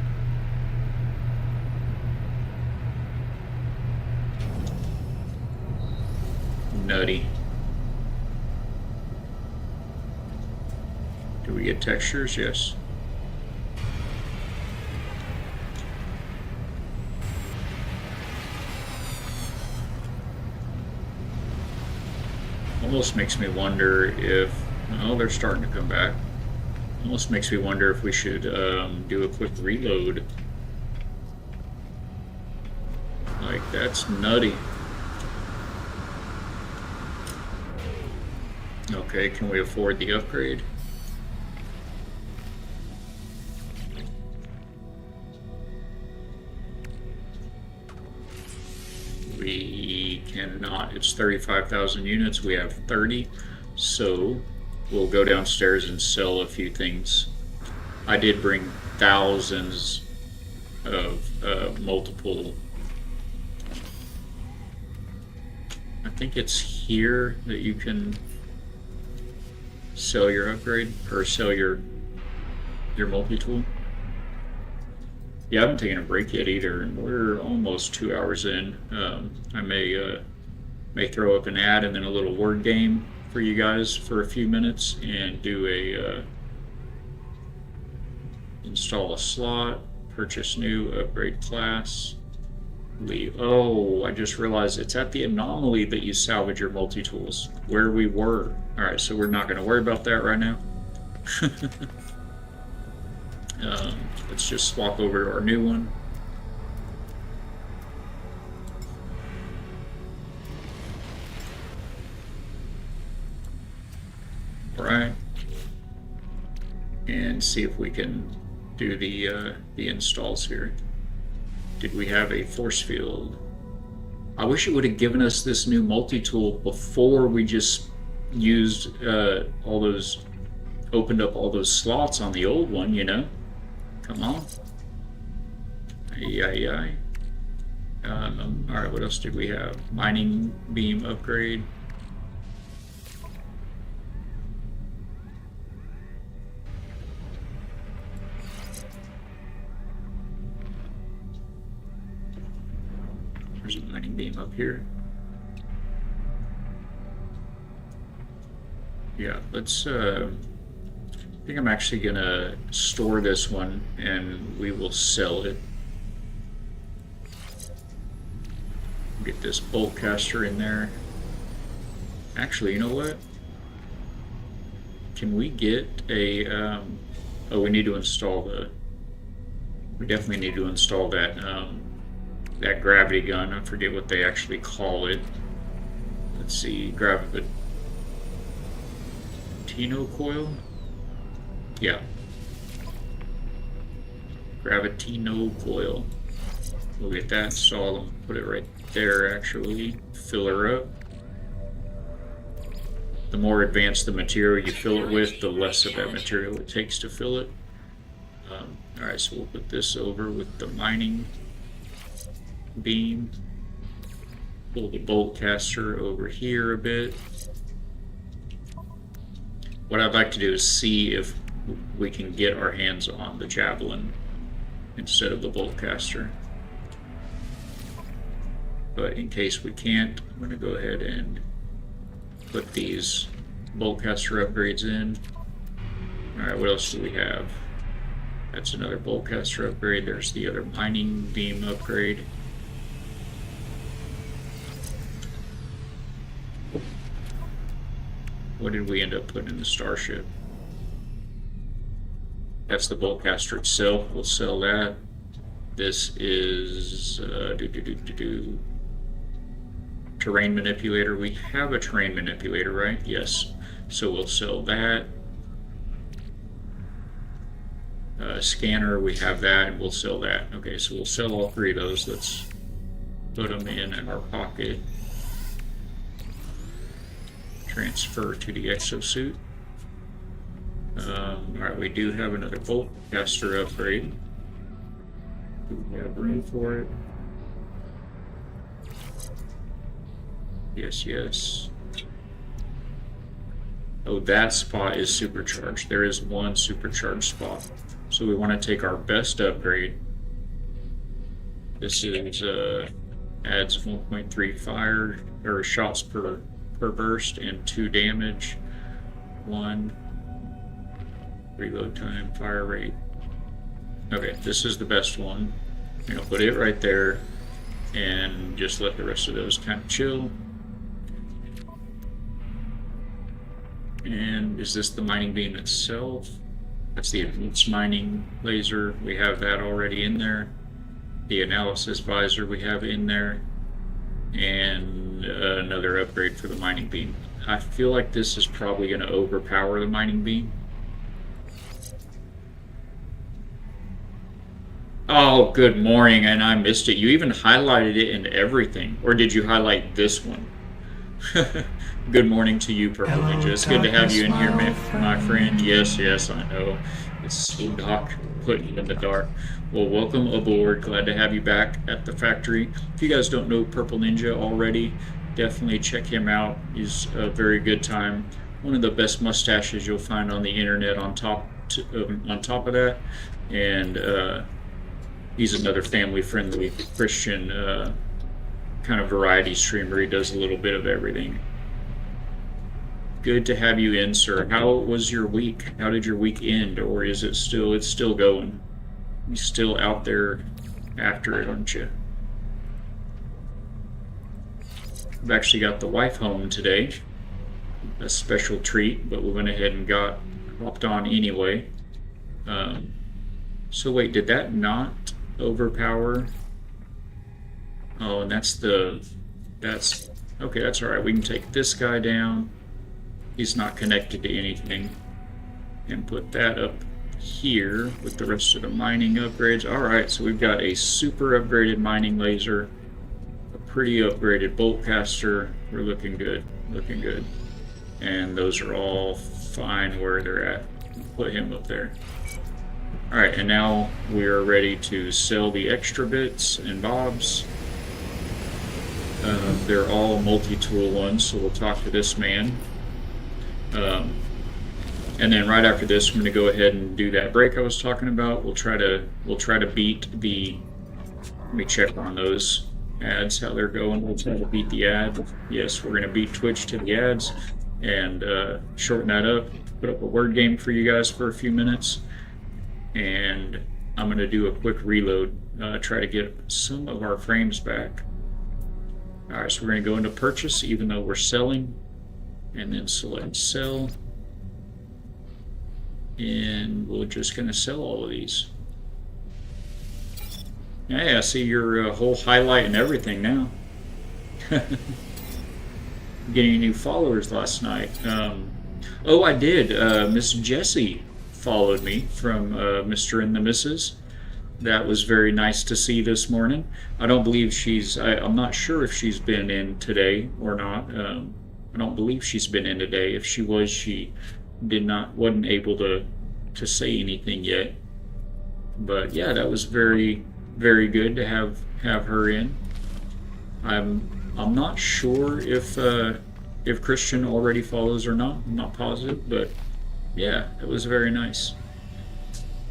Nutty. Do we get textures? Yes. Almost makes me wonder if, oh, they're starting to come back. Almost makes me wonder if we should do a quick reload. Like, that's nutty. Okay, can we afford the upgrade? We cannot. It's 35,000 units. We have 30. So we'll go downstairs and sell a few things. I did bring thousands of multiple. I think it's here that you can sell your upgrade or sell your multi-tool. Yeah, I haven't taken a break yet either, and we're almost 2 hours in. I may throw up an ad and then a little word game for you guys for a few minutes and do a install a slot, purchase new, upgrade class, leave. Oh, I just realized it's at the anomaly that you salvage your multi-tools, where we were. All right, so we're not going to worry about that right now. Let's just swap over to our new one. All right, and see if we can do the installs here. Did we have a force field? I wish it would have given us this new multi-tool before we just used all those, opened up all those slots on the old one, you know? Come on. Ay. Alright, what else did we have? Mining beam upgrade. There's a mining beam up here. Yeah, let's I think I'm actually gonna store this one and we will sell it. Get this bolt caster in there. Actually, you know what? Can we get a oh, we need to install we definitely need to install that that gravity gun. I forget what they actually call it. Let's see, Gravitino coil? Yeah. Gravitino coil. We'll get that installed and put it right there, actually. Fill her up. the more advanced the material you fill it with, the less of that material it takes to fill it. All right, so we'll put this over with the mining beam. Pull the bolt caster over here a bit. What I'd like to do is see if we can get our hands on the javelin instead of the bolt caster. But in case we can't, I'm going to go ahead and put these bolt caster upgrades in. Alright, what else do we have? That's another bolt caster upgrade. There's the other mining beam upgrade. What did we end up putting in the starship? That's the bolt caster itself. We'll sell that. This is terrain manipulator. We have a terrain manipulator, right? Yes. So we'll sell that. Scanner, we have that, and we'll sell that. Okay, so we'll sell all three of those. Let's put them in our pocket. Transfer to the exosuit. Alright, we do have another bolt caster upgrade. We have room for it. Yes, yes. Oh, that spot is supercharged. There is one supercharged spot. So we want to take our best upgrade. This is adds 1.3 fire or shots per burst and 2 damage. 1 reload time, fire rate. Okay, this is the best one. I'm gonna put it right there and just let the rest of those kind of chill. And is this the mining beam itself? That's the advanced mining laser. We have that already in there. The analysis visor we have in there. And another upgrade for the mining beam. I feel like this is probably going to overpower the mining beam. Oh, good morning, and I missed it. You even highlighted it and everything. Or did you highlight this one? Good morning to you, Purple Ninja. It's good to have you in here, my friend. Yes, yes, I know. It's so dark, putting you in the dark. Well, welcome aboard. Glad to have you back at the factory. If you guys don't know Purple Ninja already, definitely check him out. He's a very good time. One of the best mustaches you'll find on the internet. On top of that, and he's another family-friendly Christian kind of variety streamer. He does a little bit of everything. Good to have you in, sir. How was your week? How did your week end, or is it still? It's still going. You're still out there after it, aren't you? I've actually got the wife home today. A special treat, but we went ahead and hopped on anyway. So wait, did that not overpower? Oh, and that's okay. That's all right. We can take this guy down. He's not connected to anything, and put that up here with the rest of the mining upgrades. All right, so we've got a super upgraded mining laser, a pretty upgraded bolt caster. We're looking good, looking good. And those are all fine where they're at. Put him up there. All right, and now we are ready to sell the extra bits and bobs. They're all multi-tool ones, so we'll talk to this man. And then right after this, I'm going to go ahead and do that break I was talking about. We'll try to beat the. Let me check on those ads, how they're going. We'll try to beat the ad. Yes, we're going to beat Twitch to the ads and shorten that up. Put up a word game for you guys for a few minutes, and I'm going to do a quick reload. Try to get some of our frames back. All right, so we're going to go into purchase, even though we're selling, and then select sell. And we're just going to sell all of these. Hey, I see your whole highlight and everything now. Getting new followers last night. Oh, I did. Miss Jessie followed me from Mr. and the Mrs. That was very nice to see this morning. I don't believe I'm not sure if she's been in today or not. I'm don't believe she's been in today. If she was, she wasn't able to say anything yet. But yeah, that was very, very good to have her in. I'm not sure if Christian already follows or not. I'm not positive, but yeah, it was very nice.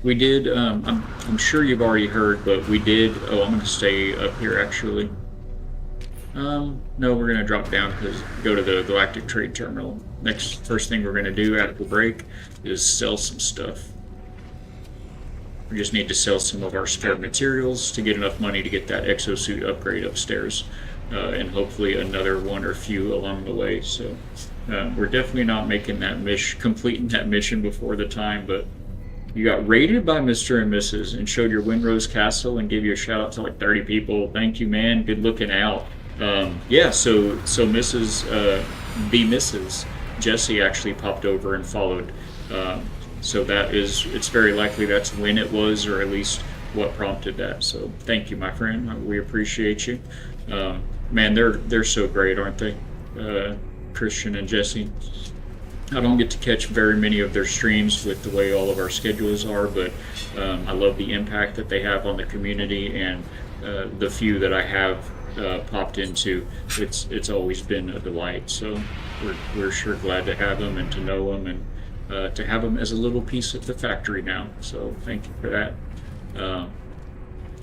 We did. I'm sure you've already heard, but we did. Oh, I'm going to stay up here actually. No, we're going to drop down because go to the Galactic Trade Terminal. First thing we're going to do after the break is sell some stuff. We just need to sell some of our spare materials to get enough money to get that exosuit upgrade upstairs, and hopefully another one or few along the way. So we're definitely not making that completing that mission before the time, but you got rated by Mr. and Mrs. and showed your Windrose Castle and gave you a shout out to like 30 people. Thank you, man. Good looking out. Yeah, so Mrs. Jesse actually popped over and followed. So it's very likely that's when it was, or at least what prompted that. So thank you, my friend. We appreciate you. Man, they're so great, aren't they? Christian and Jesse. I don't get to catch very many of their streams with the way all of our schedules are, but I love the impact that they have on the community, and the few that I have popped into, it's always been a delight. So we're sure glad to have them and to know them, and to have them as a little piece of the factory now. So thank you for that. All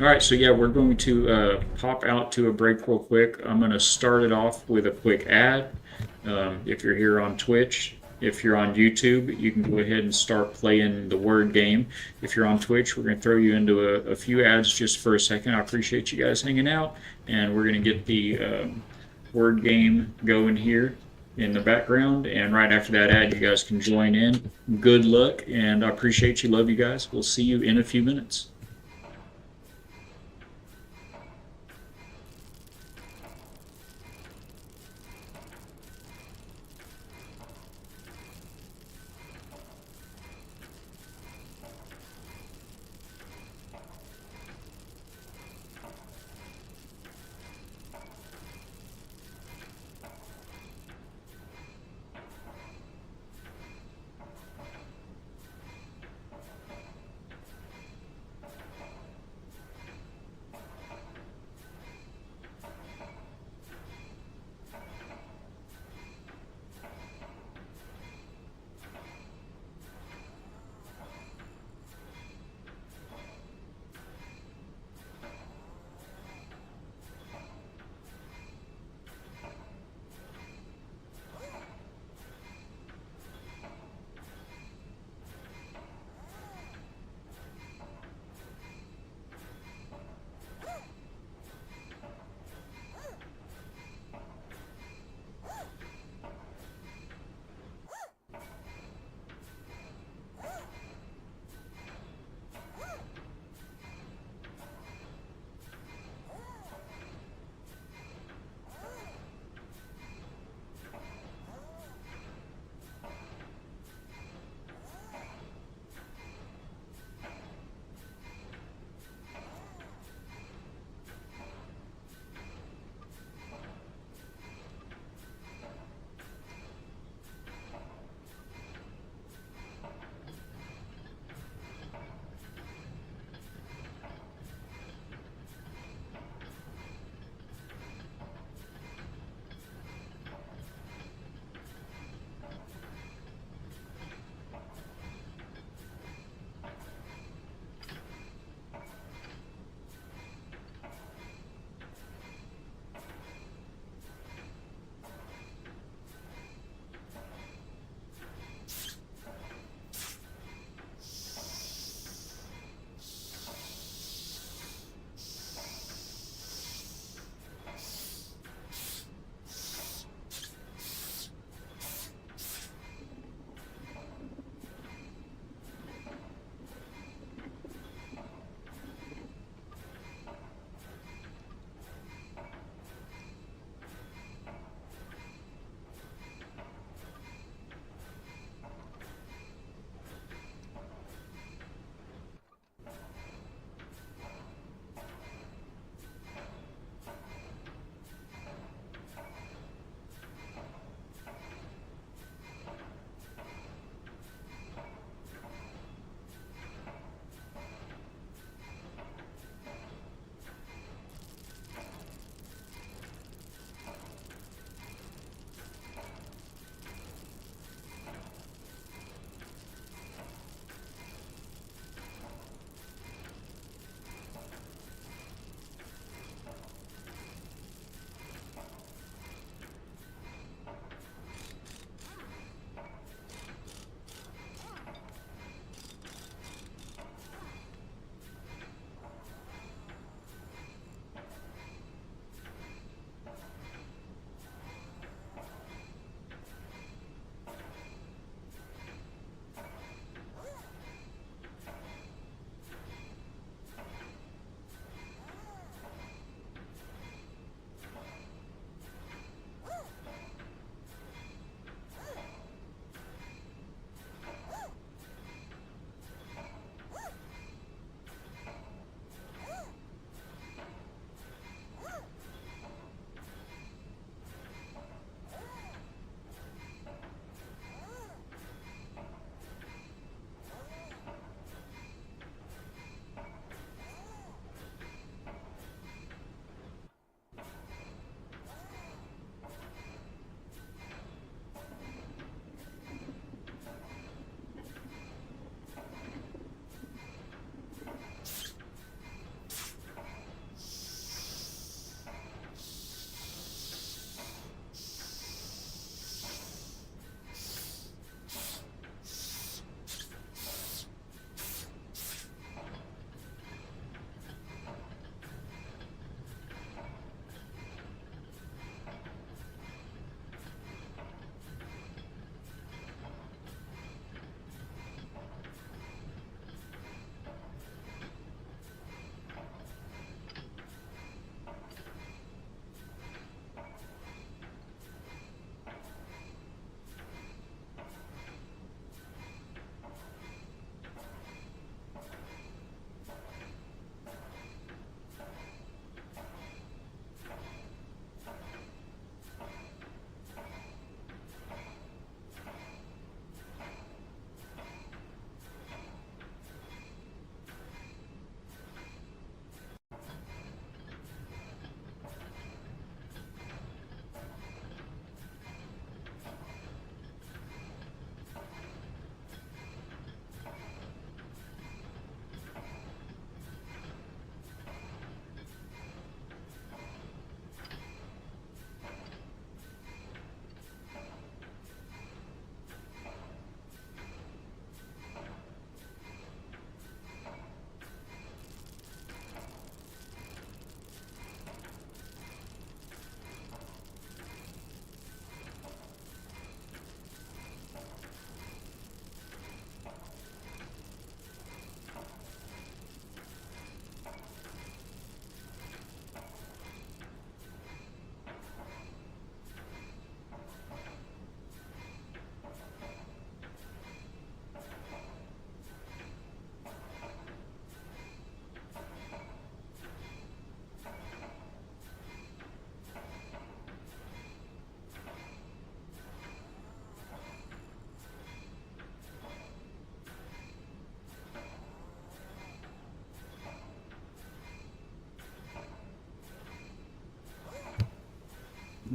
right, so yeah, we're going to pop out to a break real quick. I'm going to start it off with a quick ad. If you're here on Twitch, if you're on YouTube, you can go ahead and start playing the word game. If you're on Twitch, we're going to throw you into a few ads just for a second. I appreciate you guys hanging out, and we're going to get the word game going here in the background, and right after that ad, you guys can join in. Good luck, and I appreciate you. Love you guys. We'll see you in a few minutes.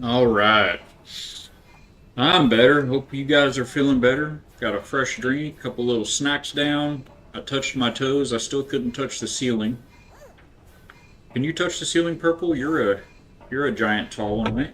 All right. I'm better. Hope you guys are feeling better. Got a fresh drink, couple little snacks down. I touched my toes. I still couldn't touch the ceiling. Can you touch the ceiling, Purple? You're a giant tall one, right?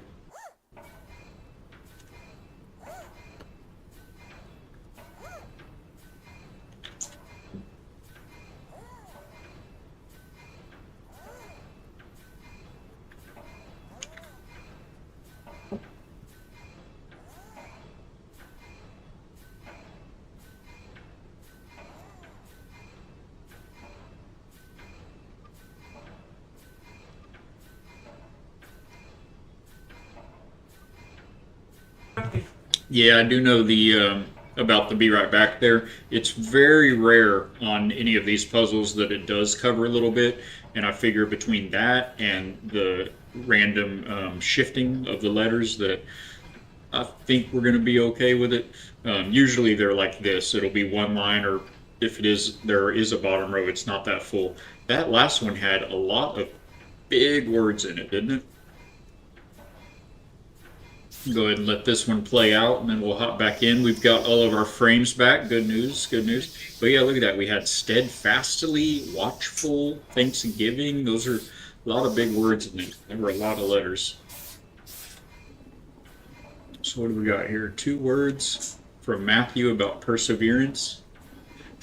Yeah, I do know the about the be right back there. It's very rare on any of these puzzles that it does cover a little bit, and I figure between that and the random shifting of the letters that I think we're going to be okay with it. Usually they're like this. It'll be one line, or if it is, there is a bottom row. It's not that full. That last one had a lot of big words in it, didn't it? Go ahead and let this one play out, and then we'll hop back in. We've got all of our frames back. Good news, good news. But yeah, look at that. We had steadfastly, watchful, thanksgiving. Those are a lot of big words in it. There were a lot of letters. So what do we got here? 2 words from Matthew about perseverance.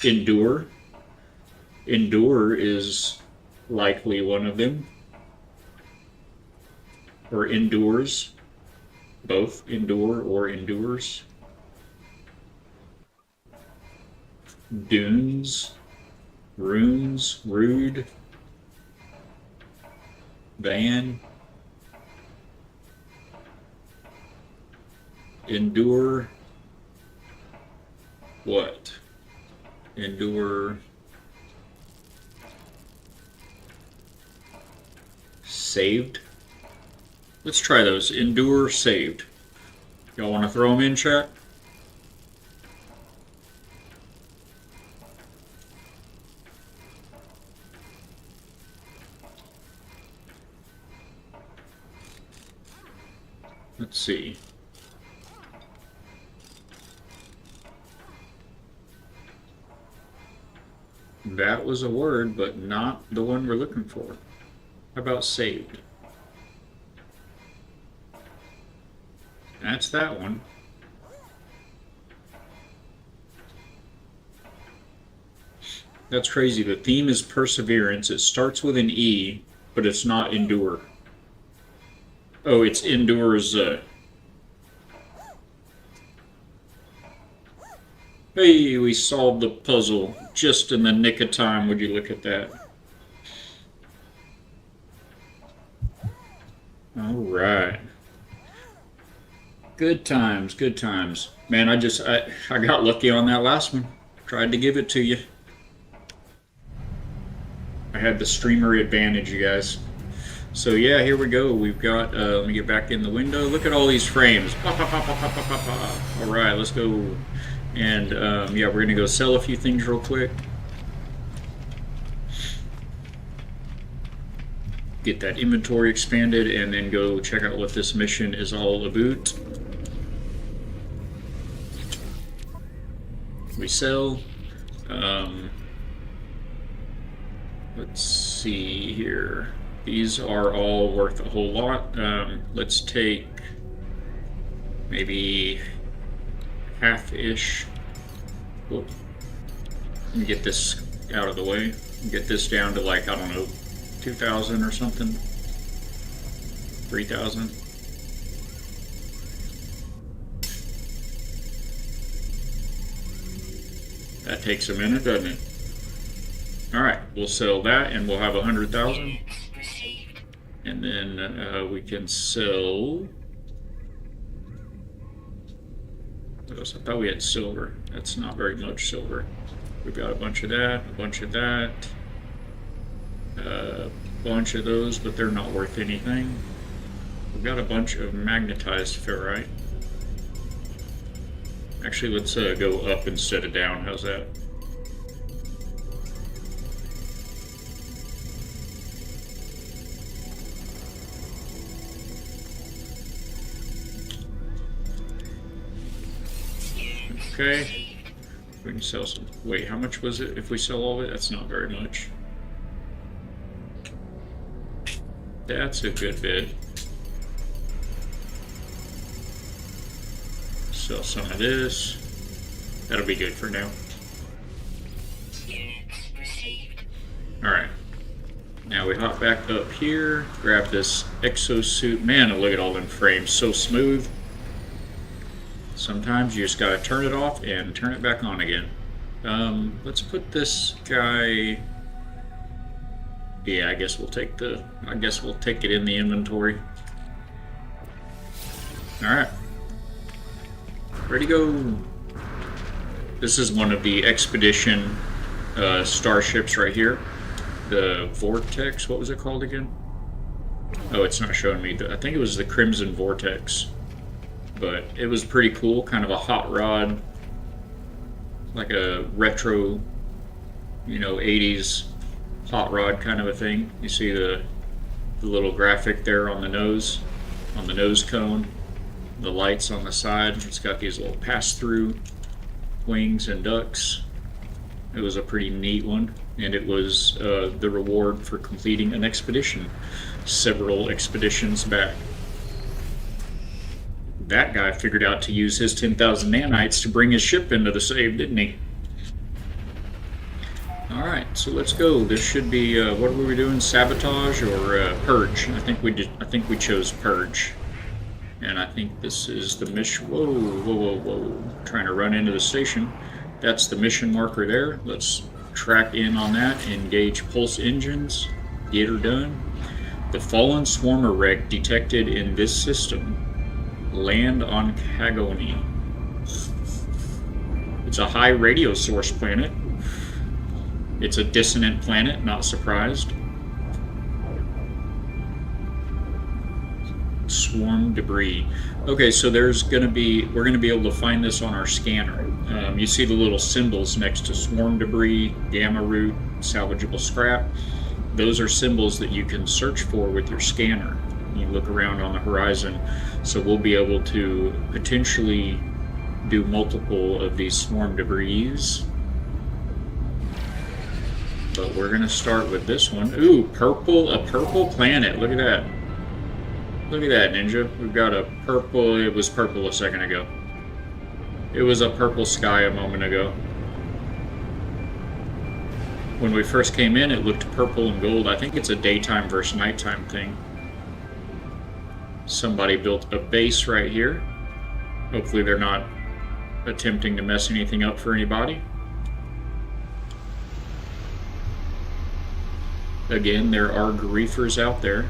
Endure. Endure is likely one of them. Or endures. Both endure or endures. Dunes, runes, rude, van, endure, what? Endure, saved. Let's try those. Endure, saved. Y'all want to throw them in, chat? Let's see. That was a word, but not the one we're looking for. How about saved? That's that one. That's crazy. The theme is perseverance. It starts with an E, but it's not endure. Oh, it's endures. Hey, we solved the puzzle just in the nick of time. Would you look at that? All right. Good times, good times. Man, I got lucky on that last one. Tried to give it to you. I had the streamer advantage, you guys. So yeah, here we go. We've got, let me get back in the window. Look at all these frames. All right, let's go. And yeah, we're gonna go sell a few things real quick. Get that inventory expanded, and then go check out what this mission is all about. We sell. Let's see here. These are all worth a whole lot. Let's take maybe half-ish. Let me get this out of the way. Get this down to like, I don't know, 2,000 or something. 3,000. That takes a minute, doesn't it? Alright, we'll sell that and we'll have 100,000. And then we can sell. What else? I thought we had silver. That's not very much silver. We've got a bunch of that, a bunch of that, a bunch of those, but they're not worth anything. We've got a bunch of magnetized ferrite. Actually, let's go up instead of down. How's that? Okay. We can sell some. Wait, how much was it if we sell all of it? That's not very much. That's a good bit. Sell some of this. That'll be good for now. Units received. Alright. Now we hop back up here, grab this exosuit. Man, look at all them frames, so smooth. Sometimes you just gotta turn it off and turn it back on again. Let's put this guy. Yeah, I guess we'll take it in the inventory. Alright. Ready to go. This is one of the expedition starships right here. The Vortex, what was it called again? Oh, it's not showing me. I think it was the Crimson Vortex. But it was pretty cool, kind of a hot rod, like a retro, 80s hot rod kind of a thing. You see the little graphic there on the nose cone, the lights on the side. It's got these little pass-through wings and ducts. It was a pretty neat one, and it was the reward for completing an expedition several expeditions back. That guy figured out to use his 10,000 nanites to bring his ship into the save, didn't he? Alright, so let's go. This should be, what were we doing? Sabotage or purge? I think we chose purge. And I think this is the mission. Whoa, whoa, whoa, whoa. Trying to run into the station. That's the mission marker there. Let's track in on that. Engage pulse engines. Get her done. The fallen swarmer wreck detected in this system. Land on Kagoni. It's a high radio source planet. It's a dissonant planet, not surprised. Swarm debris. Okay, so we're gonna be able to find this on our scanner. You see the little symbols next to swarm debris, gamma root, salvageable scrap. Those are symbols that you can search for with your scanner. You look around on the horizon, so we'll be able to potentially do multiple of these swarm debris. But we're gonna start with this one. Ooh, a purple planet. Look at that. Look at that, Ninja. We've got a purple. It was purple a second ago. It was a purple sky a moment ago. When we first came in, it looked purple and gold. I think it's a daytime versus nighttime thing. Somebody built a base right here. Hopefully they're not attempting to mess anything up for anybody. Again, there are griefers out there.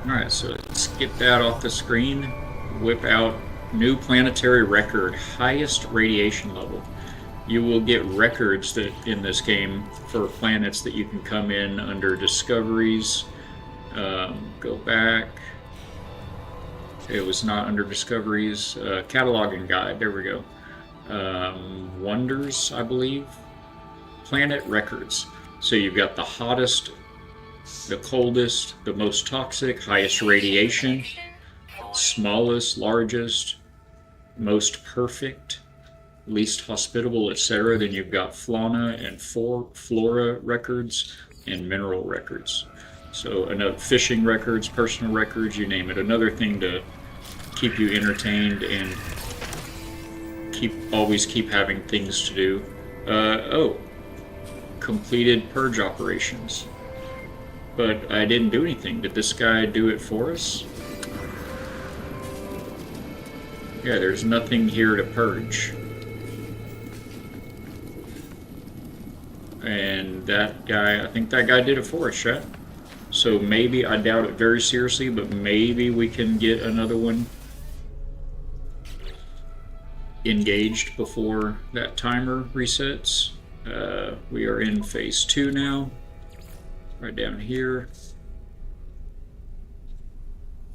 Alright, so let's get that off the screen. Whip out new planetary record, highest radiation level. You will get records that in this game for planets that you can come in under discoveries. Go back. It was not under discoveries. Catalog and guide. There we go. Wonders, I believe. Planet records. So you've got the hottest, the coldest, the most toxic, highest radiation, smallest, largest, most perfect, least hospitable, etc. Then you've got fauna and flora records and mineral records. So another fishing records, personal records, you name it. Another thing to keep you entertained and always keep having things to do. Oh, completed purge operations. But I didn't do anything. Did this guy do it for us? Yeah, there's nothing here to purge. And that guy, I think that guy did it for us, right? So maybe, I doubt it very seriously, but maybe we can get another one engaged before that timer resets. We are in phase 2 now. Right down here.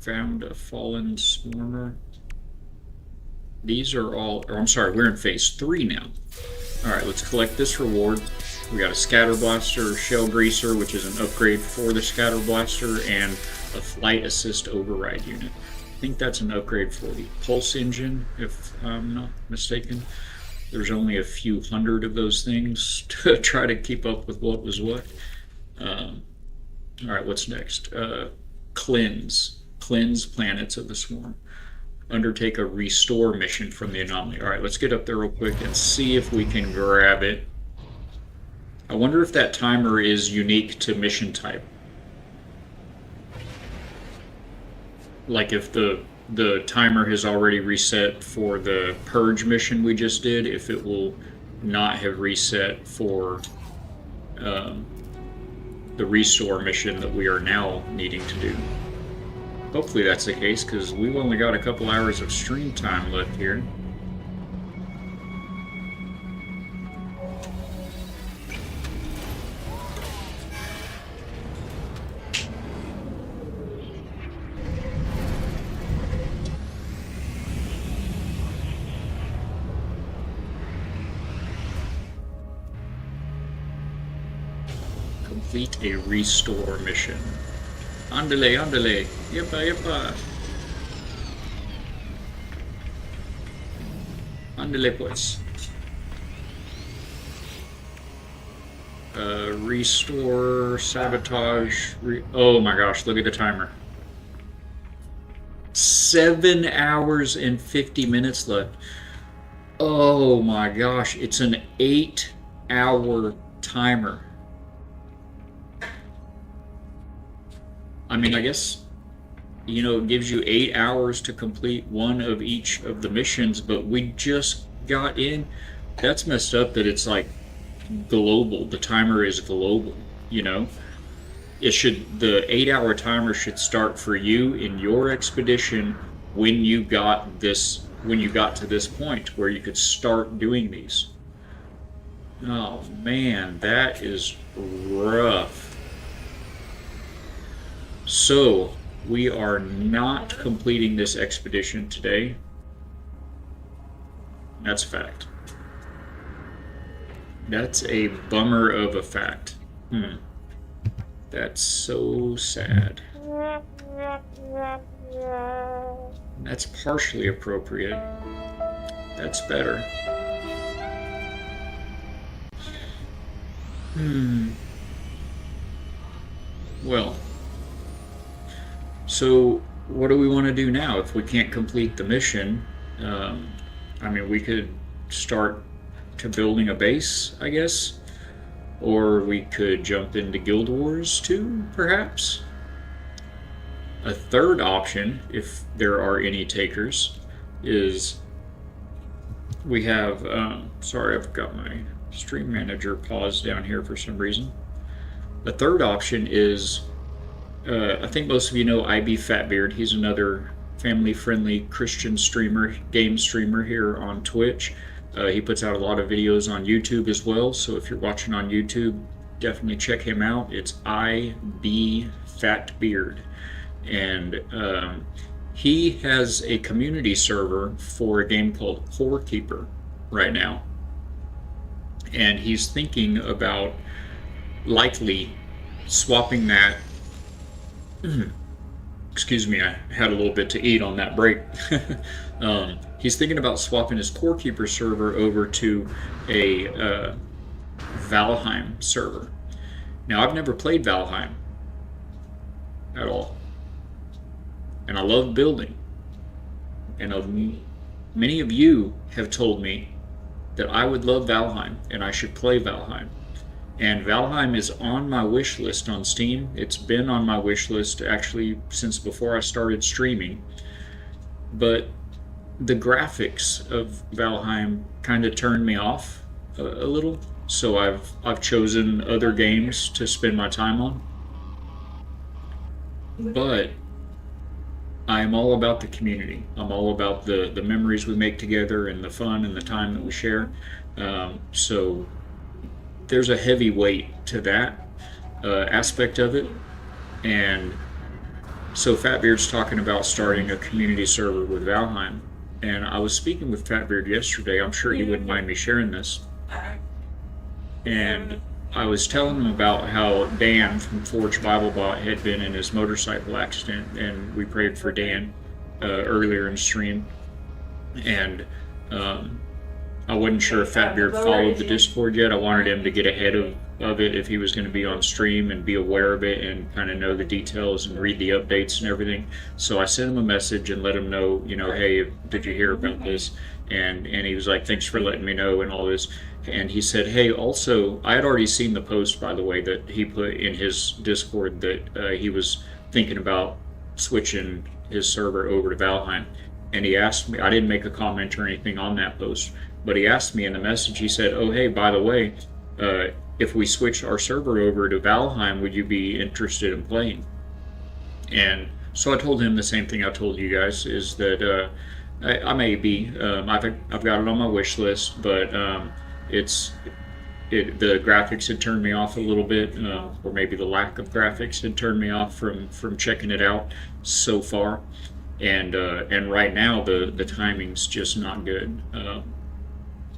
Found a fallen swarmer. These are all, or I'm sorry, we're in phase 3 now. Alright, let's collect this reward. We got a scatter blaster, shell greaser, which is an upgrade for the scatter blaster, and a flight assist override unit. I think that's an upgrade for the pulse engine, if I'm not mistaken. There's only a few hundred of those things to try to keep up with what was what. All right, what's next? Cleanse. Cleanse planets of the swarm. Undertake a restore mission from the anomaly. All right, let's get up there real quick and see if we can grab it. I wonder if that timer is unique to mission type. Like if the timer has already reset for the purge mission we just did, if it will not have reset for the restore mission that we are now needing to do. Hopefully that's the case, because we've only got a couple hours of stream time left here. Complete a restore mission. Andale, andale. Yepa, yepa. Andale, pues. Restore, sabotage. Oh my gosh, look at the timer. 7 hours and 50 minutes left. Oh my gosh, it's an 8-hour timer. I mean, I guess, you know, it gives you 8 hours to complete one of each of the missions, but we just got in. That's messed up that it's like global. The timer is global, you know? The 8-hour timer should start for you in your expedition when you got to this point where you could start doing these. Oh man, that is rough. So, we are not completing this expedition today. That's a fact. That's a bummer of a fact. That's so sad. That's partially appropriate. That's better. Well, so what do we want to do now if we can't complete the mission? I mean, we could start to building a base, I guess, or we could jump into Guild Wars 2, perhaps. A third option, if there are any takers, is we have, sorry, I've got my stream manager paused down here for some reason. The third option is, I think most of you know IB Fatbeard. He's another family-friendly Christian streamer, game streamer here on Twitch. He puts out a lot of videos on YouTube as well, so if you're watching on YouTube, definitely check him out. It's IB Fatbeard. And he has a community server for a game called Core Keeper right now. And he's thinking about likely swapping that. Excuse me, I had a little bit to eat on that break. He's thinking about swapping his Core Keeper server over to a Valheim server. Now, I've never played Valheim at all. And I love building. And many of you have told me that I would love Valheim and I should play Valheim. And Valheim is on my wish list on Steam. It's been on my wish list actually since before I started streaming. But the graphics of Valheim kind of turned me off a little. So I've chosen other games to spend my time on. But I'm all about the community. I'm all about the memories we make together and the fun and the time that we share. So there's a heavy weight to that aspect of it. And so Fatbeard's talking about starting a community server with Valheim. And I was speaking with Fatbeard yesterday. I'm sure he wouldn't mind me sharing this. And I was telling him about how Dan from Forge Bible Bot had been in his motorcycle accident, and we prayed for Dan earlier in stream. And um, I wasn't sure if Fatbeard followed the Discord yet. I wanted him to get ahead of it if he was going to be on stream and be aware of it and kind of know the details and read the updates and everything. So I sent him a message and let him know, hey, did you hear about this? And he was like, thanks for letting me know and all this. And he said, hey, also, I had already seen the post, by the way, that he put in his Discord that he was thinking about switching his server over to Valheim. And he asked me, I didn't make a comment or anything on that post, but he asked me in the message, he said, oh, hey, by the way, if we switch our server over to Valheim, would you be interested in playing? And so I told him the same thing I told you guys, is that I may be. I've got it on my wish list, but the graphics had turned me off a little bit, or maybe the lack of graphics had turned me off from checking it out so far. And right now the timing's just not good,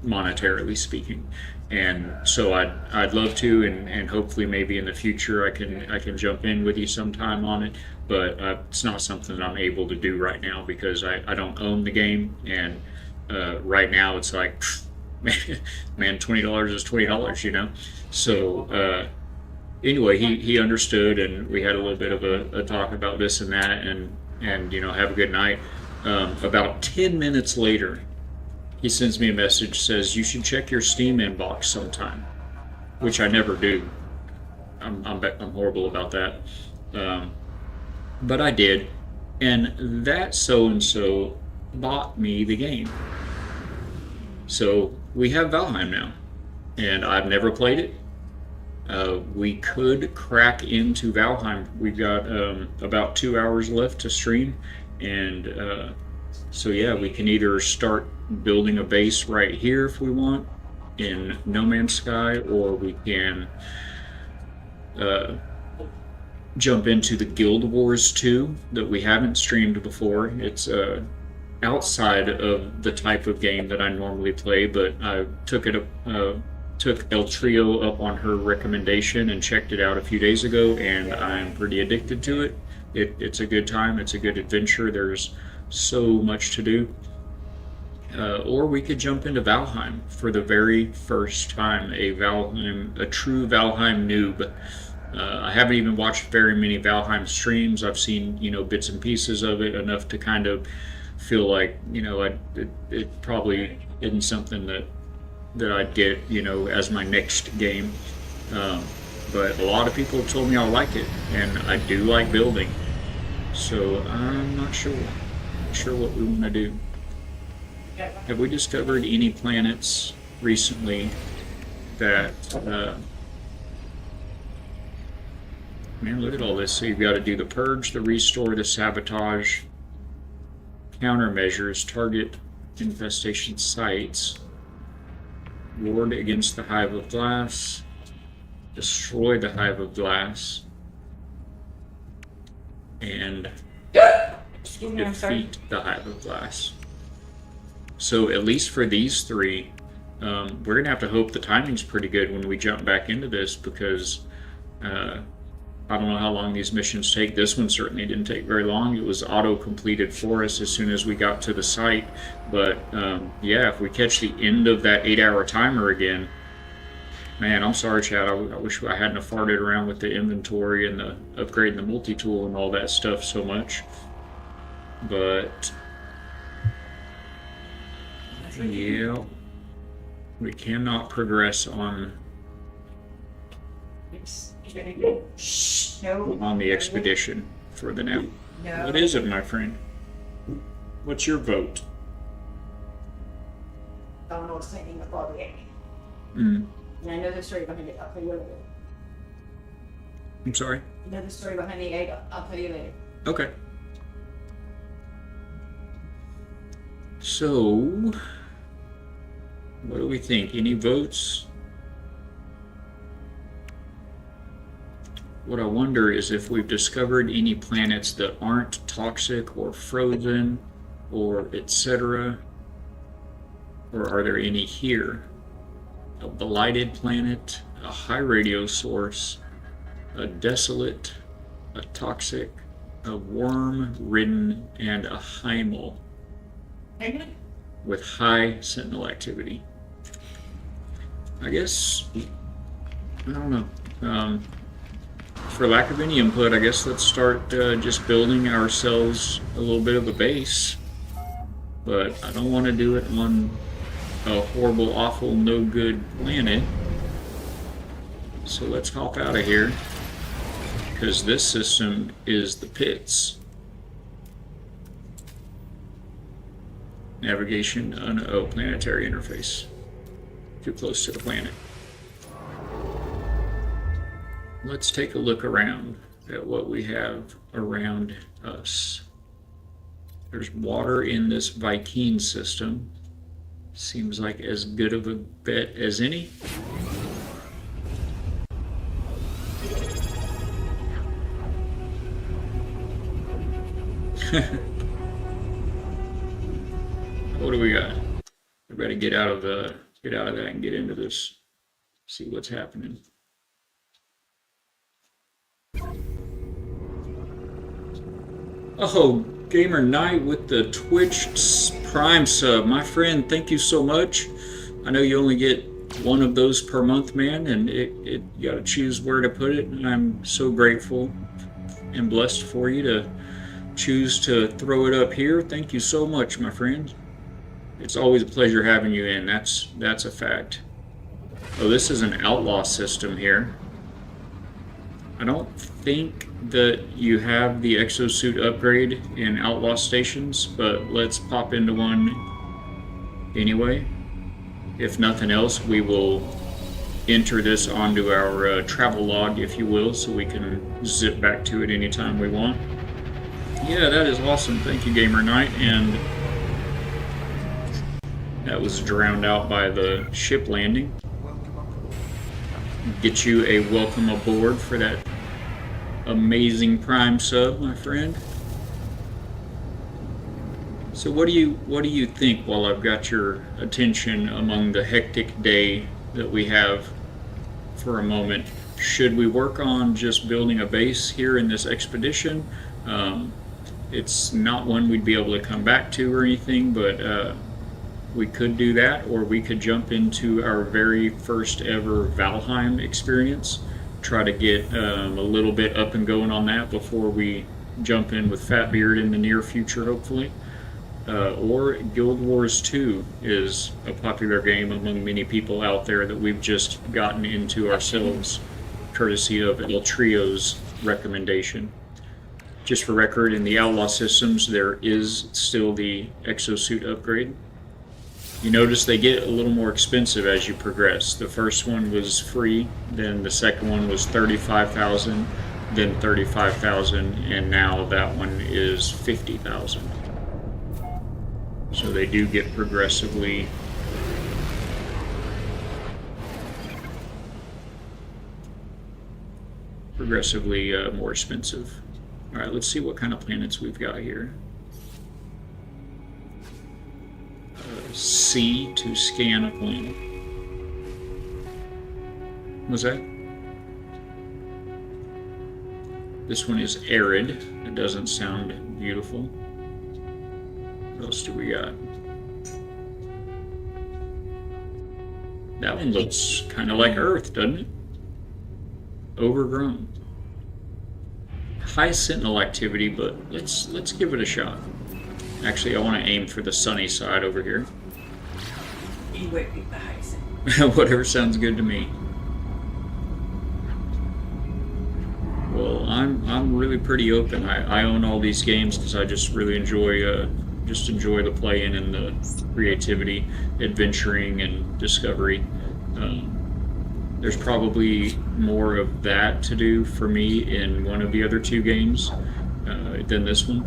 monetarily speaking. And so I'd love to, and hopefully maybe in the future I can jump in with you sometime on it, but it's not something that I'm able to do right now because I don't own the game, and right now it's like, man, $20 is $20, So anyway, he understood, and we had a little bit of a talk about this and that, and have a good night. About 10 minutes later, he sends me a message, says you should check your Steam inbox sometime, which I never do. I'm horrible about that, but I did, and that so and so bought me the game. So we have Valheim now, and I've never played it. We could crack into Valheim. We've got about 2 hours left to stream, and so yeah, we can either start building a base right here if we want in No Man's Sky, or we can jump into the Guild Wars 2 that we haven't streamed before. It's outside of the type of game that I normally play, but I took El Trio up on her recommendation and checked it out a few days ago, and I'm pretty addicted to it. It's a good time. It's a good adventure. There's so much to do. Or we could jump into Valheim for the very first time, a true Valheim noob. I haven't even watched very many Valheim streams. I've seen, bits and pieces of it, enough to kind of feel like, it probably isn't something that I'd get, as my next game. But a lot of people have told me I like it, and I do like building. So I'm not sure what we want to do. Have we discovered any planets recently that, man, look at all this. So you've got to do the purge, the restore, the sabotage, countermeasures, target infestation sites, ward against the hive of glass, destroy the hive of glass, and Excuse me, I'm sorry. defeat the hive of glass. So at least for these three, we're gonna have to hope the timing's pretty good when we jump back into this, because I don't know how long these missions take. This one certainly didn't take very long. It was auto-completed for us as soon as we got to the site. But yeah, if we catch the end of that 8-hour timer again, man, I'm sorry, Chad. I wish I hadn't have farted around with the inventory and the upgrading the multi-tool and all that stuff so much. But yeah, we cannot progress on No. the expedition for the now. No. What is it, my friend? What's your vote? Don't know what's thinking about the egg. Mm. And I know the story behind it. I'll tell you later. I'm sorry? I know the story behind the egg. I'll tell you later. Okay. So, what do we think? Any votes? What I wonder is if we've discovered any planets that aren't toxic or frozen or etc. Or are there any here? A blighted planet, a high radio source, a desolate, a toxic, a worm-ridden, and a hymal with high sentinel activity. I guess, I don't know. For lack of any input, I guess let's start just building ourselves a little bit of a base. But I don't want to do it on a horrible, awful, no good planet. So let's hop out of here. Because this system is the pits. Navigation, oh, planetary interface. Too close to the planet. Let's take a look around at what we have around us. There's water in this Vy'keen system. Seems like as good of a bet as any. What do we got? We better get out of that and get into this. See what's happening. Oh, Gamer Knight with the Twitch Prime sub. My friend, thank you so much. I know you only get one of those per month, man, and you gotta choose where to put it, and I'm so grateful and blessed for you to choose to throw it up here. Thank you so much, my friend. It's always a pleasure having you in. That's a fact. Oh, this is an outlaw system here. I don't think that you have the exosuit upgrade in outlaw stations, but let's pop into one anyway. If nothing else, we will enter this onto our travel log, if you will, so we can zip back to it anytime we want. Yeah, that is awesome. Thank you, Gamer Knight. And that was drowned out by the ship landing. Get you a welcome aboard for that amazing Prime sub, my friend. So what do you think while I've got your attention among the hectic day that we have for a moment? Should we work on just building a base here in this expedition? It's not one we'd be able to come back to or anything, but we could do that, or we could jump into our very first ever Valheim experience, try to get a little bit up and going on that before we jump in with Fatbeard in the near future, hopefully. Or Guild Wars 2 is a popular game among many people out there that we've just gotten into ourselves, courtesy of El Trio's recommendation. Just for record, in the Outlaw systems, there is still the exosuit upgrade. You notice they get a little more expensive as you progress. The first one was free, then the second one was $35,000, then $35,000, and now that one is $50,000. So they do get progressively more expensive. All right, let's see what kind of planets we've got here. C to scan a planet. What's that? This one is arid. It doesn't sound beautiful. What else do we got? That one looks kind of like Earth, doesn't it? Overgrown. High sentinel activity, but let's give it a shot. Actually, I want to aim for the sunny side over here. You would pick the high sentinel. Whatever sounds good to me. Well, I'm really pretty open. I own all these games because I just really enjoy the playing and the creativity, adventuring, and discovery. There's probably more of that to do for me in one of the other two games than this one,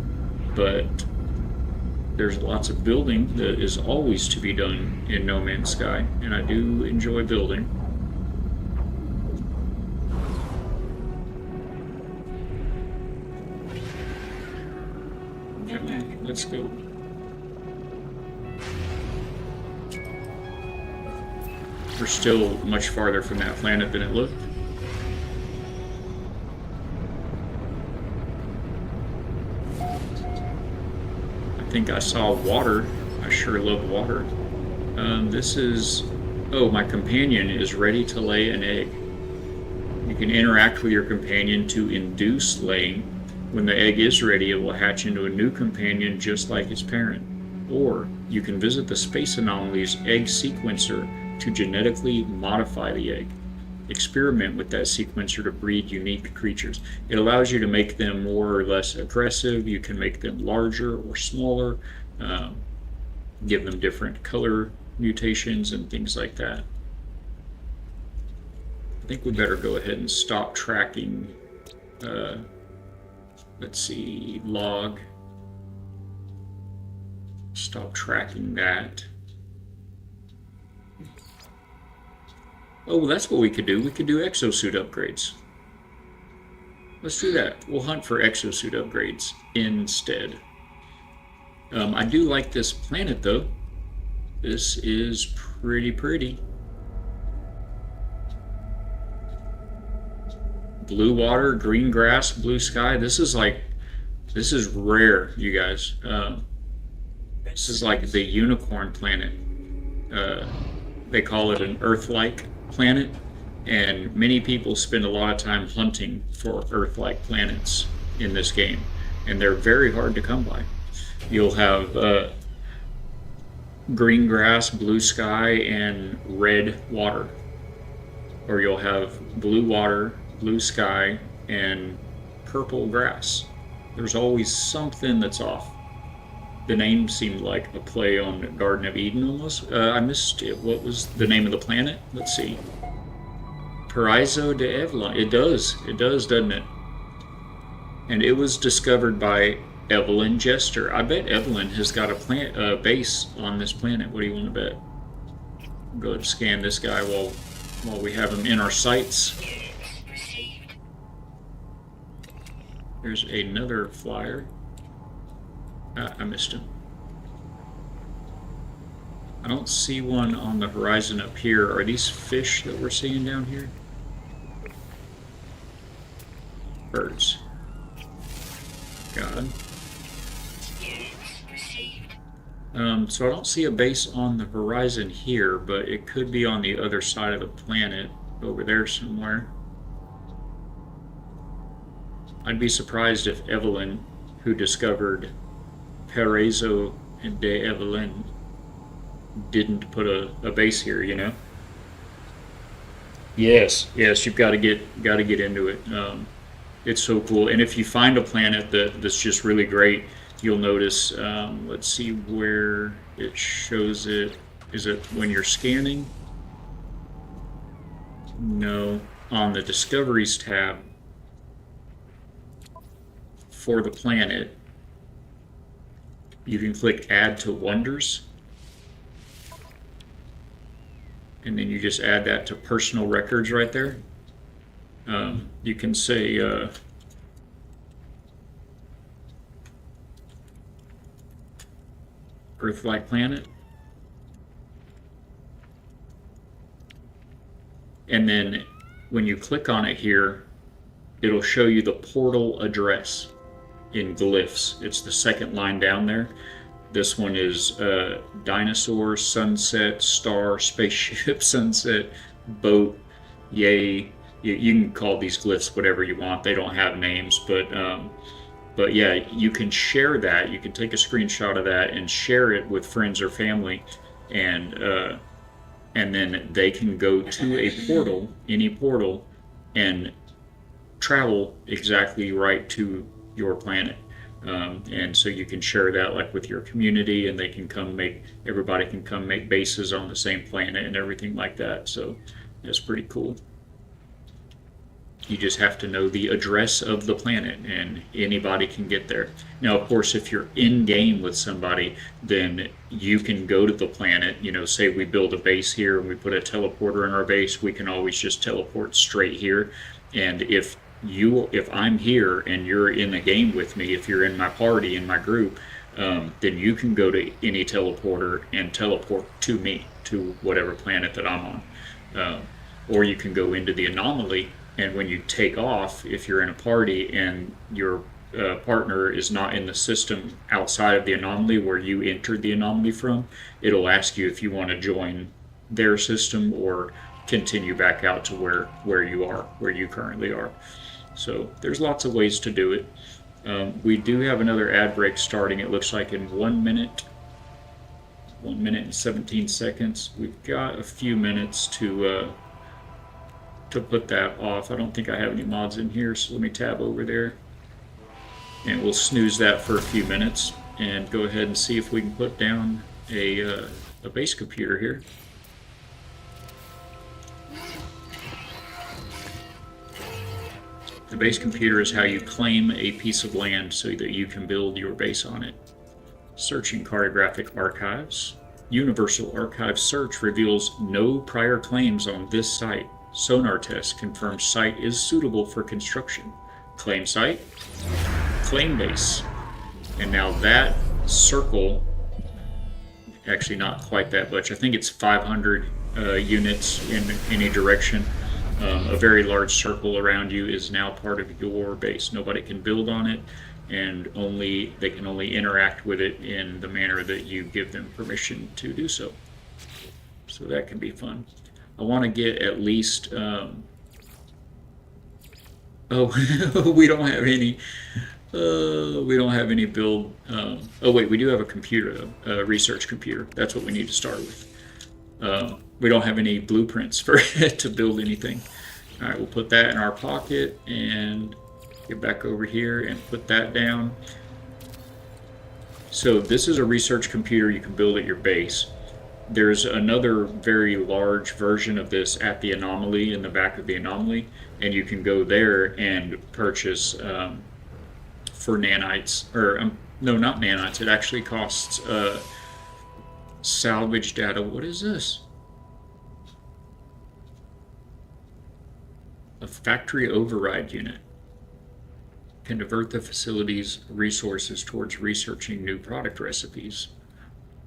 but there's lots of building that is always to be done in No Man's Sky, and I do enjoy building. Okay, let's go. We're still much farther from that planet than it looked. I think I saw water. I sure love water. This is... Oh, my companion is ready to lay an egg. You can interact with your companion to induce laying. When the egg is ready, it will hatch into a new companion just like its parent. Or you can visit the Space Anomalies egg sequencer to genetically modify the egg. Experiment with that sequencer to breed unique creatures. It allows you to make them more or less aggressive. You can make them larger or smaller, give them different color mutations and things like that. I think we better go ahead and stop tracking. Let's see, log. Stop tracking that. Oh, well, that's what we could do. We could do exosuit upgrades. Let's do that. We'll hunt for exosuit upgrades instead. I do like this planet, though. This is pretty. Blue water, green grass, blue sky. This is rare, you guys. This is like the unicorn planet. They call it an Earth-like planet, and many people spend a lot of time hunting for Earth-like planets in this game, and they're very hard to come by. You'll have green grass, blue sky, and red water, or you'll have blue water, blue sky, and purple grass. There's always something that's off. The name seemed like a play on Garden of Eden almost. I missed it. What was the name of the planet? Let's see. Paraiso de Evelyn. It does, doesn't it? And it was discovered by Evelyn Jester. I bet Evelyn has got a base on this planet. What do you want to bet? Go ahead and scan this guy while we have him in our sights. There's another flyer. I missed him. I don't see one on the horizon up here. Are these fish that we're seeing down here? Birds. Got him. So I don't see a base on the horizon here, but it could be on the other side of the planet, over there somewhere. I'd be surprised if Evelyn, who discovered Paraiso de Evelyn, didn't put a base here, you know? Yes, you've got to get into it. It's so cool. And if you find a planet that's just really great, you'll notice, let's see where it shows it. Is it when you're scanning? No, on the Discoveries tab for the planet, you can click Add to Wonders, and then you just add that to personal records right there. You can say Earth-like planet, and then when you click on it here, it'll show you the portal address in glyphs. It's the second line down there. This one is dinosaur, sunset, star, spaceship, sunset, boat, yay. You can call these glyphs whatever you want. They don't have names, but yeah, you can share that. You can take a screenshot of that and share it with friends or family, and then they can go to a portal, any portal, and travel exactly right to your planet. And so you can share that like with your community, and they can everybody can come make bases on the same planet and everything like that. So that's pretty cool. You just have to know the address of the planet, and anybody can get there. Now, of course, if you're in game with somebody, then you can go to the planet. You know, say we build a base here and we put a teleporter in our base, we can always just teleport straight here. And if I'm here and you're in the game with me, if you're in my party, in my group, then you can go to any teleporter and teleport to me, to whatever planet that I'm on. Or you can go into the anomaly, and when you take off, if you're in a party and your partner is not in the system outside of the anomaly where you entered the anomaly from, it'll ask you if you want to join their system or continue back out to where you are, where you currently are. So there's lots of ways to do it. We do have another ad break starting, it looks like, in 1 minute. 1 minute and 17 seconds. We've got a few minutes to put that off. I don't think I have any mods in here, so let me tab over there. And we'll snooze that for a few minutes and go ahead and see if we can put down a base computer here. The base computer is how you claim a piece of land so that you can build your base on it. Searching cartographic archives. Universal Archive search reveals no prior claims on this site. Sonar test confirms site is suitable for construction. Claim site. Claim base. And now that circle, actually not quite that much, I think it's 500 units in any direction. A very large circle around you is now part of your base. Nobody can build on it, and they can only interact with it in the manner that you give them permission to do so. So that can be fun. I want to get at least we don't have any build. Oh wait, we do have a computer though, a research computer. That's what we need to start with. We don't have any blueprints for it to build anything. All right, we'll put that in our pocket and get back over here and put that down. So this is a research computer you can build at your base. There's another very large version of this at the anomaly, in the back of the anomaly, and you can go there and purchase for nanites, or no, not nanites. It actually costs salvage data. What is this? A factory override unit can divert the facility's resources towards researching new product recipes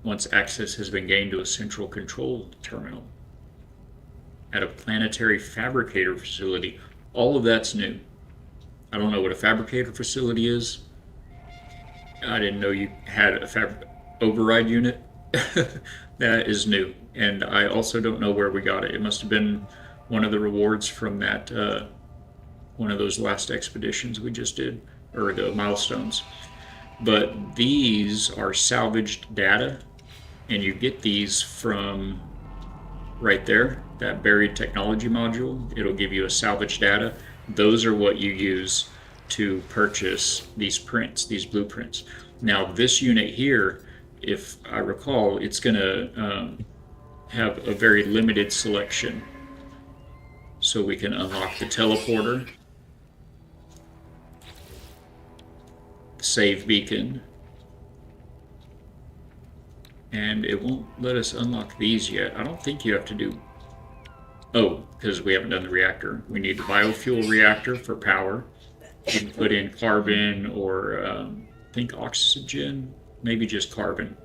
once access has been gained to a central control terminal at a planetary fabricator facility. All of that's new. I don't know what a fabricator facility is. I didn't know you had a override unit. That is new. And I also don't know where we got it. It must have been one of the rewards from that one of those last expeditions we just did, or the milestones. But these are salvaged data, and you get these from right there, that buried technology module. It'll give you a salvage data. Those are what you use to purchase these prints, these blueprints. Now this unit here, if I recall, it's going to have a very limited selection. So we can unlock the teleporter, the save beacon, and it won't let us unlock these yet. I don't think you have to do... Oh, because we haven't done the reactor. We need the biofuel reactor for power. You can put in carbon or I think oxygen, maybe just carbon,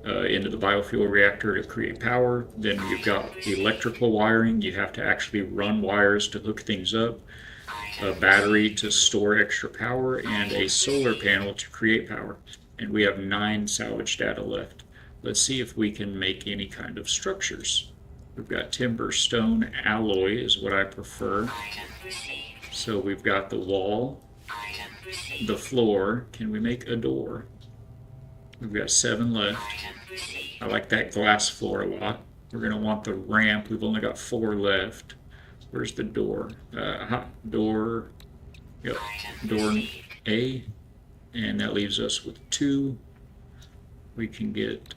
into the biofuel reactor to create power. Then you've got electrical wiring. You have to actually run wires to hook things up, a battery to store extra power, and a solar panel to create power. And we have 9 salvage data left. Let's see if we can make any kind of structures. We've got timber, stone, alloy is what I prefer. So we've got the wall, the floor. Can we make a door? We've got 7 left. I like that glass floor a lot. We're going to want the ramp. We've only got 4 left. Where's the door? Door. Yep. Door A. And that leaves us with 2. We can get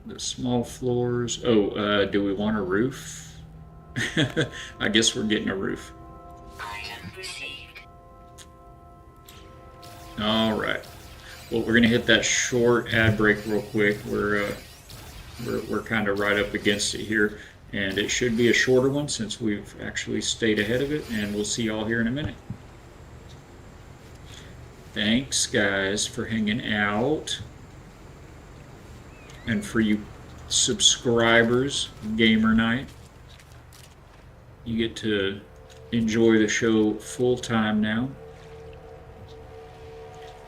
the small floors. Oh, do we want a roof? I guess we're getting a roof. All right. Well, we're gonna hit that short ad break real quick. We're kind of right up against it here, and it should be a shorter one since we've actually stayed ahead of it. And we'll see y'all here in a minute. Thanks, guys, for hanging out. And for you subscribers, Gamer Night, you get to enjoy the show full time now.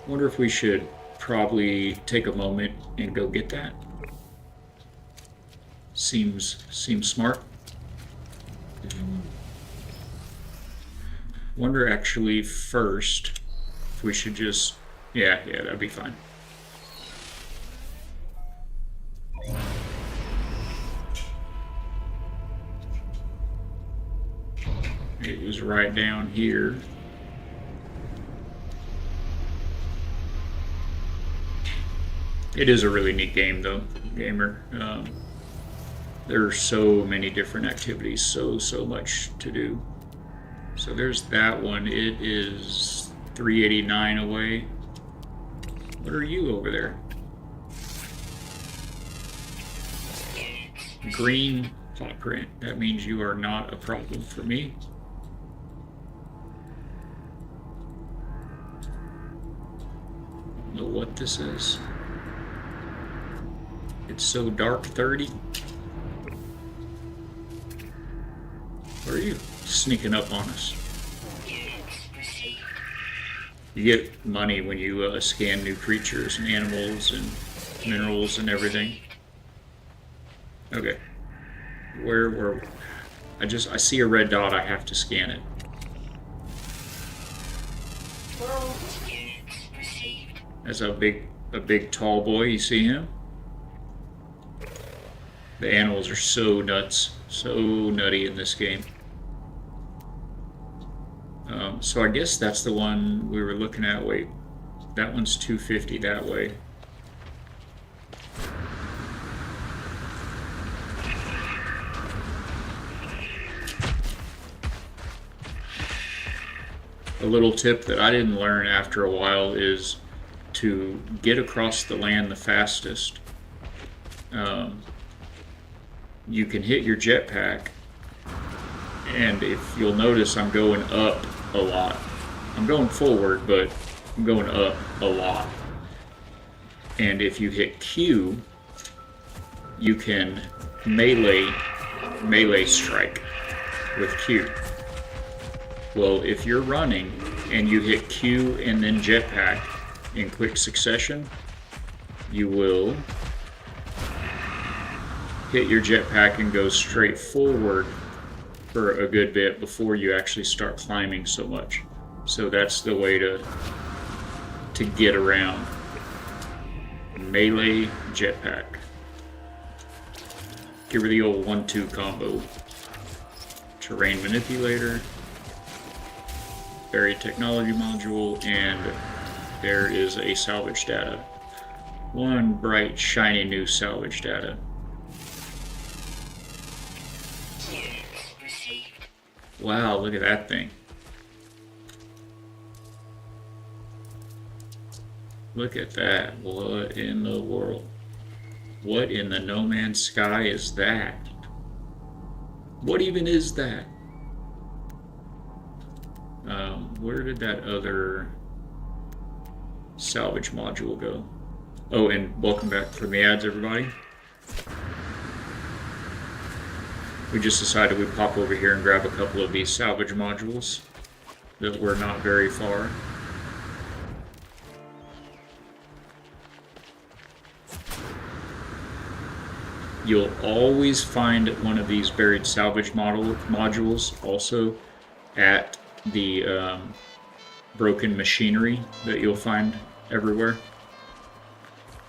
Wonder if we should probably take a moment and go get that. Seems smart. Wonder actually first if we should just, yeah, that'd be fine. It was right down here. It is a really neat game though, Gamer. There are so many different activities, so much to do. So there's that one. It is 389 away. What are you over there? Green paw print. That means you are not a problem for me. I don't know what this is. It's so dark 30. Where are you? Sneaking up on us. You get money when you scan new creatures and animals and minerals and everything. Okay. Where were we? I see a red dot, I have to scan it. That's a big tall boy, you see him? The animals are so nuts, so nutty in this game. So I guess that's the one we were looking at. Wait, that one's 250 that way. A little tip that I didn't learn after a while is to get across the land the fastest. You can hit your jetpack, and if you'll notice, I'm going up a lot. I'm going forward, but I'm going up a lot. And if you hit Q, you can melee strike with Q. Well, if you're running and you hit Q and then jetpack in quick succession, you will hit your jetpack and go straight forward for a good bit before you actually start climbing so much. So that's the way to get around. Melee jetpack. Give her the old 1-2 combo. Terrain manipulator. Buried technology module, and there is a salvage data. One bright, shiny new salvage data. Wow, look at that thing. Look at that. What in the world? What in the no man's sky is that? What even is that? Where did that other salvage module go? Oh, and welcome back from the ads, everybody. We just decided we'd pop over here and grab a couple of these salvage modules that were not very far. You'll always find one of these buried salvage modules also at the broken machinery that you'll find everywhere.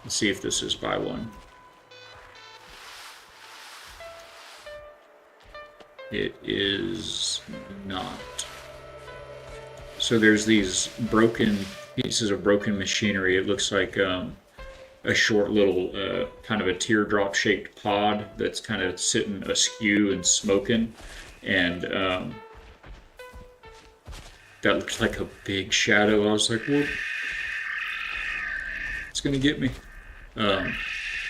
Let's see if this is by one. It is not. So there's these broken pieces of broken machinery. It looks like a short little kind of a teardrop shaped pod that's kind of sitting askew and smoking, and that looks like a big shadow. I was like, whoop, it's gonna get me.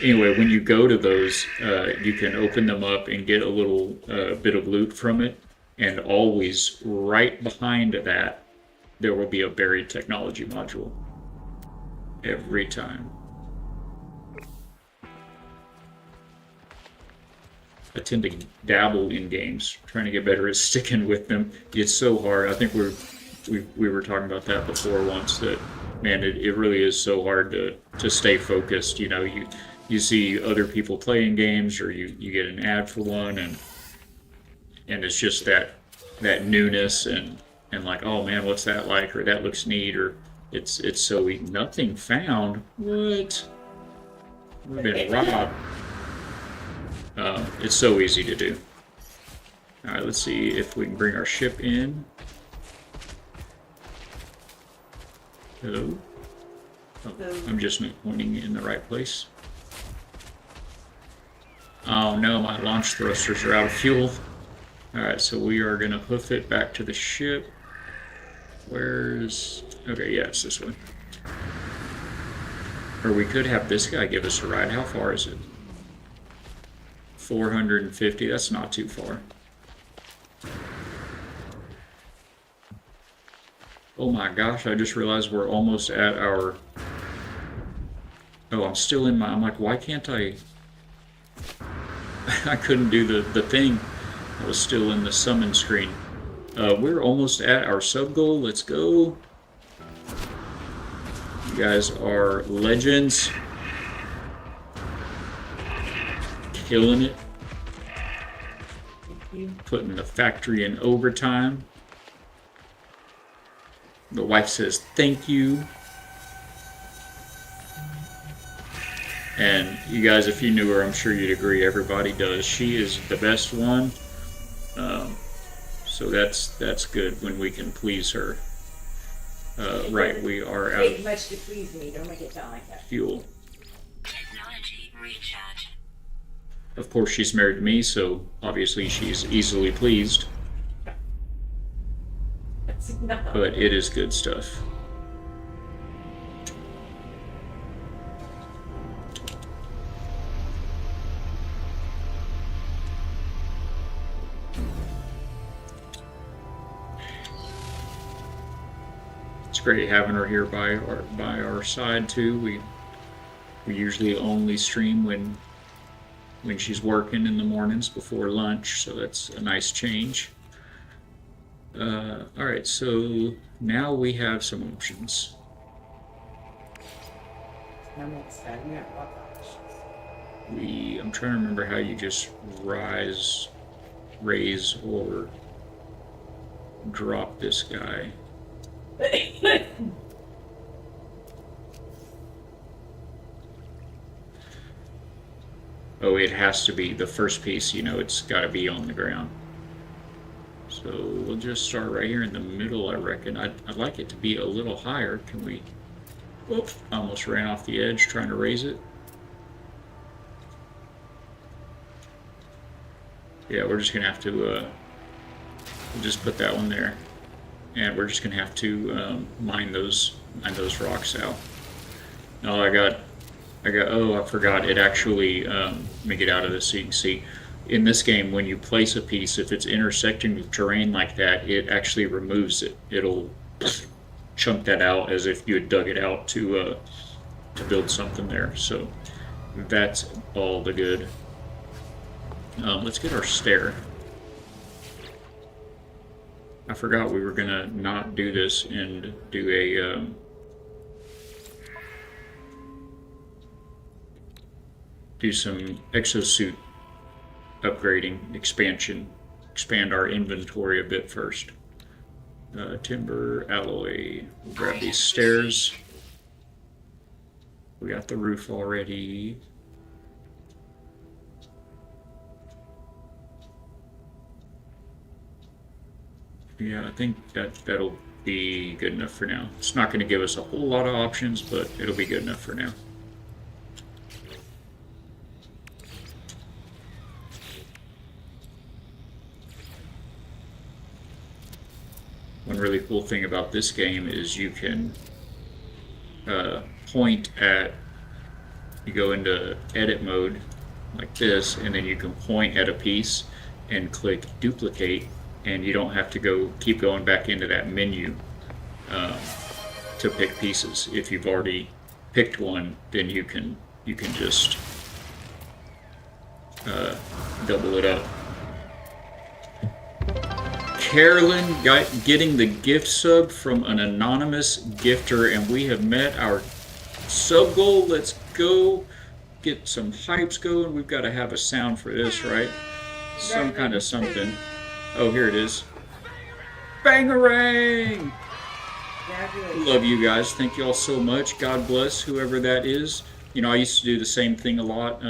Anyway, when you go to those, you can open them up and get a little bit of loot from it, and always right behind that there will be a buried technology module every time. I tend to dabble in games, trying to get better at sticking with them. It's so hard. I think we were talking about that before once. That man, it really is so hard to stay focused. You know, you see other people playing games, or you get an ad for one, and it's just that newness and like, oh man, what's that like, or that looks neat, or it's so easy. Nothing found. What? We've been robbed. It's so easy to do. All right, let's see if we can bring our ship in. Hello? Oh, I'm just not pointing in the right place. Oh no, my launch thrusters are out of fuel. Alright, so we are going to hoof it back to the ship. Where's... Okay, yeah, it's this one. Or we could have this guy give us a ride. How far is it? 450, that's not too far. Oh my gosh, I just realized we're almost at our... Oh, I'm still in my... I'm like, why can't I... I couldn't do the thing. I was still in the summon screen. We're almost at our sub goal. Let's go. You guys are legends. Killing it. Putting the factory in overtime. The wife says thank you. And you guys, if you knew her, I'm sure you'd agree. Everybody does. She is the best one. So that's good when we can please her. Right, we are out Take much to please me. Don't make it sound like that. fuel. Technology recharge. Of course, she's married to me, so obviously she's easily pleased. No. But it is good stuff. It's great having her here by our side too. We usually only stream when she's working in the mornings before lunch, so that's a nice change. All right, so now we have some options. I'm trying to remember how you just raise, or drop this guy. Oh, it has to be the first piece, you know, it's got to be on the ground. So we'll just start right here in the middle, I reckon. I'd like it to be a little higher. Can we... Whoop, almost ran off the edge trying to raise it. Yeah, we're just going to have to... we'll just put that one there. And we're just going to have to mine those rocks out. Oh, I forgot. It actually, let me get out of this so you can see. In this game, when you place a piece, if it's intersecting with terrain like that, it actually removes it. It'll chunk that out as if you had dug it out to build something there. So that's all the good. Let's get our stair. I forgot we were gonna not do this and do a do some exosuit upgrading, expand our inventory a bit first. Timber, alloy, we'll grab these stairs. We got the roof already. Yeah, I think that'll be good enough for now. It's not going to give us a whole lot of options, but it'll be good enough for now. One really cool thing about this game is you can point at, you go into edit mode like this, and then you can point at a piece and click duplicate, and you don't have to keep going back into that menu um, to pick pieces. If you've already picked one, then you can just double it up. Carolyn getting the gift sub from an anonymous gifter, and we have met our sub goal. Let's go get some hypes going. We've got to have a sound for this, right? Some kind of something. Oh, here it is. Bangarang! Love you guys. Thank you all so much. God bless whoever that is. You know, I used to do the same thing a lot.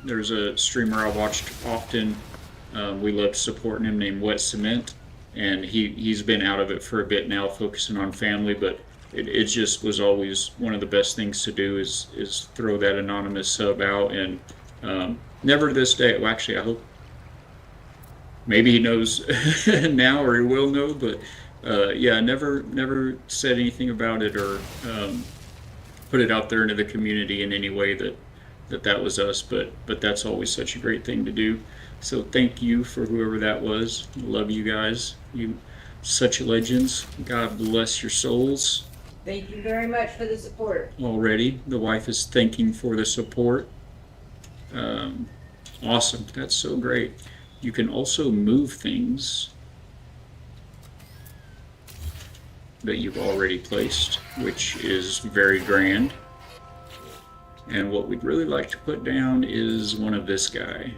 There's a streamer I watched often. We loved supporting him, named Wet Cement, and he's been out of it for a bit now, focusing on family. But it just was always one of the best things to do is throw that anonymous sub out, and never to this day. Well, actually, I hope maybe he knows now, or he will know. But yeah, never said anything about it or put it out there into the community in any way that was us. But that's always such a great thing to do. So thank you for whoever that was. Love you guys. You such legends. God bless your souls. Thank you very much for the support. Already, the wife is thanking for the support. Awesome. That's so great. You can also move things that you've already placed, which is very grand. And what we'd really like to put down is one of this guy.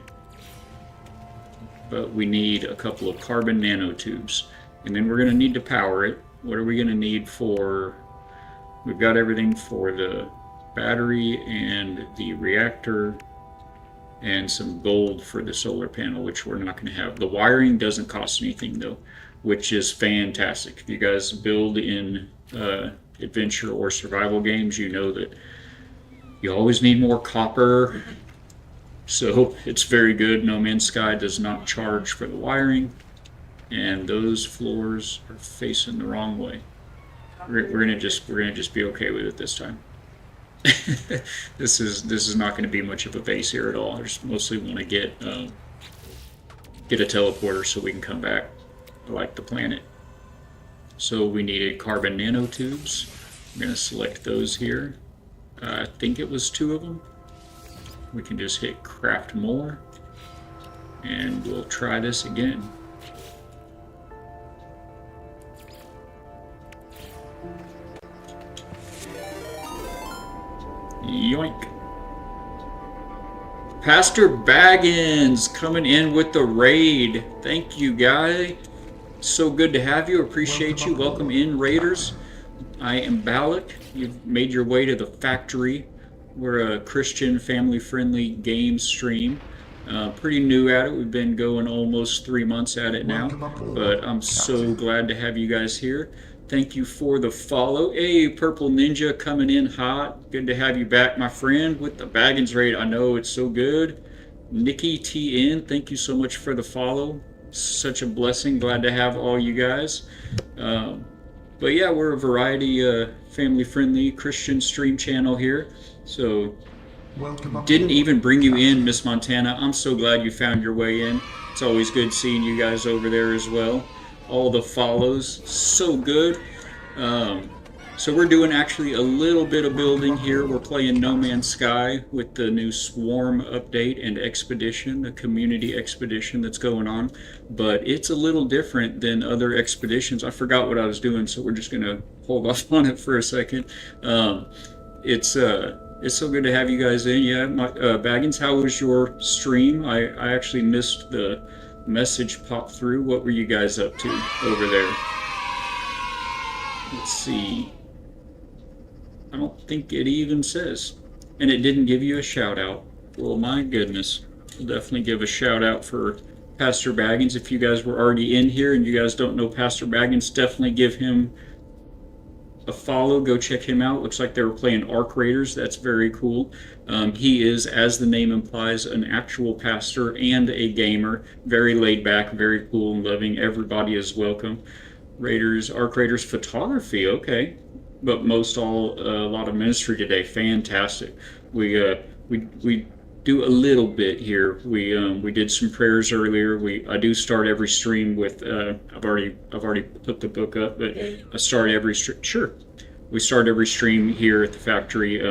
But we need a couple of carbon nanotubes, and then we're going to need to power it. What are we going to need for? We've got everything for the battery and the reactor and some gold for the solar panel, which we're not going to have. The wiring doesn't cost anything though, which is fantastic. If you guys build in adventure or survival games, you know that you always need more copper. So it's very good. No Man's Sky does not charge for the wiring, and those floors are facing the wrong way. We're gonna just be okay with it this time. This is not going to be much of a base here at all. I just mostly want to get a teleporter so we can come back. I like the planet. So we needed carbon nanotubes. I'm going to select those here. I think it was 2 of them. We can just hit craft more, and we'll try this again. Yoink. Pastor Baggins coming in with the raid. Thank you, guy. So good to have you. Appreciate you. Welcome in, Raiders. I am Balak. You've made your way to the factory. We're a Christian, family-friendly game stream. Pretty new at it. We've been going almost 3 months at it now. But I'm so glad to have you guys here. Thank you for the follow. Hey, Purple Ninja coming in hot. Good to have you back, my friend, with the Baggins raid. I know it's so good. Nikki TN, thank you so much for the follow. Such a blessing. Glad to have all you guys. But yeah, we're a variety, family-friendly Christian stream channel here. So, didn't even bring you in, Miss Montana. I'm so glad you found your way in. It's always good seeing you guys over there as well. All the follows, so good. So we're doing actually a little bit of building here. We're playing No Man's Sky with the new Swarm update and Expedition, the community expedition that's going on. But it's a little different than other expeditions. I forgot what I was doing, so we're just gonna hold off on it for a second. It's so good to have you guys in. Yeah, Baggins, how was your stream? I actually missed the message pop through. What were you guys up to over there? Let's see. I don't think it even says. And it didn't give you a shout out. Well, my goodness. We'll definitely give a shout out for Pastor Baggins. If you guys were already in here and you guys don't know Pastor Baggins, definitely give him a follow. Go check him out. Looks like they were playing Arc Raiders. That's very cool. He is, as the name implies, an actual pastor and a gamer. Very laid back, very cool and loving. Everybody is welcome. Raiders, Arc Raiders photography. Okay, but a lot of ministry today. Fantastic. We do a little bit here. We did some prayers earlier. I do start every stream with I've already put the book up, but I start every sure. We start every stream here at the factory.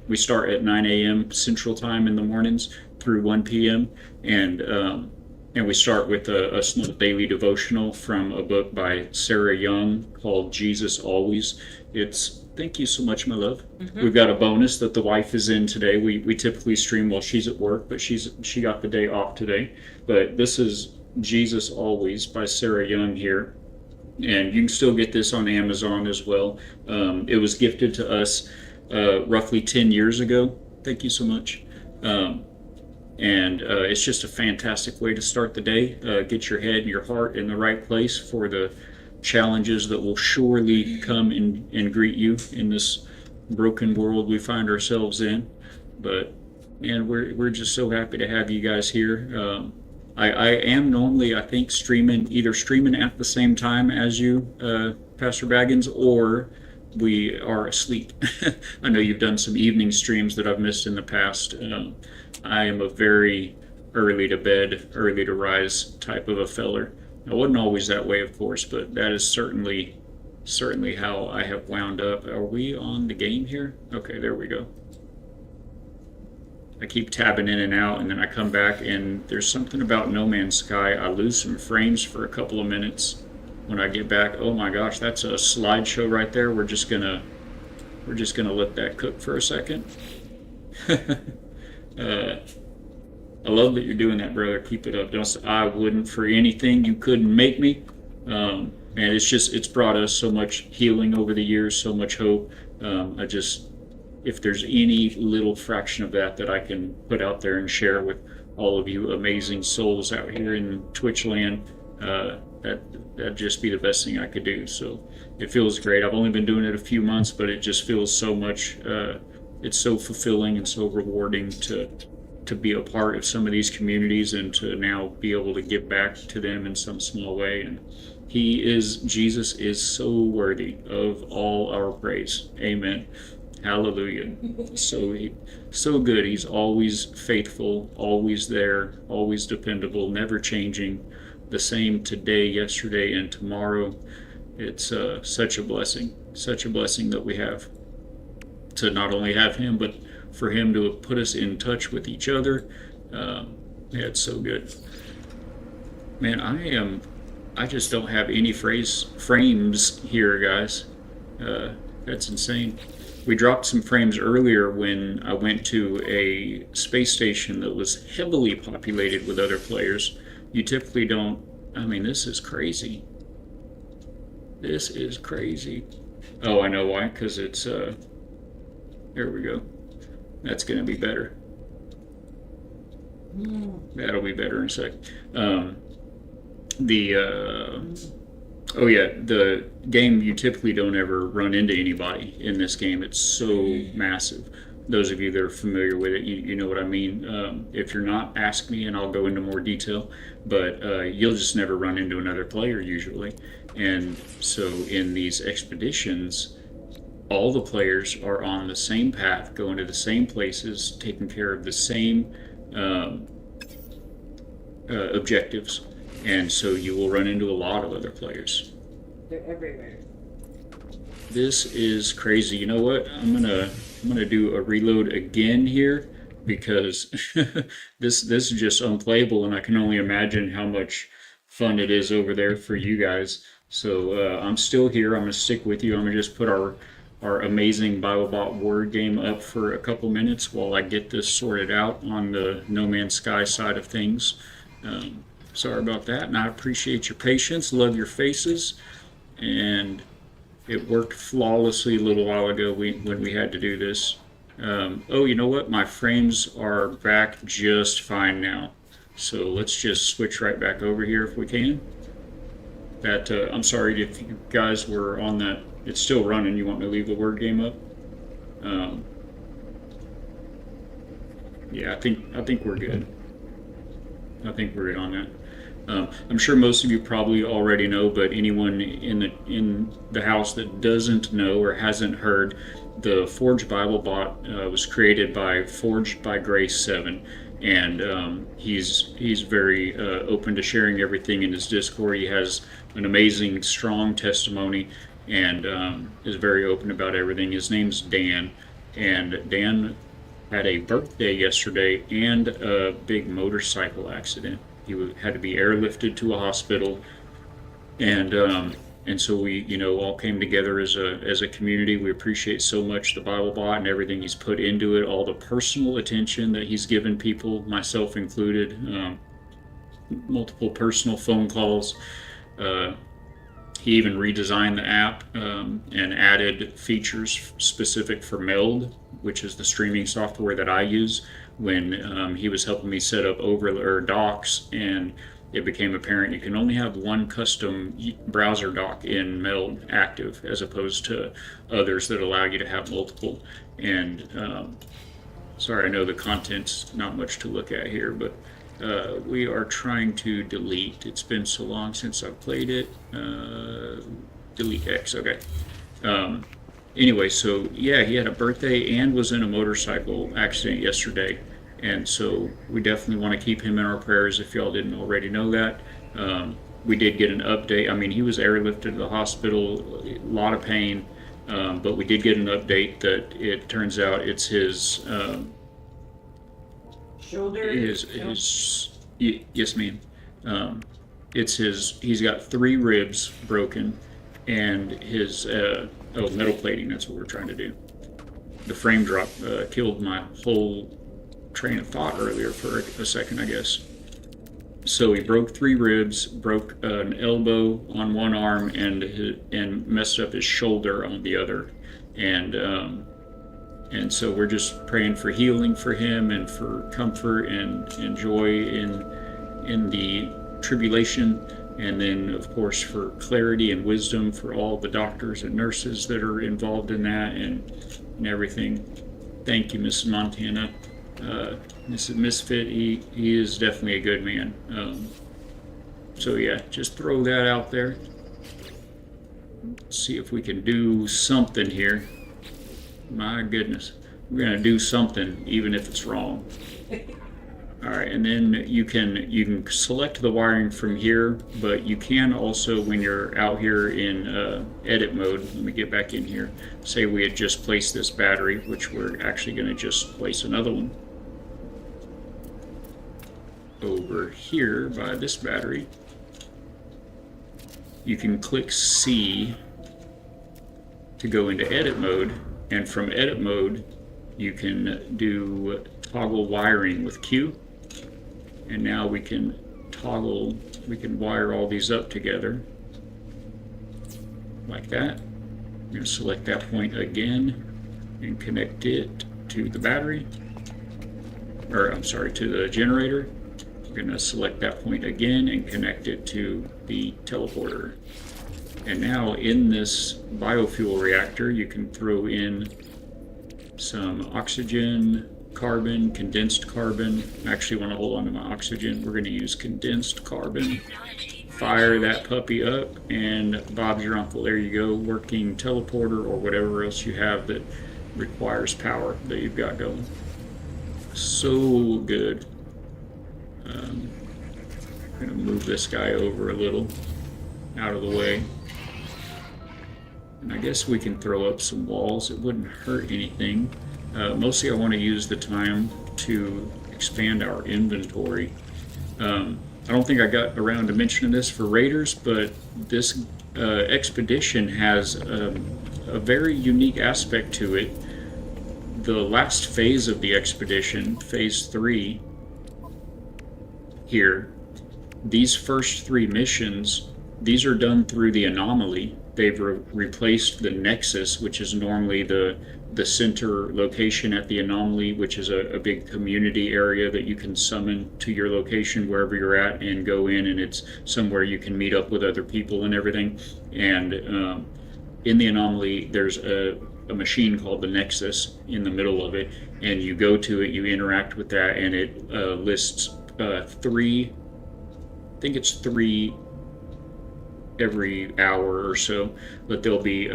We start at 9 a.m. Central Time in the mornings through 1 p.m. And we start with a small daily devotional from a book by Sarah Young called Jesus Always. Thank you so much, my love. We've got a bonus that the wife is in today. We typically stream while she's at work, but she got the day off today. But this is Jesus Always by Sarah Young here. And you can still get this on Amazon as well. It was gifted to us roughly 10 years ago. Thank you so much. And it's just a fantastic way to start the day. Get your head and your heart in the right place for the challenges that will surely come and greet you in this broken world we find ourselves in. But man, we're just so happy to have you guys here. I am normally, I think, either streaming at the same time as you, Pastor Baggins, or we are asleep. I know you've done some evening streams that I've missed in the past. I am a very early to bed, early to rise type of a feller. I wasn't always that way, of course, but that is certainly how I have wound up. Are we on the game here? Okay, there we go. I keep tabbing in and out, and then I come back, and there's something about No Man's Sky. I lose some frames for a couple of minutes when I get back. Oh my gosh, that's a slideshow right there. We're just gonna let that cook for a second. I love that you're doing that, brother. Keep it up. I wouldn't for anything. You couldn't make me. And it's brought us so much healing over the years, so much hope. If there's any little fraction of that I can put out there and share with all of you amazing souls out here in Twitch land, that'd just be the best thing I could do. So it feels great. I've only been doing it a few months, but it just feels so much. It's so fulfilling and so rewarding to be a part of some of these communities and to now be able to give back to them in some small way. And Jesus is so worthy of all our praise. Amen. Hallelujah. So good. He's always faithful, always there, always dependable, never changing, the same today, yesterday, and tomorrow. It's such a blessing that we have to not only have him, but for him to put us in touch with each other. It's so good. Man, I just don't have any frames here, guys. That's insane. We dropped some frames earlier when I went to a space station that was heavily populated with other players. You typically don't. I mean, this is crazy. This is crazy. Oh, I know why. Because it's there we go. That's gonna be better. That'll be better in a sec. Oh yeah, the game, you typically don't ever run into anybody in this game. It's so massive. Those of you that are familiar with it, you know what I mean. If you're not, ask me and I'll go into more detail. But you'll just never run into another player usually. And so in these expeditions, all the players are on the same path, going to the same places, taking care of the same objectives. And so you will run into a lot of other players. They're everywhere. This is crazy. You know what? I'm gonna do a reload again here because this is just unplayable, and I can only imagine how much fun it is over there for you guys. So I'm still here. I'm gonna stick with you. I'm gonna just put our amazing BibleBot word game up for a couple minutes while I get this sorted out on the No Man's Sky side of things. Sorry about that, and I appreciate your patience, love your faces, and it worked flawlessly a little while ago when we had to do this. Oh, you know what? My frames are back just fine now. So let's just switch right back over here if we can. I'm sorry if you guys were on that. It's still running. You want me to leave the word game up? Yeah, I think we're good. I think we're good on that. I'm sure most of you probably already know, but anyone in the house that doesn't know or hasn't heard, the Forged BibleBot was created by Forged by Grace 7, and he's very open to sharing everything in his Discord. He has an amazing, strong testimony, and is very open about everything. His name's Dan, and Dan had a birthday yesterday and a big motorcycle accident. He had to be airlifted to a hospital, and so we, all came together as a community. We appreciate so much the Bible Bot and everything he's put into it, all the personal attention that he's given people, myself included, multiple personal phone calls. He even redesigned the app and added features specific for Meld, which is the streaming software that I use. When he was helping me set up docs, and it became apparent you can only have one custom browser dock in Meld active, as opposed to others that allow you to have multiple. And sorry, I know the content's not much to look at here, but we are trying to delete. It's been so long since I've played it. Delete X, okay. Anyway, so yeah, he had a birthday and was in a motorcycle accident yesterday. And so we definitely want to keep him in our prayers if y'all didn't already know that. We did get an update. I mean, he was airlifted to the hospital, a lot of pain, but we did get an update that it turns out it's his Shoulder. Yes, ma'am. He's got 3 ribs broken, and his metal plating. That's what we're trying to do. The frame drop killed my whole train of thought earlier for a second, I guess. So he broke 3 ribs, broke an elbow on one arm, and messed up his shoulder on the other, and so we're just praying for healing for him and for comfort and joy in the tribulation, and then of course for clarity and wisdom for all the doctors and nurses that are involved in that and everything. Thank you, Mrs. Montana. Mrs. Misfit, he is definitely a good man. So yeah, just throw that out there. Let's see if we can do something here. My goodness, we're gonna do something even if it's wrong. All right, and then you can select the wiring from here, but you can also, when you're out here in edit mode, let me get back in here, say we had just placed this battery, which we're actually going to just place another one over here by this battery. You can click C to go into edit mode, and from edit mode you can do toggle wiring with Q. And now we can wire all these up together like that. I'm going to select that point again and connect it to the battery, or I'm sorry, to the generator. We're going to select that point again and connect it to the teleporter. And now in this biofuel reactor, you can throw in some oxygen, carbon, condensed carbon. I actually want to hold on to my oxygen. We're going to use condensed carbon. Fire that puppy up, and Bob's your uncle. There you go, working teleporter or whatever else you have that requires power that you've got going. So good. I'm going to move this guy over a little, out of the way. And I guess we can throw up some walls. It wouldn't hurt anything. Mostly I want to use the time to expand our inventory. I don't think I got around to mentioning this for Raiders, but this expedition has a very unique aspect to it. The last phase of the expedition, phase 3, here, these first 3 missions, these are done through the anomaly. They've replaced the Nexus, which is normally the center location at the anomaly, which is a big community area that you can summon to your location wherever you're at and go in, and it's somewhere you can meet up with other people and everything. And in the anomaly, there's a machine called the Nexus in the middle of it, and you go to it, you interact with that, and it lists 3, I think it's 3 every hour or so, but there'll be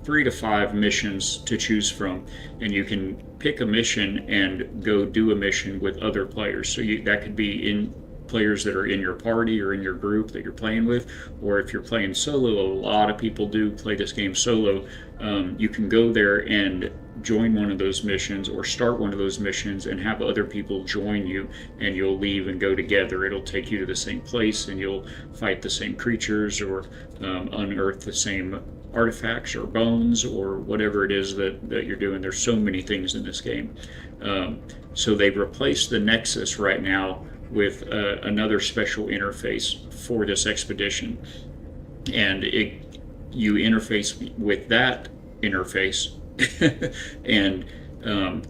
3 to 5 missions to choose from, and you can pick a mission and go do a mission with other players. So that could be in players that are in your party or in your group that you're playing with, or if you're playing solo, a lot of people do play this game solo. You can go there and join one of those missions or start one of those missions and have other people join you, and you'll leave and go together. It'll take you to the same place and you'll fight the same creatures or unearth the same artifacts or bones or whatever it is that you're doing. There's so many things in this game. So they've replaced the Nexus right now with another special interface for this expedition, and you interface with that interface and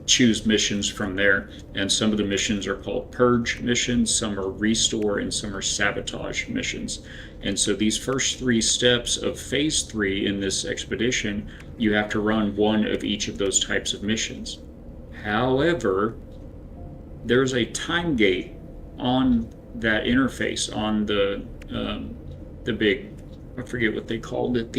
choose missions from there. And some of the missions are called purge missions, some are restore, and some are sabotage missions. And so these first 3 steps of phase 3 in this expedition, you have to run one of each of those types of missions. However, there's a time gate on that interface, on the big, I forget what they called it,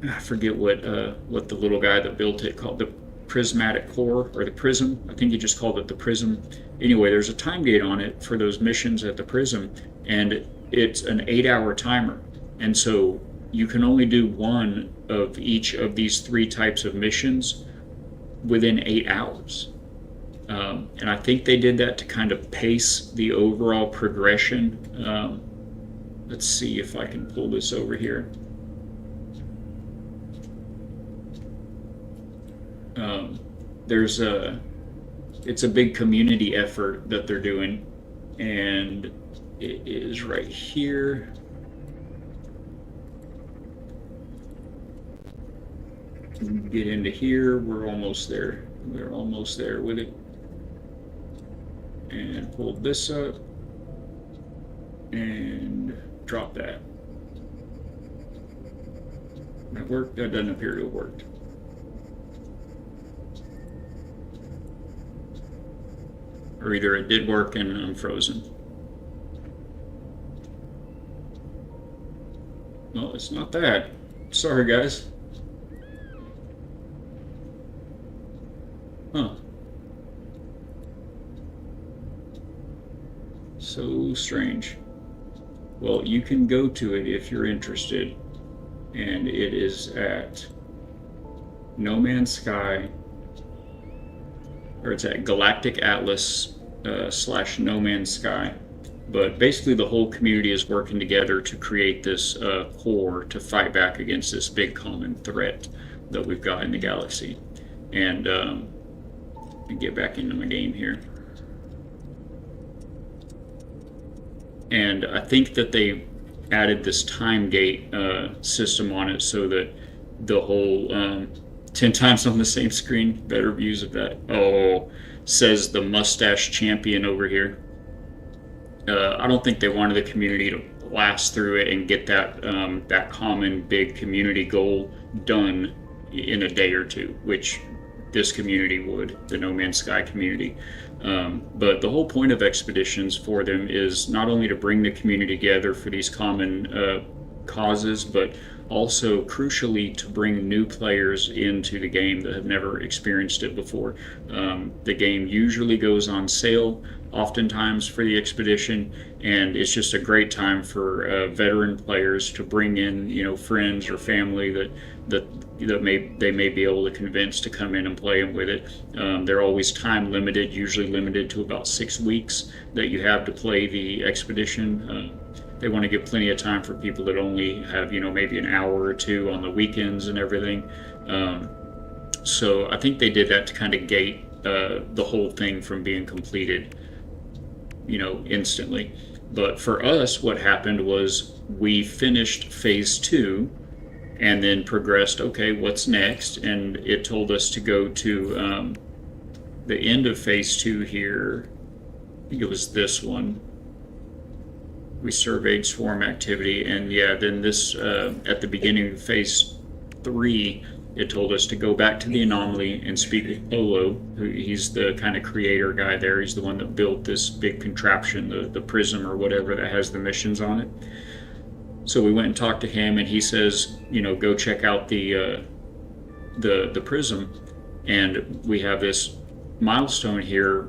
I forget what the little guy that built it called, the prismatic core, or the prism. I think he just called it the prism. Anyway, there's a time gate on it for those missions at the prism, and it's an 8-hour timer. And so you can only do one of each of these 3 types of missions within 8 hours. And I think they did that to kind of pace the overall progression. Let's see if I can pull this over here. It's a big community effort that they're doing, and it is right here. Get into here, we're almost there with it. And pull this up and drop that. That worked? That doesn't appear to have worked. Or either it did work and I'm frozen. Well, it's not that. Sorry, guys. Huh. So strange. Well, you can go to it if you're interested, and it is at No Man's Sky, or it's at Galactic Atlas / No Man's Sky. But basically the whole community is working together to create this core to fight back against this big common threat that we've got in the galaxy. And get back into my game here. And I think that they added this time gate system on it so that the whole 10 times on the same screen, better views of that. Oh, says the mustache champion over here. I don't think they wanted the community to blast through it and get that that common big community goal done in a day or two, which this community would, the No Man's Sky community. But the whole point of expeditions for them is not only to bring the community together for these common causes, but also crucially to bring new players into the game that have never experienced it before. The game usually goes on sale oftentimes for the expedition, and it's just a great time for veteran players to bring in, you know, friends or family that they may be able to convince to come in and play with it. They're always time limited, usually limited to about 6 weeks that you have to play the expedition. They want to give plenty of time for people that only have, you know, maybe an hour or two on the weekends and everything. So I think they did that to kind of gate the whole thing from being completed, you know, instantly. But for us, what happened was we finished phase 2 and then progressed, okay, what's next? And it told us to go to the end of phase 2 here. I think it was this one. We surveyed swarm activity, and yeah, then this, at the beginning of phase 3, it told us to go back to the anomaly and speak with Polo. He's the kind of creator guy there. He's the one that built this big contraption, the prism or whatever that has the missions on it. So we went and talked to him, and he says, go check out the prism, and we have this milestone here,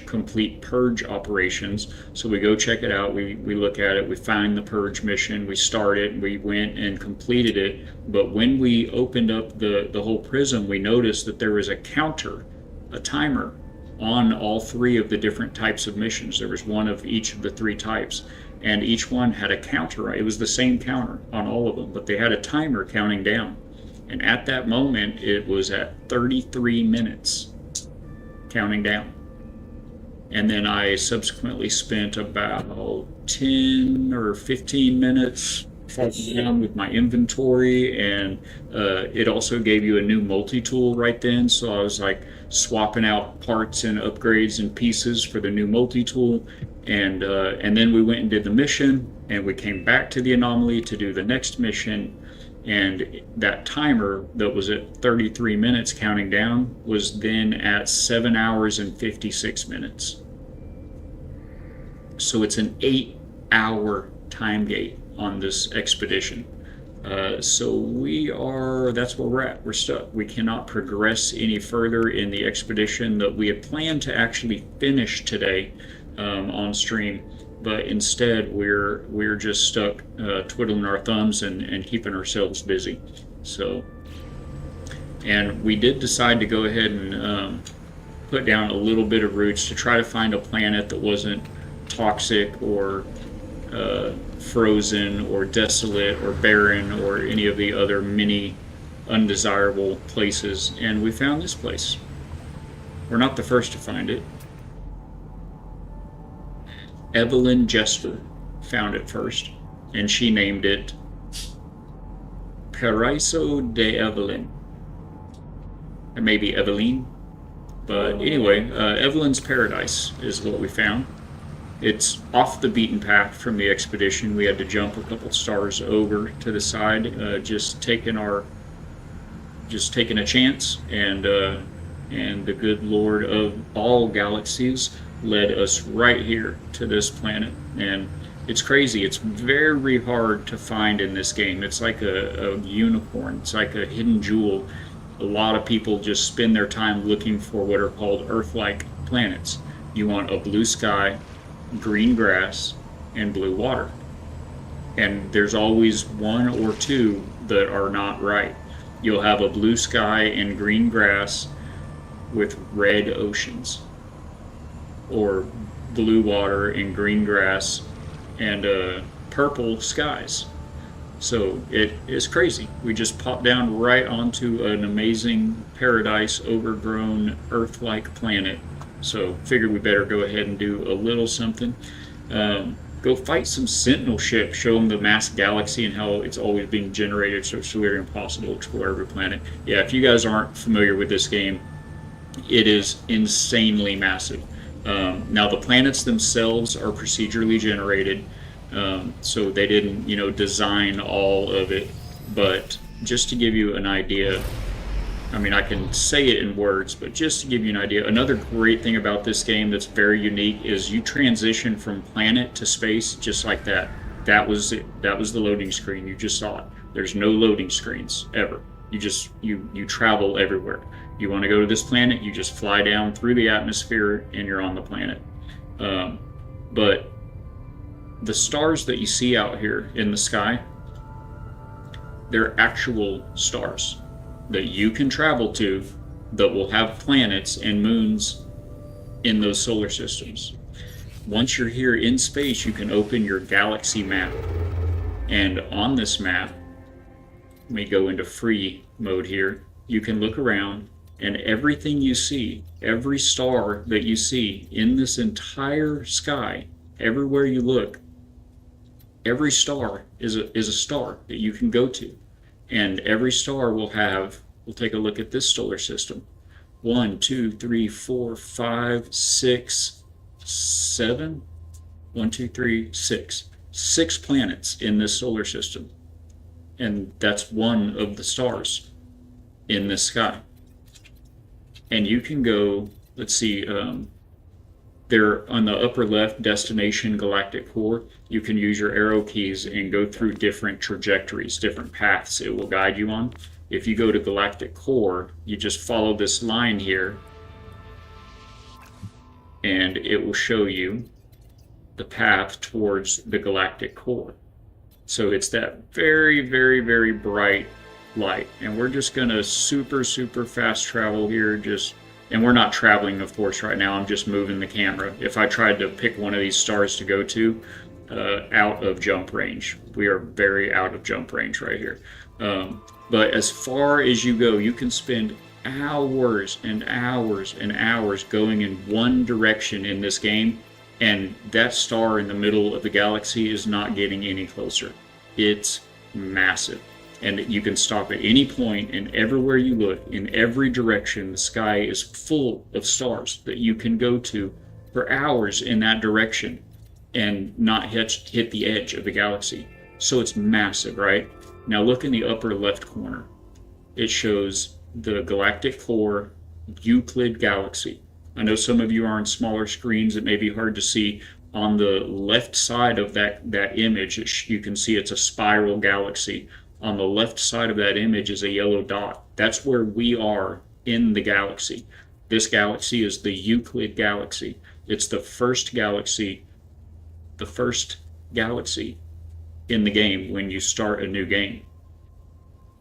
complete purge operations. So we go check it out, we look at it, we find the purge mission, we start it, we went and completed it. But when we opened up the whole prism, we noticed that there was a counter, a timer on all three of the different types of missions. There was one of each of the three types, and each one had a counter. It was the same counter on all of them, but they had a timer counting down. And at that moment, it was at 33 minutes counting down. And then I subsequently spent about 10 or 15 minutes fucking around with my inventory, and it also gave you a new multi-tool right then. So I was like swapping out parts and upgrades and pieces for the new multi-tool. And then we went and did the mission, and we came back to the anomaly to do the next mission. And that timer that was at 33 minutes counting down was then at 7 hours and 56 minutes. So it's an 8-hour time gate on this expedition. So that's where we're at. We're stuck. We cannot progress any further in the expedition that we had planned to actually finish today on stream. But instead, we're just stuck twiddling our thumbs and keeping ourselves busy. So, and we did decide to go ahead and put down a little bit of roots to try to find a planet that wasn't toxic or frozen or desolate or barren or any of the other many undesirable places. And we found this place. We're not the first to find it. Evelyn Jester found it first, and she named it Paraiso de Evelyn. Or maybe Eveline. But anyway, Evelyn's Paradise is what we found. It's off the beaten path from the expedition. We had to jump a couple stars over to the side, just taking a chance, and the good Lord of all galaxies led us right here to this planet. And it's crazy. It's very hard to find in this game. It's like a unicorn. It's like a hidden jewel. A lot of people just spend their time looking for what are called Earth-like planets. You want a blue sky, green grass, and blue water. And there's always one or two that are not right. You'll have a blue sky and green grass with red oceans, or blue water and green grass and purple skies. So it is crazy. We just popped down right onto an amazing paradise, overgrown Earth-like planet. So figured we better go ahead and do a little something. Go fight some Sentinel ships, show them the mass galaxy and how it's always being generated, so it's really impossible to explore every planet. Yeah, if you guys aren't familiar with this game, it is insanely massive. Now the planets themselves are procedurally generated, so they didn't, design all of it. But just to give you an idea, I mean, I can say it in words, but just to give you an idea, another great thing about this game that's very unique is you transition from planet to space just like that. That was it. That was the loading screen. You just saw it. There's no loading screens ever. You travel everywhere. You want to go to this planet, you just fly down through the atmosphere and you're on the planet. But the stars that you see out here in the sky, they're actual stars that you can travel to that will have planets and moons in those solar systems. Once you're here in space, you can open your galaxy map. And on this map, let me go into free mode here, you can look around, and everything you see, every star that you see in this entire sky, everywhere you look, every star is a star that you can go to. And every star will we'll take a look at this solar system. 1, 2, 3, 4, 5, 6, 7. 1, 2, 3, 6. 6 planets in this solar system. And that's one of the stars in this sky. And you can go, let's see, There on the upper left, destination galactic core, you can use your arrow keys and go through different trajectories, different paths it will guide you on. If you go to galactic core, you just follow this line here, and it will show you the path towards the galactic core. So it's that very, very, very bright light. And we're just gonna super, super fast travel here, and we're not traveling, of course, right now. I'm just moving the camera. If I tried to pick one of these stars to go to, out of jump range. We are very out of jump range right here. But as far as you go, you can spend hours and hours and hours going in one direction in this game, and that star in the middle of the galaxy is not getting any closer. It's massive. And you can stop at any point, and everywhere you look, in every direction, the sky is full of stars that you can go to for hours in that direction and not hit the edge of the galaxy. So it's massive, right? Now look in the upper left corner. It shows the galactic core Euclid galaxy. I know some of you are on smaller screens. It may be hard to see. On the left side of that image, you can see it's a spiral galaxy. On the left side of that image is a yellow dot. That's where we are in the galaxy. This galaxy is the Euclid galaxy. It's the first galaxy in the game when you start a new game.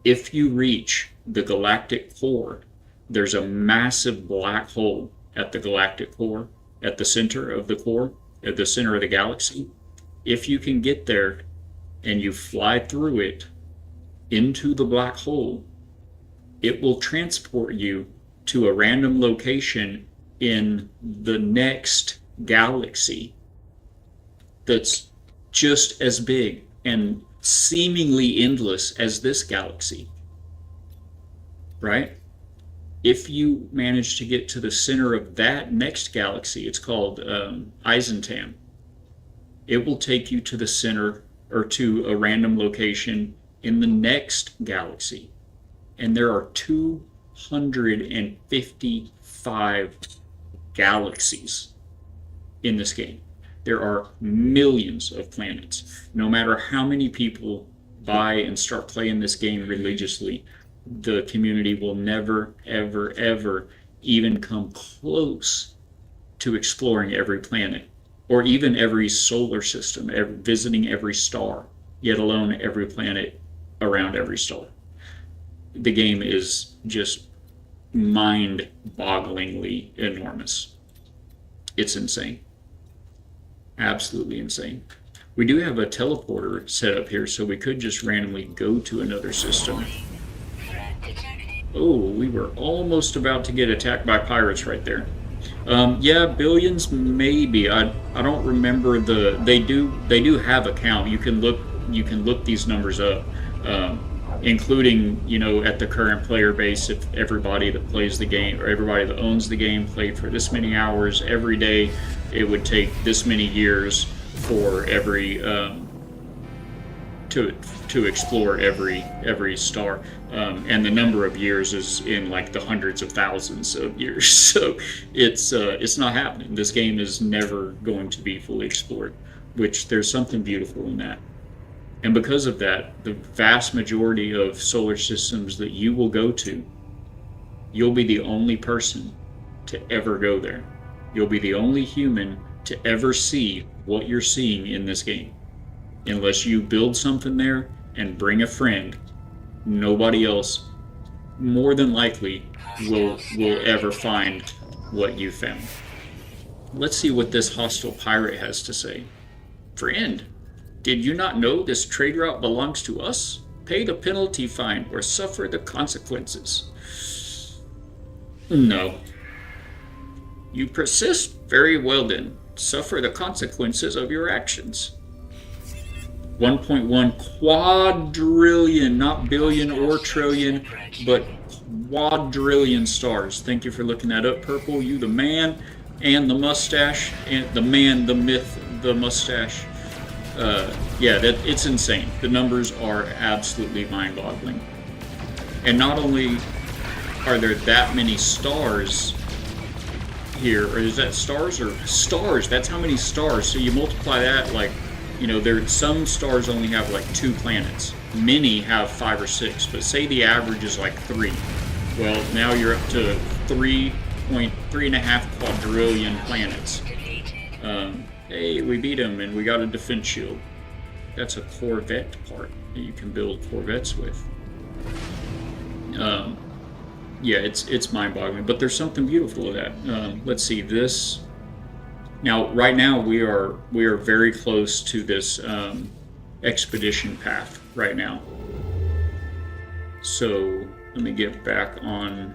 If you reach the galactic core, there's a massive black hole at the galactic core, at the center of the core, at the center of the galaxy. If you can get there and you fly through it into the black hole, it will transport you to a random location in the next galaxy that's just as big and seemingly endless as this galaxy, right? If you manage to get to the center of that next galaxy, it's called Eisentam, it will take you to the center or to a random location in the next galaxy. And there are 255 galaxies in this game. There are millions of planets. No matter how many people buy and start playing this game religiously, the community will never, ever, ever even come close to exploring every planet, or even every solar system, visiting every star, yet alone every planet around every star. The game is just mind-bogglingly enormous. It's insane. Absolutely insane. We do have a teleporter set up here, so we could just randomly go to another system. Oh, we were almost about to get attacked by pirates right there. Yeah, billions maybe. I don't remember they do have a count. You can look these numbers up, including, at the current player base, if everybody that plays the game or everybody that owns the game played for this many hours every day, it would take this many years for every to explore every star, and the number of years is in like the hundreds of thousands of years. So it's not happening. This game is never going to be fully explored, which there's something beautiful in that. And because of that, the vast majority of solar systems that you will go to, you'll be the only person to ever go there. You'll be the only human to ever see what you're seeing in this game. Unless you build something there and bring a friend, nobody else, more than likely, will ever find what you found. Let's see what this hostile pirate has to say. Friend, did you not know this trade route belongs to us? Pay the penalty fine or suffer the consequences. No. You persist? Very well then. Suffer the consequences of your actions. 1.1 quadrillion, not billion or trillion, but quadrillion stars. Thank you for looking that up, Purple. You the man, and the mustache, and the man, the myth, the mustache. Yeah, it's insane. The numbers are absolutely mind-boggling. And not only are there that many stars, here, or is that stars or stars? That's how many stars. So you multiply that, like, you know, there some stars only have like 2 planets. Many have 5 or 6, but say the average is like 3. Well, now you're up to 3.3.5 quadrillion planets. Hey, we beat them, and we got a defense shield. That's a Corvette part that you can build Corvettes with. Yeah, it's mind-boggling, but there's something beautiful to that. Let's see this. Now, right now we are very close to this expedition path right now. So let me get back on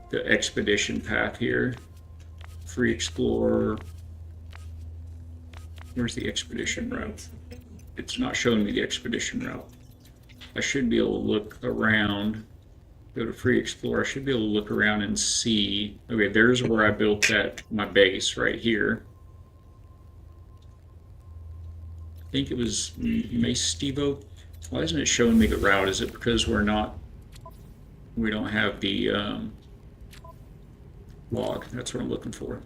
the expedition path here. Free Explorer. Where's the expedition route? It's not showing me the expedition route. I should be able to look around. Go to Free Explorer. I should be able to look around and see. Okay, there's where I built my base right here. I think it was Stevo. Why isn't it showing me the route? Is it because we don't have the log? That's what I'm looking for.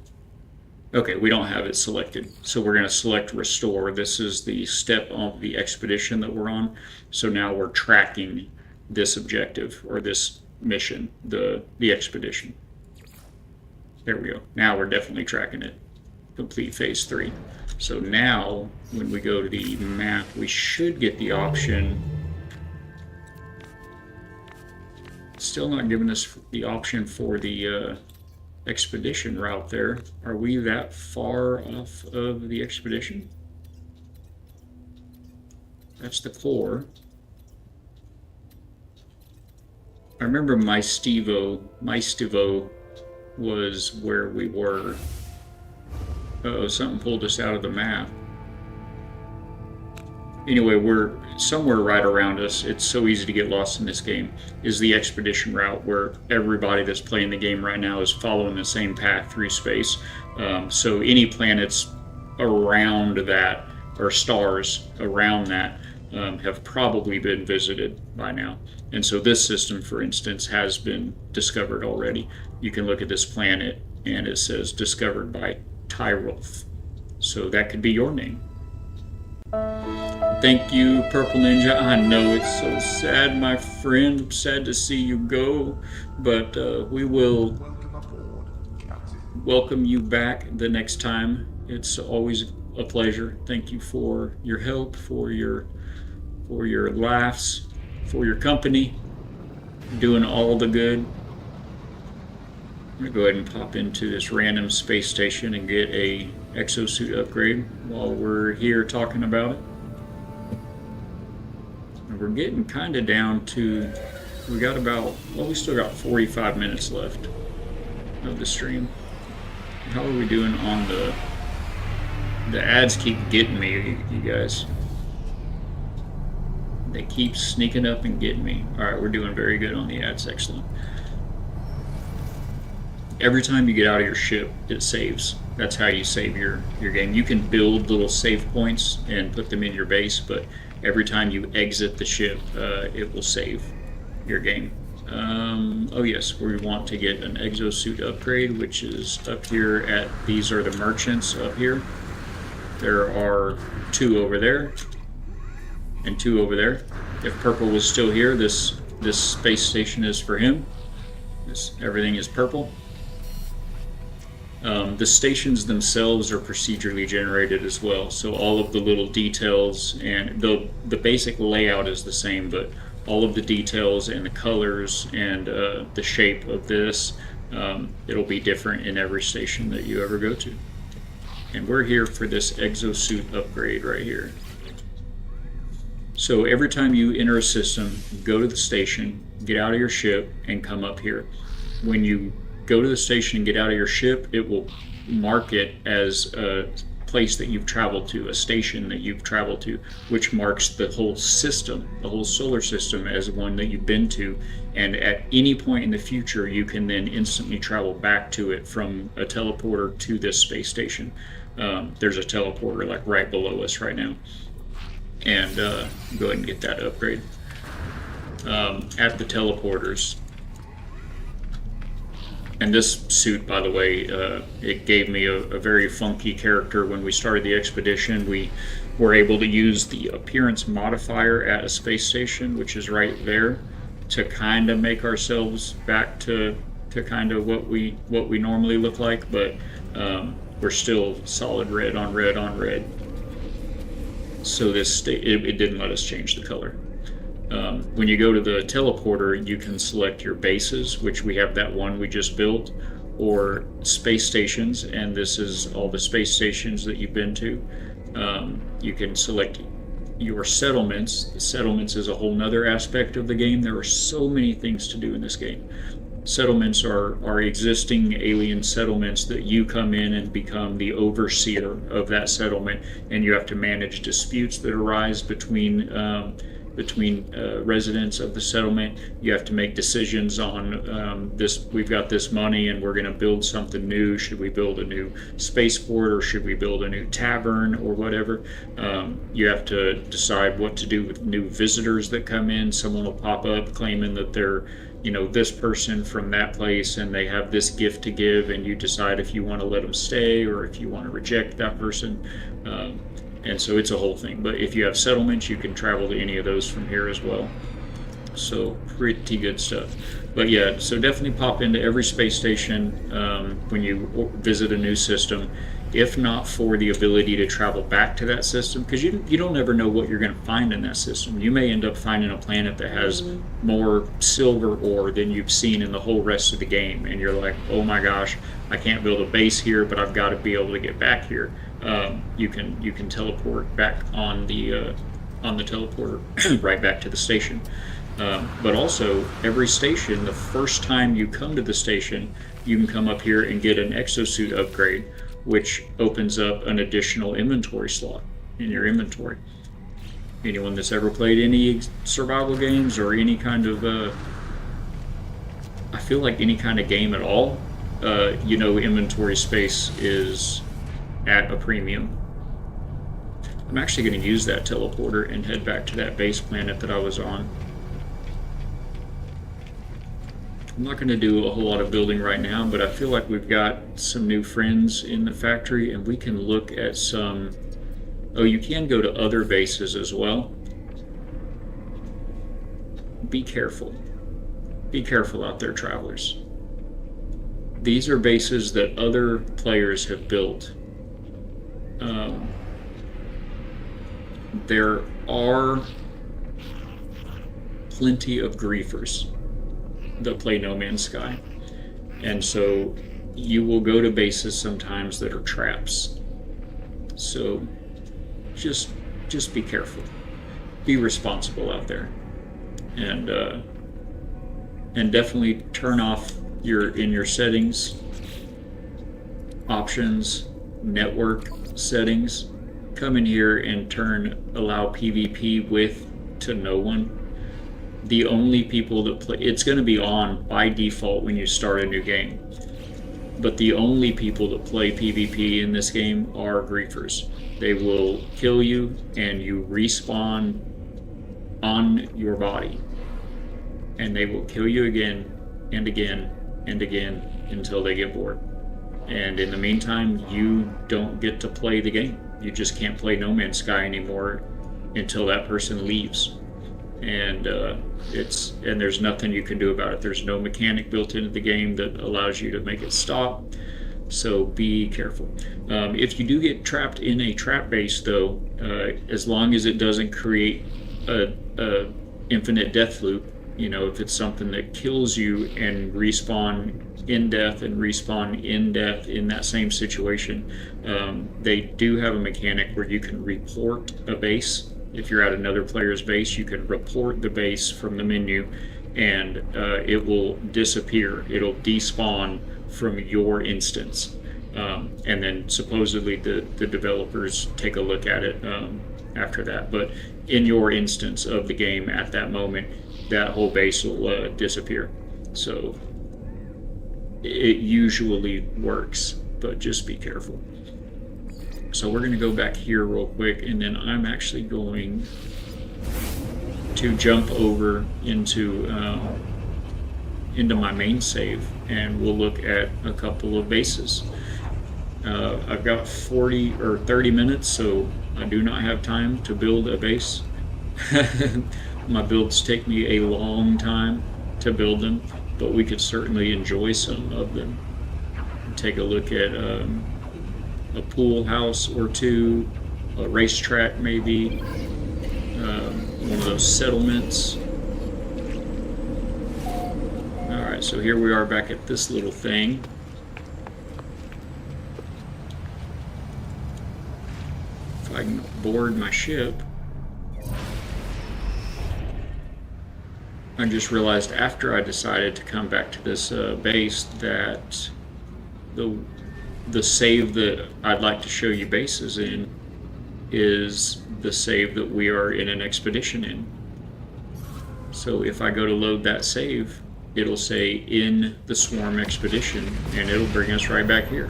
Okay, we don't have it selected. So we're going to select Restore. This is the step of the expedition that we're on. So now we're tracking this objective, or this mission, the expedition. There we go. Now we're definitely tracking it. Complete phase 3. So now when we go to the map, we should get the option. Still not giving us the option for the expedition route there. Are we that far off of the expedition? That's the core. I remember my Stevo was where we were. Uh-oh, something pulled us out of the map. Anyway, we're somewhere right around us. It's so easy to get lost in this game. Is the expedition route, where everybody that's playing the game right now is following the same path through space. So any planets around that, or stars around that, have probably been visited by now. And so this system, for instance, has been discovered already. You can look at this planet and it says discovered by Tyrolf. So that could be your name. Thank you, Purple Ninja. I know it's so sad, my friend. I'm sad to see you go, but we will welcome you back the next time. It's always a pleasure. Thank you for your help, for your laughs, for your company, doing all the good. I'm gonna go ahead and pop into this random space station and get a exosuit upgrade while we're here talking about it. And we're getting kind of down to, we still got 45 minutes left of the stream. How are we doing on the ads? Keep getting me, you guys. They keep sneaking up and getting me. Alright, we're doing very good on the ads. Excellent. Every time you get out of your ship, it saves. That's how you save your game. You can build little save points and put them in your base, but every time you exit the ship, it will save your game. Oh yes, we want to get an exosuit upgrade, which is up here at, these are the merchants up here. There are 2 over there, and 2 over there. If Purple was still here, this space station is for him. Everything is purple. The stations themselves are procedurally generated as well, so all of the little details, and the basic layout is the same, but all of the details and the colors and the shape of this, it'll be different in every station that you ever go to. And we're here for this exosuit upgrade right here. So every time you enter a system, go to the station, get out of your ship, and come up here. When you go to the station and get out of your ship, it will mark it as a place that you've traveled to, a station that you've traveled to, which marks the whole system, the whole solar system, as one that you've been to. And at any point in the future, you can then instantly travel back to it from a teleporter to this space station. There's a teleporter like right below us right now. And go ahead and get that upgrade. At the teleporters, And this suit, by the way, it gave me a very funky character when we started the expedition. We were able to use the appearance modifier at a space station, which is right there, to kind of make ourselves back to kind of what we normally look like, but we're still solid red on red on red. So it didn't let us change the color. When you go to the teleporter, you can select your bases, which we have that one we just built, or space stations, and this is all the space stations that you've been to. You can select your settlements. Settlements is a whole nother aspect of the game. There are so many things to do in this game. Settlements are existing alien settlements that you come in and become the overseer of that settlement, and you have to manage disputes that arise between residents of the settlement. You have to make decisions on this. We've got this money and we're going to build something new. Should we build a new spaceport, or should we build a new tavern, or whatever? You have to decide what to do with new visitors that come in. Someone will pop up claiming that they're this person from that place and they have this gift to give, and you decide if you want to let them stay or if you want to reject that person. And so it's a whole thing. But if you have settlements, you can travel to any of those from here as well. So pretty good stuff. But yeah, so definitely pop into every space station when you visit a new system, if not for the ability to travel back to that system, because you don't ever know what you're going to find in that system. You may end up finding a planet that has more silver ore than you've seen in the whole rest of the game, and you're like, oh my gosh, I can't build a base here, but I've got to be able to get back here. You can teleport back on the teleporter right back to the station. But also, every station, the first time you come to the station, you can come up here and get an exosuit upgrade, which opens up an additional inventory slot in your inventory. Anyone that's ever played any survival games or any kind of, I feel like any kind of game at all, inventory space is at a premium. I'm actually going to use that teleporter and head back to that base planet that I was on. I'm not going to do a whole lot of building right now, but I feel like we've got some new friends in the factory, and we can look at some... Oh, you can go to other bases as well. Be careful. Be careful out there, travelers. These are bases that other players have built. There are plenty of griefers that play No Man's Sky, and so you will go to bases sometimes that are traps. So just be careful, be responsible out there, and definitely turn off in your settings, options, network settings. Come in here and allow PvP with to no one. The only people that play, it's going to be on by default when you start a new game, but the only people that play PvP in this game are griefers. They will kill you and you respawn on your body, and they will kill you again and again and again until they get bored. And in the meantime, you don't get to play the game. You just can't play No Man's Sky anymore until that person leaves. And there's nothing you can do about it. There's no mechanic built into the game that allows you to make it stop. So be careful. If you do get trapped in a trap base, though, as long as it doesn't create a infinite death loop, if it's something that kills you and respawn in death and respawn in death in that same situation, they do have a mechanic where you can report a base. If you're at another player's base, you can report the base from the menu, and it will disappear. It'll despawn from your instance, and then supposedly the developers take a look at it after that. But in your instance of the game at that moment, that whole base will disappear. So it usually works, but just be careful. So we're going to go back here real quick, and then I'm actually going to jump over into into my main save, and we'll look at a couple of bases. I've got 40 or 30 minutes, so I do not have time to build a base. My builds take me a long time to build them, but we could certainly enjoy some of them. Take a look at a pool house or two, a racetrack maybe, one of those settlements. Alright, so here we are back at this little thing. If I can board my ship. I just realized after I decided to come back to this base that the save that I'd like to show you bases in is the save that we are in an expedition in. So if I go to load that save, it'll say in the swarm expedition, and it'll bring us right back here.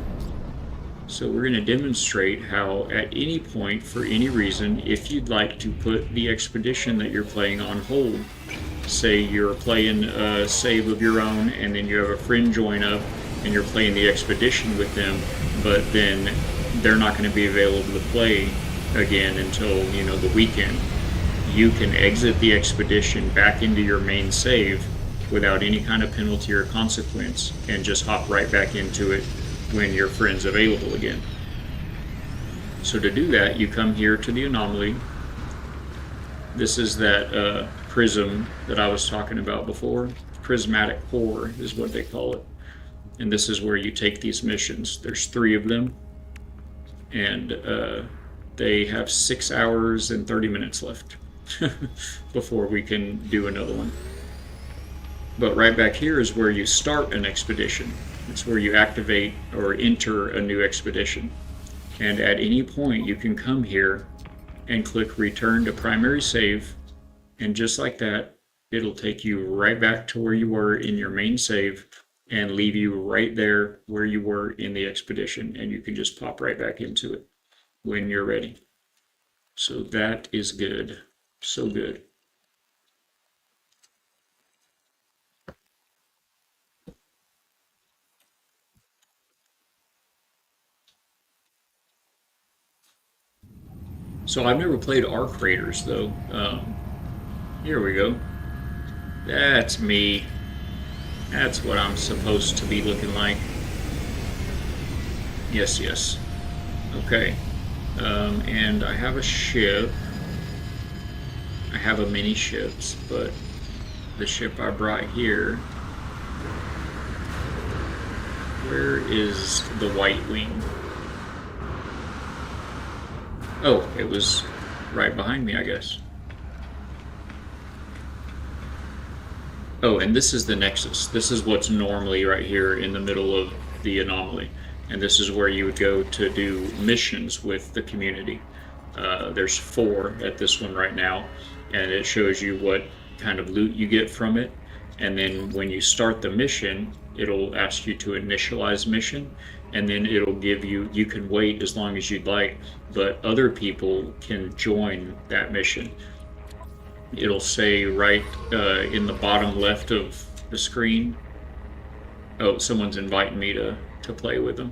So we're going to demonstrate how at any point for any reason, if you'd like to put the expedition that you're playing on hold, say you're playing a save of your own and then you have a friend join up and you're playing the expedition with them, but then they're not going to be available to play again until, you know, the weekend. You can exit the expedition back into your main save without any kind of penalty or consequence and just hop right back into it when your friend's available again. So to do that, you come here to the anomaly. This is that prism that I was talking about before. Prismatic core is what they call it. And this is where you take these missions. There's 3 of them, and they have 6 hours and 30 minutes left before we can do another one. But right back here is where you start an expedition. It's where you activate or enter a new expedition. And at any point you can come here and click return to primary save, and just like that, it'll take you right back to where you were in your main save and leave you right there where you were in the expedition, and you can just pop right back into it when you're ready. So that is good. So good. So I've never played Arc Raiders though. Here we go. That's me. That's what I'm supposed to be looking like. Yes, yes. Okay. And I have a ship. I have a mini ships, but the ship I brought here. Where is the White Wing? Oh, it was right behind me, I guess. Oh, and this is the Nexus. This is what's normally right here in the middle of the anomaly. And this is where you would go to do missions with the community. There's 4 at this one right now, and it shows you what kind of loot you get from it. And then when you start the mission, it'll ask you to initialize mission, and then it'll give you, you can wait as long as you'd like, but other people can join that mission. It'll say right in the bottom left of the screen, oh, someone's inviting me to play with them.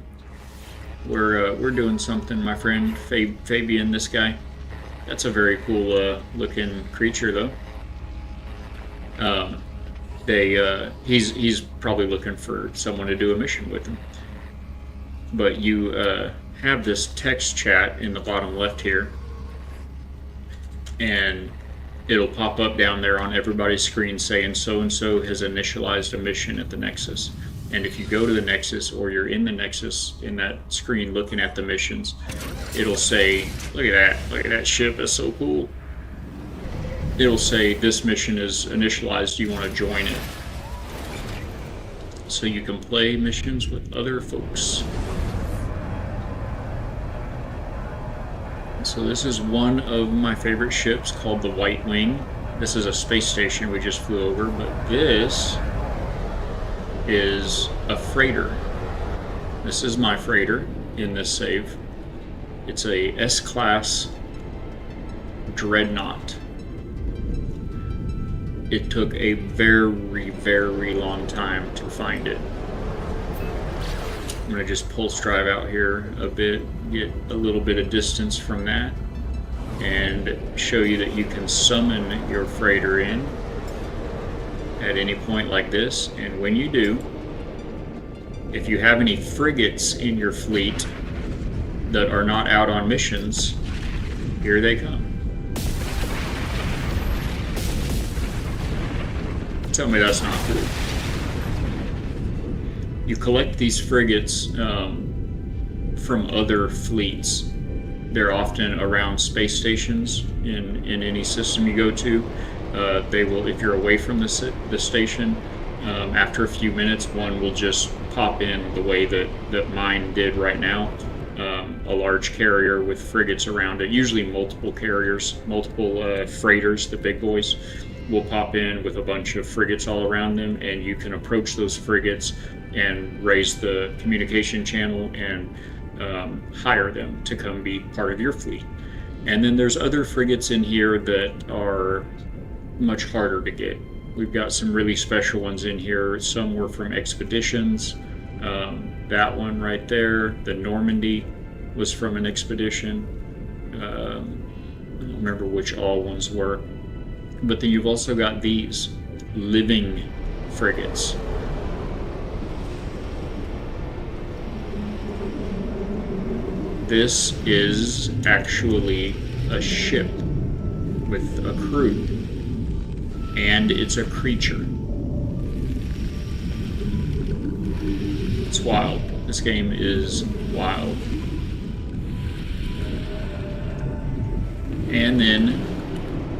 We're doing something, my friend Fabian, this guy. That's a very cool looking creature though. He's probably looking for someone to do a mission with him. But you have this text chat in the bottom left here, and it'll pop up down there on everybody's screen saying so and so has initialized a mission at the Nexus. And if you go to the Nexus, or you're in the Nexus in that screen looking at the missions, it'll say, look at that ship, is so cool. It'll say this mission is initialized, do you want to join it? So you can play missions with other folks. So this is one of my favorite ships called the White Wing. This is a space station we just flew over, but this is a freighter. This is my freighter in this save. It's a S-class dreadnought. it took a very, very long time to find it. I'm going to just pulse drive out here a bit, get a little bit of distance from that, and show you that you can summon your freighter in at any point like this. And when you do, if you have any frigates in your fleet that are not out on missions, here they come. Tell me that's not cool. You collect these frigates from other fleets. They're often around space stations in any system you go to. They will, if you're away from the station, after a few minutes, one will just pop in the way that mine did right now. A large carrier with frigates around it, usually multiple carriers, multiple freighters, the big boys, will pop in with a bunch of frigates all around them, and you can approach those frigates and raise the communication channel and hire them to come be part of your fleet. And then there's other frigates in here that are much harder to get. We've got some really special ones in here. Some were from expeditions. That one right there, the Normandy, was from an expedition. I don't remember which all ones were. But then you've also got these living frigates. This is actually a ship with a crew, and it's a creature. It's wild. This game is wild.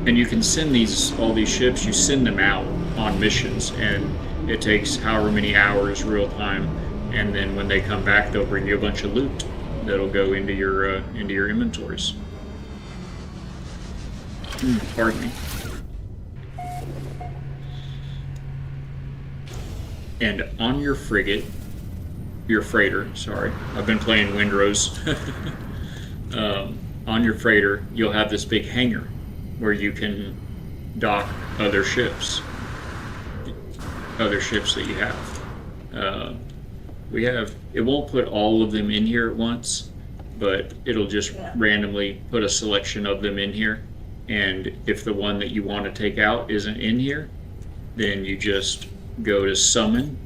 And you can send all these ships, you send them out on missions, and it takes however many hours real time, and then when they come back, they'll bring you a bunch of loot that'll go into your inventories. Pardon me. And on your freighter, sorry, I've been playing Windrose. On your freighter, you'll have this big hangar where you can dock other ships that you have. It won't put all of them in here at once, but it'll just randomly put a selection of them in here. And if the one that you want to take out isn't in here, then you just go to summon,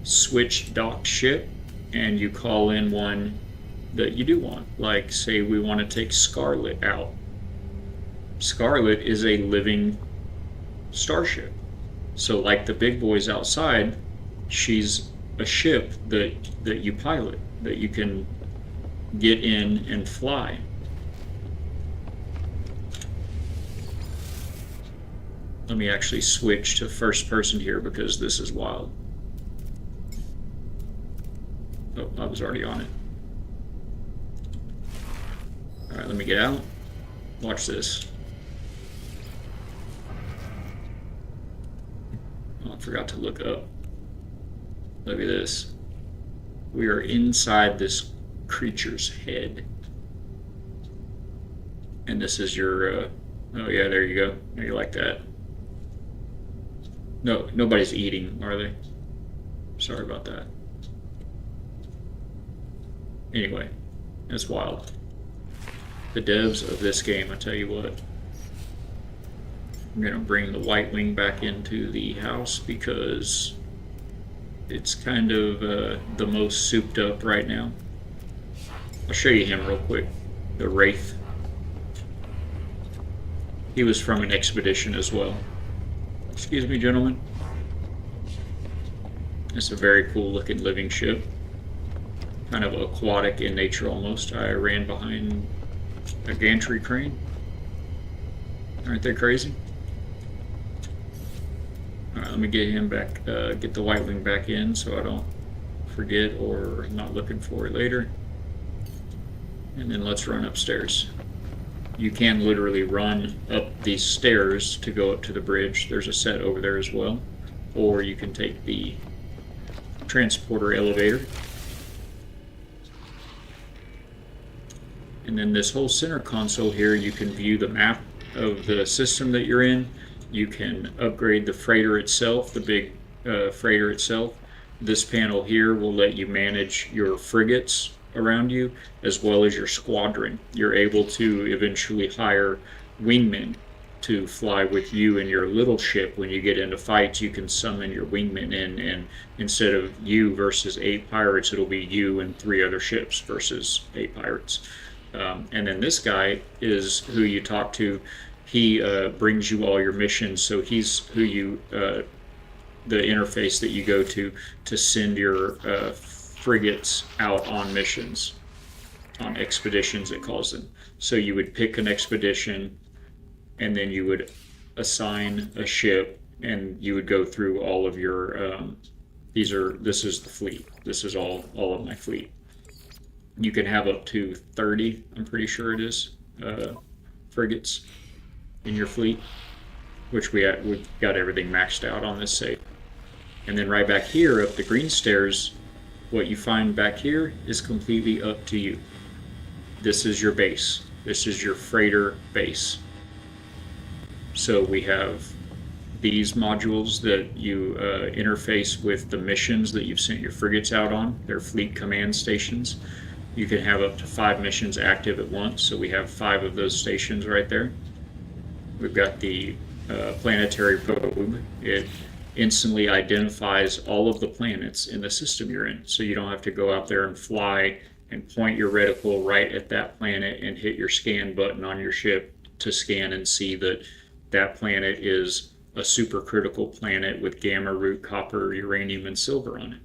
switch docked ship, and you call in one that you do want. Like, say we want to take Scarlet out. Scarlet is a living starship. So like the big boys outside, she's a ship that you pilot, that you can get in and fly. Let me actually switch to first person here because this is wild. Oh, I was already on it. Alright, let me get out. Watch this. Oh, I forgot to look up. Look at this. We are inside this creature's head. And this is your, oh yeah, there you go. How you like that? No, nobody's eating, are they? Sorry about that. Anyway, that's wild. The devs of this game, I tell you what. I'm gonna bring the White Wing back into the house because it's kind of the most souped up right now. I'll show you him real quick. The Wraith. He was from an expedition as well. Excuse me, gentlemen. It's a very cool looking living ship. Kind of aquatic in nature almost. I ran behind a gantry crane. Aren't they crazy? Alright, let me get him back, get the White Wing back in so I don't forget or I'm not looking for it later. And then let's run upstairs. You can literally run up these stairs to go up to the bridge. There's a set over there as well. Or you can take the transporter elevator. And then this whole center console here, you can view the map of the system that you're in. You can upgrade the freighter itself, the big freighter itself. This panel here will let you manage your frigates around you as well as your squadron. You're able to eventually hire wingmen to fly with you in your little ship. When you get into fights, you can summon your wingmen in, and instead of you versus 8 pirates, it'll be you and 3 other ships versus 8 pirates. And then this guy is who you talk to. He brings you all your missions, so he's who you the interface that you go to send your frigates out on missions, on expeditions, it calls them. So you would pick an expedition, and then you would assign a ship, and you would go through all of your. This is the fleet. This is all of my fleet. You can have up to 30. I'm pretty sure it is frigates in your fleet, which we've got everything maxed out on this save. And then right back here, up the green stairs, what you find back here is completely up to you. This is your base. This is your freighter base. So we have these modules that you interface with the missions that you've sent your frigates out on. They're fleet command stations. You can have up to 5 missions active at once, so we have 5 of those stations right there. We've got the planetary probe. It instantly identifies all of the planets in the system you're in, so you don't have to go out there and fly and point your reticle right at that planet and hit your scan button on your ship to scan and see that that planet is a supercritical planet with gamma, root, copper, uranium, and silver on it.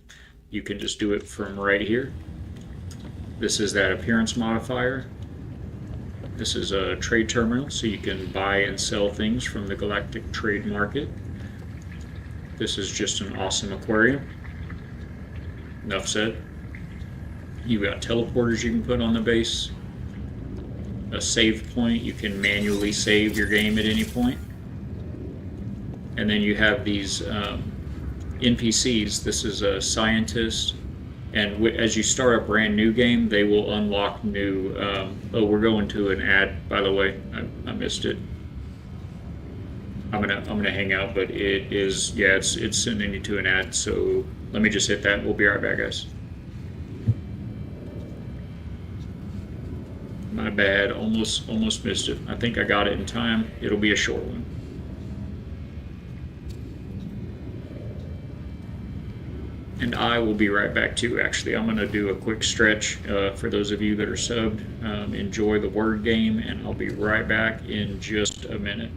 You can just do it from right here. This is that appearance modifier. This is a trade terminal, so you can buy and sell things from the galactic trade market. This is just an awesome aquarium. Enough said. You've got teleporters you can put on the base. A save point, you can manually save your game at any point. And then you have these NPCs. This is a scientist, and as you start a brand new game, they will unlock new. We're going to an ad, by the way. I missed it. I'm gonna hang out, but it is, yeah, it's sending you to an ad. So let me just hit that. We'll be right back, guys. My bad. Almost missed it. I think I got it in time. It'll be a short one. And I will be right back too. Actually, I'm going to do a quick stretch for those of you that are subbed. Enjoy the word game, and I'll be right back in just a minute.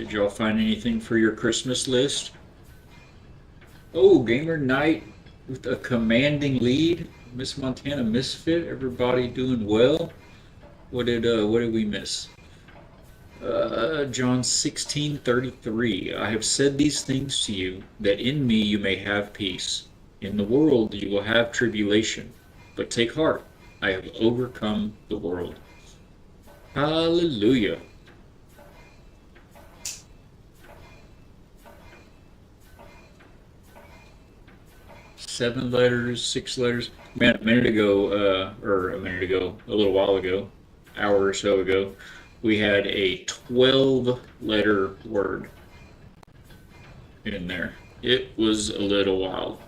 Did y'all find anything for your Christmas list? Oh, Gamer Night with a commanding lead. Miss Montana Misfit. Everybody doing well. What did we miss? John 16:33. I have said these things to you, that in me you may have peace. In the world you will have tribulation, but take heart, I have overcome the world. Hallelujah. 7 letters, 6 letters. Man, a minute ago, or a minute ago, a little while ago, hour or so ago, we had a 12-letter word in there. It was a little wild.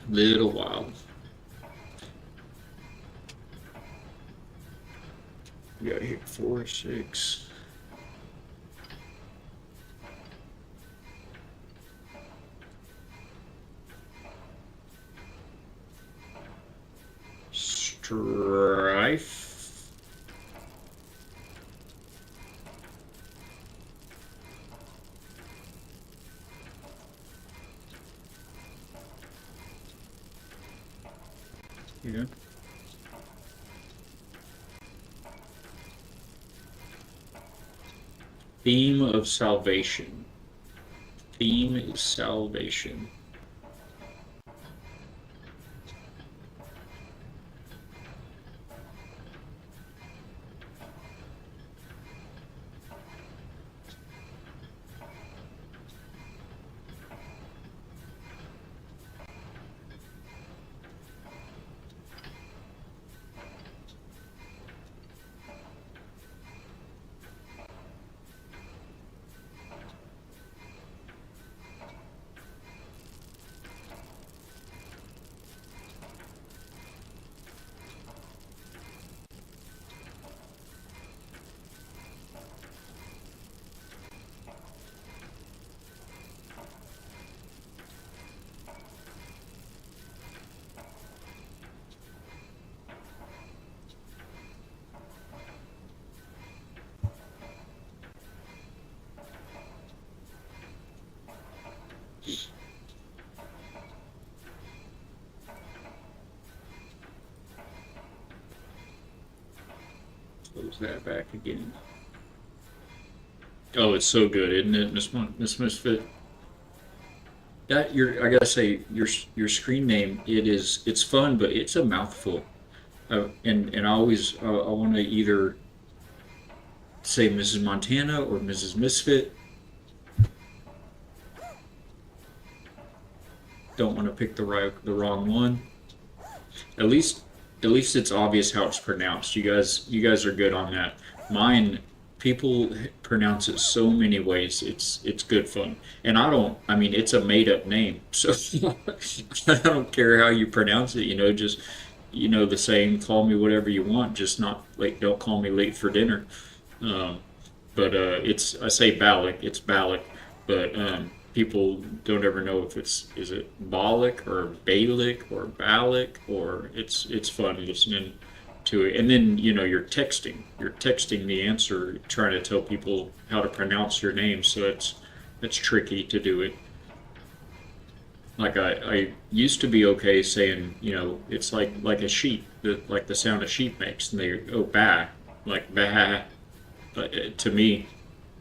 Little wild. We got here 4, 6. Strife. Yeah. Theme of salvation. Theme is salvation. Close that back again. Oh, it's so good, isn't it, Miss Misfit? That I gotta say, your screen name, it's fun, but it's a mouthful. And I always I want to either say Mrs. Montana or Mrs. Misfit. Don't want to pick the wrong one. At least it's obvious how it's pronounced. You guys are good on that. Mine, people pronounce it so many ways. It's good fun. And I don't. I mean, it's a made up name, so I don't care how you pronounce it. Just the saying, call me whatever you want, just not like don't call me late for dinner. Um, but I say Balak, it's Balak, but people don't ever know if is it Balak or Balik or Balak, or it's fun listening to it. And then you're texting the answer, trying to tell people how to pronounce your name, so it's tricky to do it. Like I used to be okay saying, it's like a sheep, like the sound a sheep makes, and they go bah, like bah. But to me,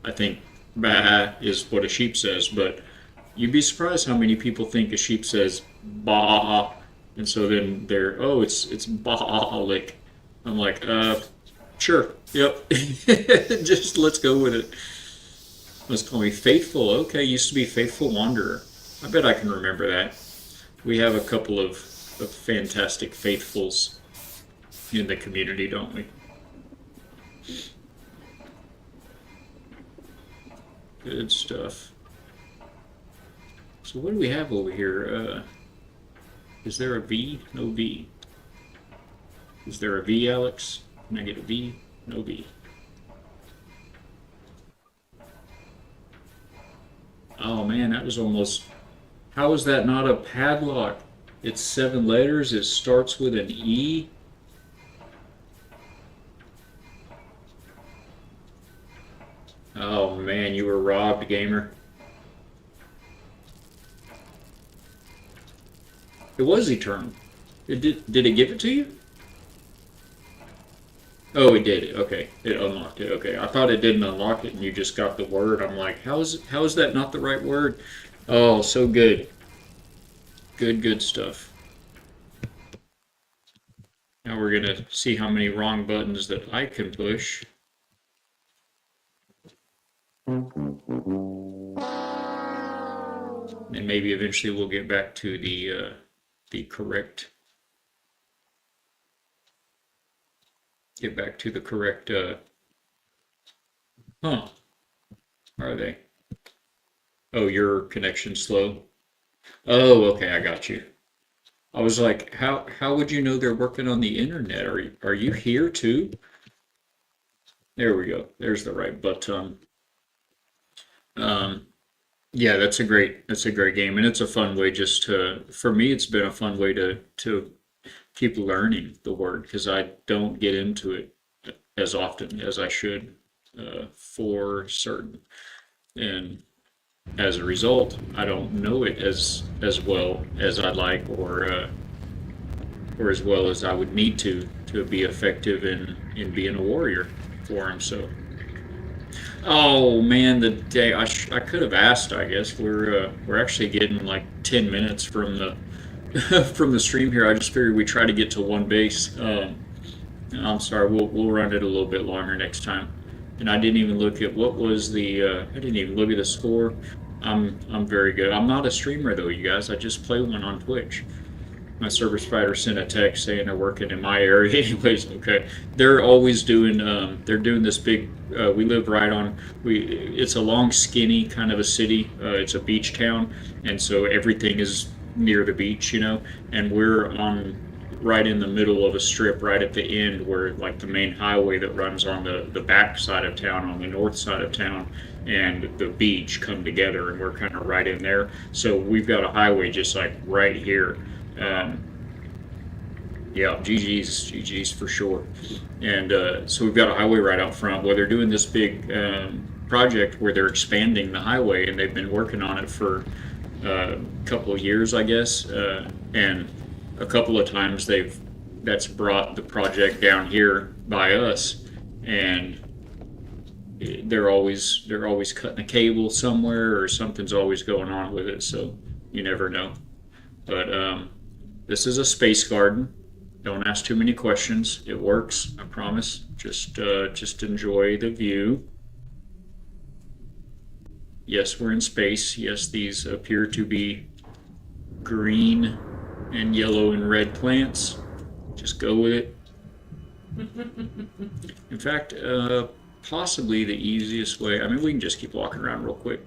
I think bah is what a sheep says, but you'd be surprised how many people think a sheep says bah, and so then it's bah-lick. I'm like, sure, yep, just let's go with it. Let's call me Faithful. Okay, used to be Faithful Wanderer. I bet I can remember that. We have a couple of fantastic Faithfuls in the community, don't we? Good stuff. So what do we have over here? Is there a V? No V. Is there a V, Alex? Can I get a V? No V. Oh man, that was almost. How is that not a padlock? It's 7 letters. It starts with an E. man, you were robbed, gamer. It was eternal. Did it give it to you? Oh, it did. Okay, it unlocked it. Okay, I thought it didn't unlock it, and you just got the word. I'm like, how is that not the right word? Oh, so good, good stuff. Now we're gonna see how many wrong buttons that I can push, and maybe eventually we'll get back to the correct get back to the correct. Huh? Are they? Oh, your connection's slow. Oh, okay, I got you. I was like, how would you know they're working on the internet? Are you here too? There we go. There's the right button. Um, yeah, that's a great game, and it's a fun way just to for me. It's been a fun way to keep learning the word because I don't get into it as often as I should, for certain, and as a result, I don't know it as well as I'd like, or as well as I would need to be effective in being a warrior for him. So, oh man, the day I could have asked. I guess we're actually getting like 10 minutes from the from the stream here. I just figured we try to get to one base. I'm sorry, we'll run it a little bit longer next time. And I didn't even look at what was the. I didn't even look at the score. I'm very good. I'm not a streamer though, you guys. I just play one on Twitch. My service provider sent a text saying they're working in my area. Anyways, okay. They're always doing. They're doing this big. We live right on. It's a long, skinny kind of a city. It's a beach town, and so everything is near the beach, And we're on right in the middle of a strip, right at the end, where like the main highway that runs on the back side of town, on the north side of town, and the beach come together, and we're kind of right in there. So we've got a highway just like right here. Um, yeah, GG's for sure. And so we've got a highway right out front. Well, they're doing this big project where they're expanding the highway, and they've been working on it for a couple of years, I guess. And a couple of times that's brought the project down here by us, and they're always cutting a cable somewhere, or something's always going on with it. So you never know. But this is a space garden. Don't ask too many questions. It works, I promise. Just enjoy the view. Yes, we're in space. Yes, these appear to be green and yellow and red plants. Just go with it. In fact, possibly the easiest way. I mean, we can just keep walking around real quick.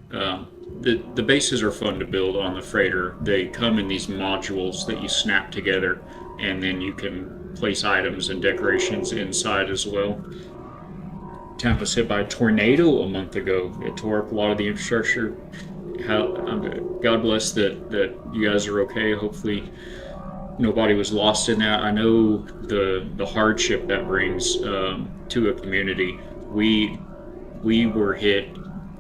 The bases are fun to build on the freighter. They come in these modules that you snap together, and then you can place items and decorations inside as well. Town was hit by a tornado a month ago. It tore up a lot of the infrastructure. God bless that you guys are okay. Hopefully, nobody was lost in that. I know the hardship that brings to a community. We were hit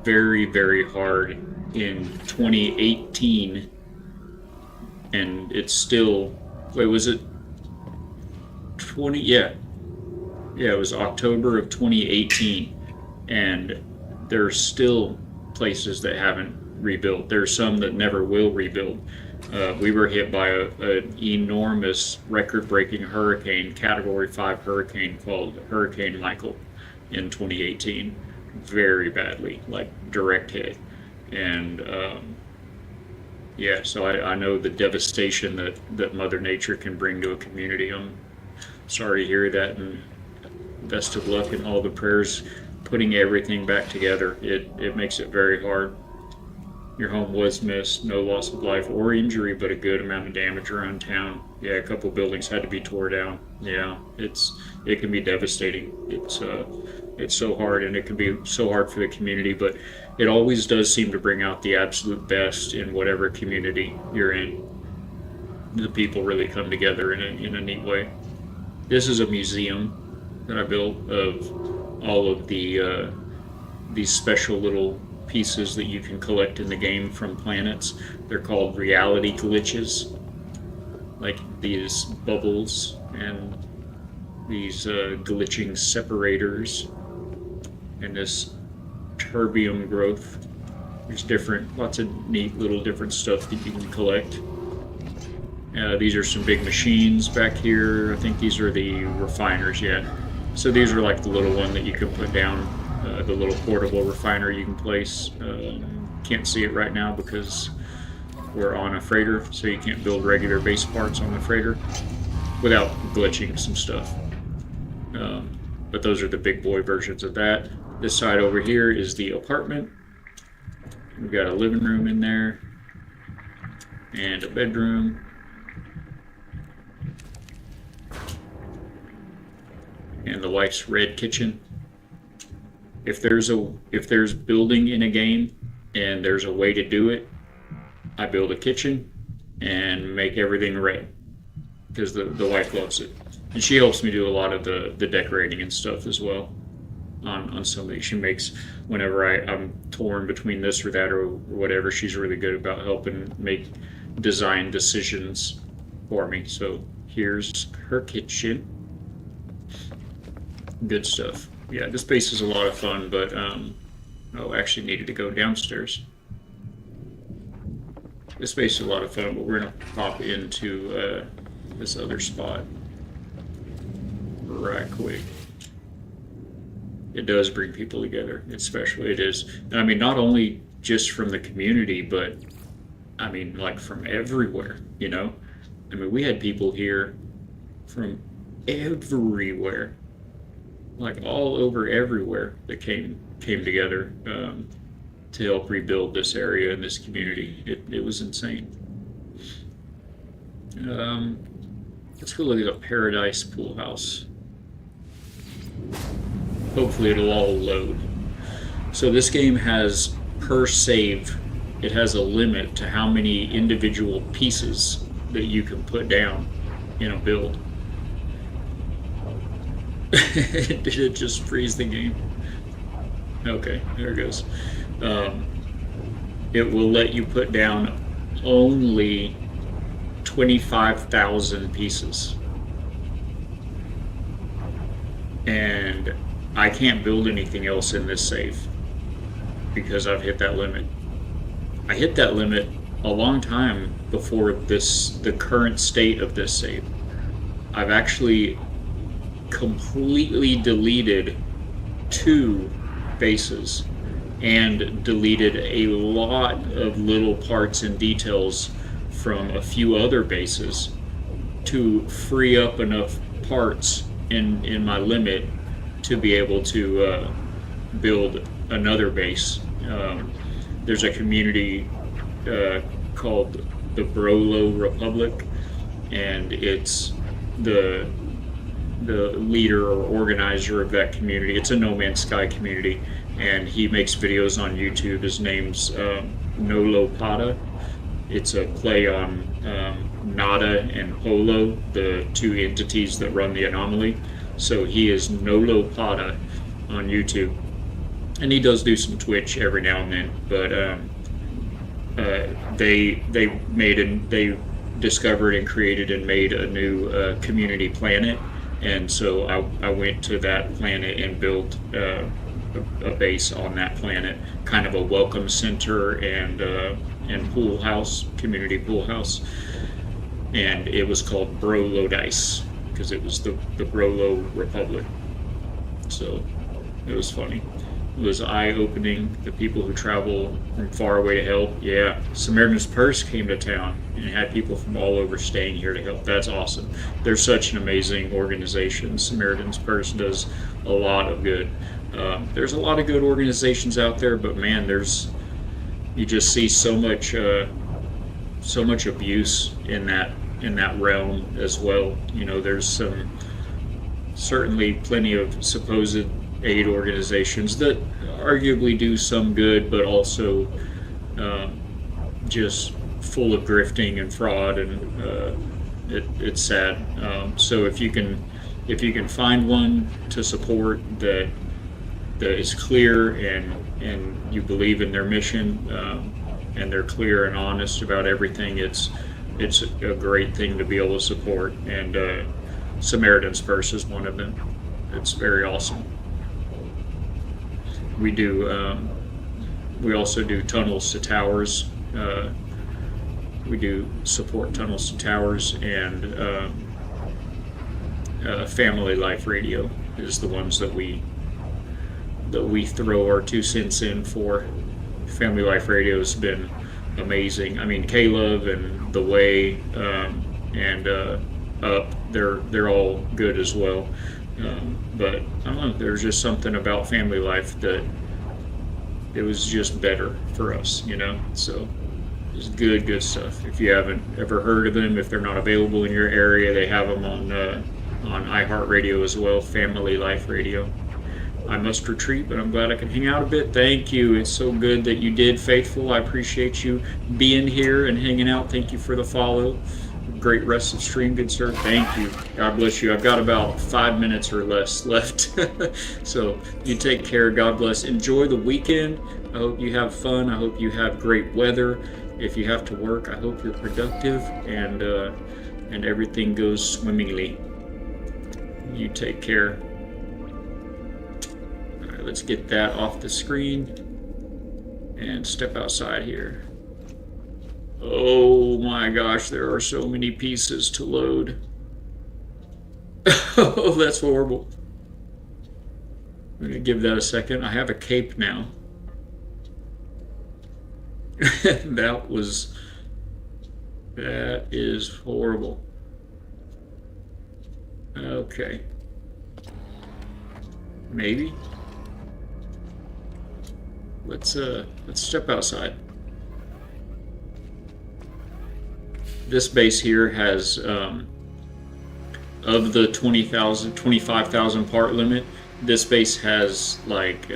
very, very hard in 2018, and it's still. Wait, was it 20? Yeah, it was October of 2018, and there's still places that haven't rebuilt. There's some that never will rebuild. We were hit by an enormous, record-breaking hurricane, Category 5 hurricane called Hurricane Michael in 2018, very badly, like direct hit. And yeah, so I know the devastation that Mother Nature can bring to a community. I'm sorry to hear that, and best of luck in all the prayers putting everything back together. It makes it very hard. Your home was missed, no loss of life or injury, but a good amount of damage around town. Yeah, a couple buildings had to be tore down. Yeah, it can be devastating. It's so hard, and it can be so hard for the community, but it always does seem to bring out the absolute best in whatever community you're in. The people really come together in a neat way. This is a museum that I built of all of these special little pieces that you can collect in the game from planets. They're called reality glitches, like these bubbles and these glitching separators and this terbium growth. There's lots of neat little different stuff that you can collect. These are some big machines back here. I think these are the refiners, yeah. So these are like the little one that you can put down, the little portable refiner you can place. Can't see it right now because we're on a freighter, so you can't build regular base parts on the freighter without glitching some stuff. But those are the big boy versions of that. This side over here is the apartment. We've got a living room in there and a bedroom. And the wife's red kitchen. If there's building in a game and there's a way to do it, I build a kitchen and make everything red because the wife loves it, and she helps me do a lot of the decorating and stuff as well. On some of these, she makes whenever I'm torn between this or that or whatever. She's really good about helping make design decisions for me. So here's her kitchen. Good stuff. Yeah, this base is a lot of fun, but actually needed to go downstairs. This base is a lot of fun, but we're gonna pop into this other spot right quick. It does bring people together. It's special. It is. I mean, not only just from the community, but I mean, like from everywhere. You know, I mean, we had people here from everywhere, like all over everywhere, that came together to help rebuild this area and this community. It was insane. Let's go look at a Paradise pool house. Hopefully it'll all load. So this game has, per save, it has a limit to how many individual pieces that you can put down in a build. Did it just freeze the game? Okay, there it goes. It will let you put down only 25,000 pieces. And I can't build anything else in this save because I've hit that limit. I hit that limit a long time before the current state of this save. I've actually completely deleted 2 bases and deleted a lot of little parts and details from a few other bases to free up enough parts in my limit to be able to build another base. There's a community called the Brolo Republic, and it's the leader or organizer of that community. It's a No Man's Sky community, and he makes videos on YouTube. His name's Nolopada. It's a play on Nada and Holo, the 2 entities that run the anomaly. So he is Nolopada on YouTube, and he does do some Twitch every now and then. But they discovered and created and made a new community planet, and so I went to that planet and built a base on that planet, kind of a welcome center and pool house, community pool house, and it was called Brolo Dice because it was the Brolo Republic. So it was funny. It was eye-opening. The people who travel from far away to help. Yeah, Samaritan's Purse came to town and had people from all over staying here to help. That's awesome. They're such an amazing organization. Samaritan's Purse does a lot of good. There's a lot of good organizations out there, but man, you just see so much abuse in that realm as well. You know, there's certainly plenty of supposed aid organizations that arguably do some good, but also just full of grifting and fraud, and it's sad. So if you can find one to support that is clear and and you believe in their mission, and they're clear and honest about everything, it's a great thing to be able to support. And Samaritan's Purse is one of them. It's very awesome. We do. We also do Tunnels to Towers. We do support Tunnels to Towers, and Family Life Radio is the ones that we throw our 2 cents in for. Family Life Radio has been amazing. I mean, Caleb and The Way, and Up, they're all good as well. But I don't know, there's just something about Family Life that it was just better for us, you know. So it's good stuff. If you haven't ever heard of them, if they're not available in your area, they have them on iHeartRadio as well. Family Life Radio. I must retreat, but I'm glad I can hang out a bit. Thank you. It's so good that you did, Faithful. I appreciate you being here and hanging out. Thank you for the follow. Great rest of stream, good sir. Thank you. God bless you. I've got about 5 minutes or less left. So you take care. God bless. Enjoy the weekend. I hope you have fun. I hope you have great weather. If you have to work, I hope you're productive and everything goes swimmingly. You take care. All right, let's get that off the screen and step outside here. Oh my gosh, there are so many pieces to load. Oh, that's horrible. I'm gonna give that a second. I have a cape now. That is horrible. Okay. Maybe. Let's step outside. This base here has, of the 25,000 part limit, this base has like,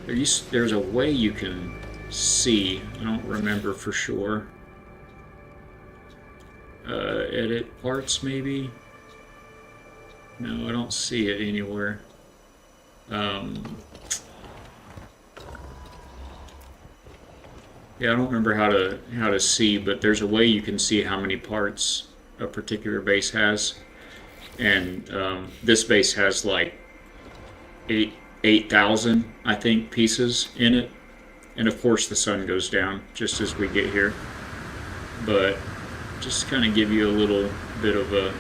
there's a way you can see, I don't remember for sure. Edit parts maybe? No, I don't see it anywhere. Yeah, I don't remember how to see, but there's a way you can see how many parts a particular base has, and this base has like 8,000, I think, pieces in it, and of course the sun goes down just as we get here. But just kind of give you a little bit of a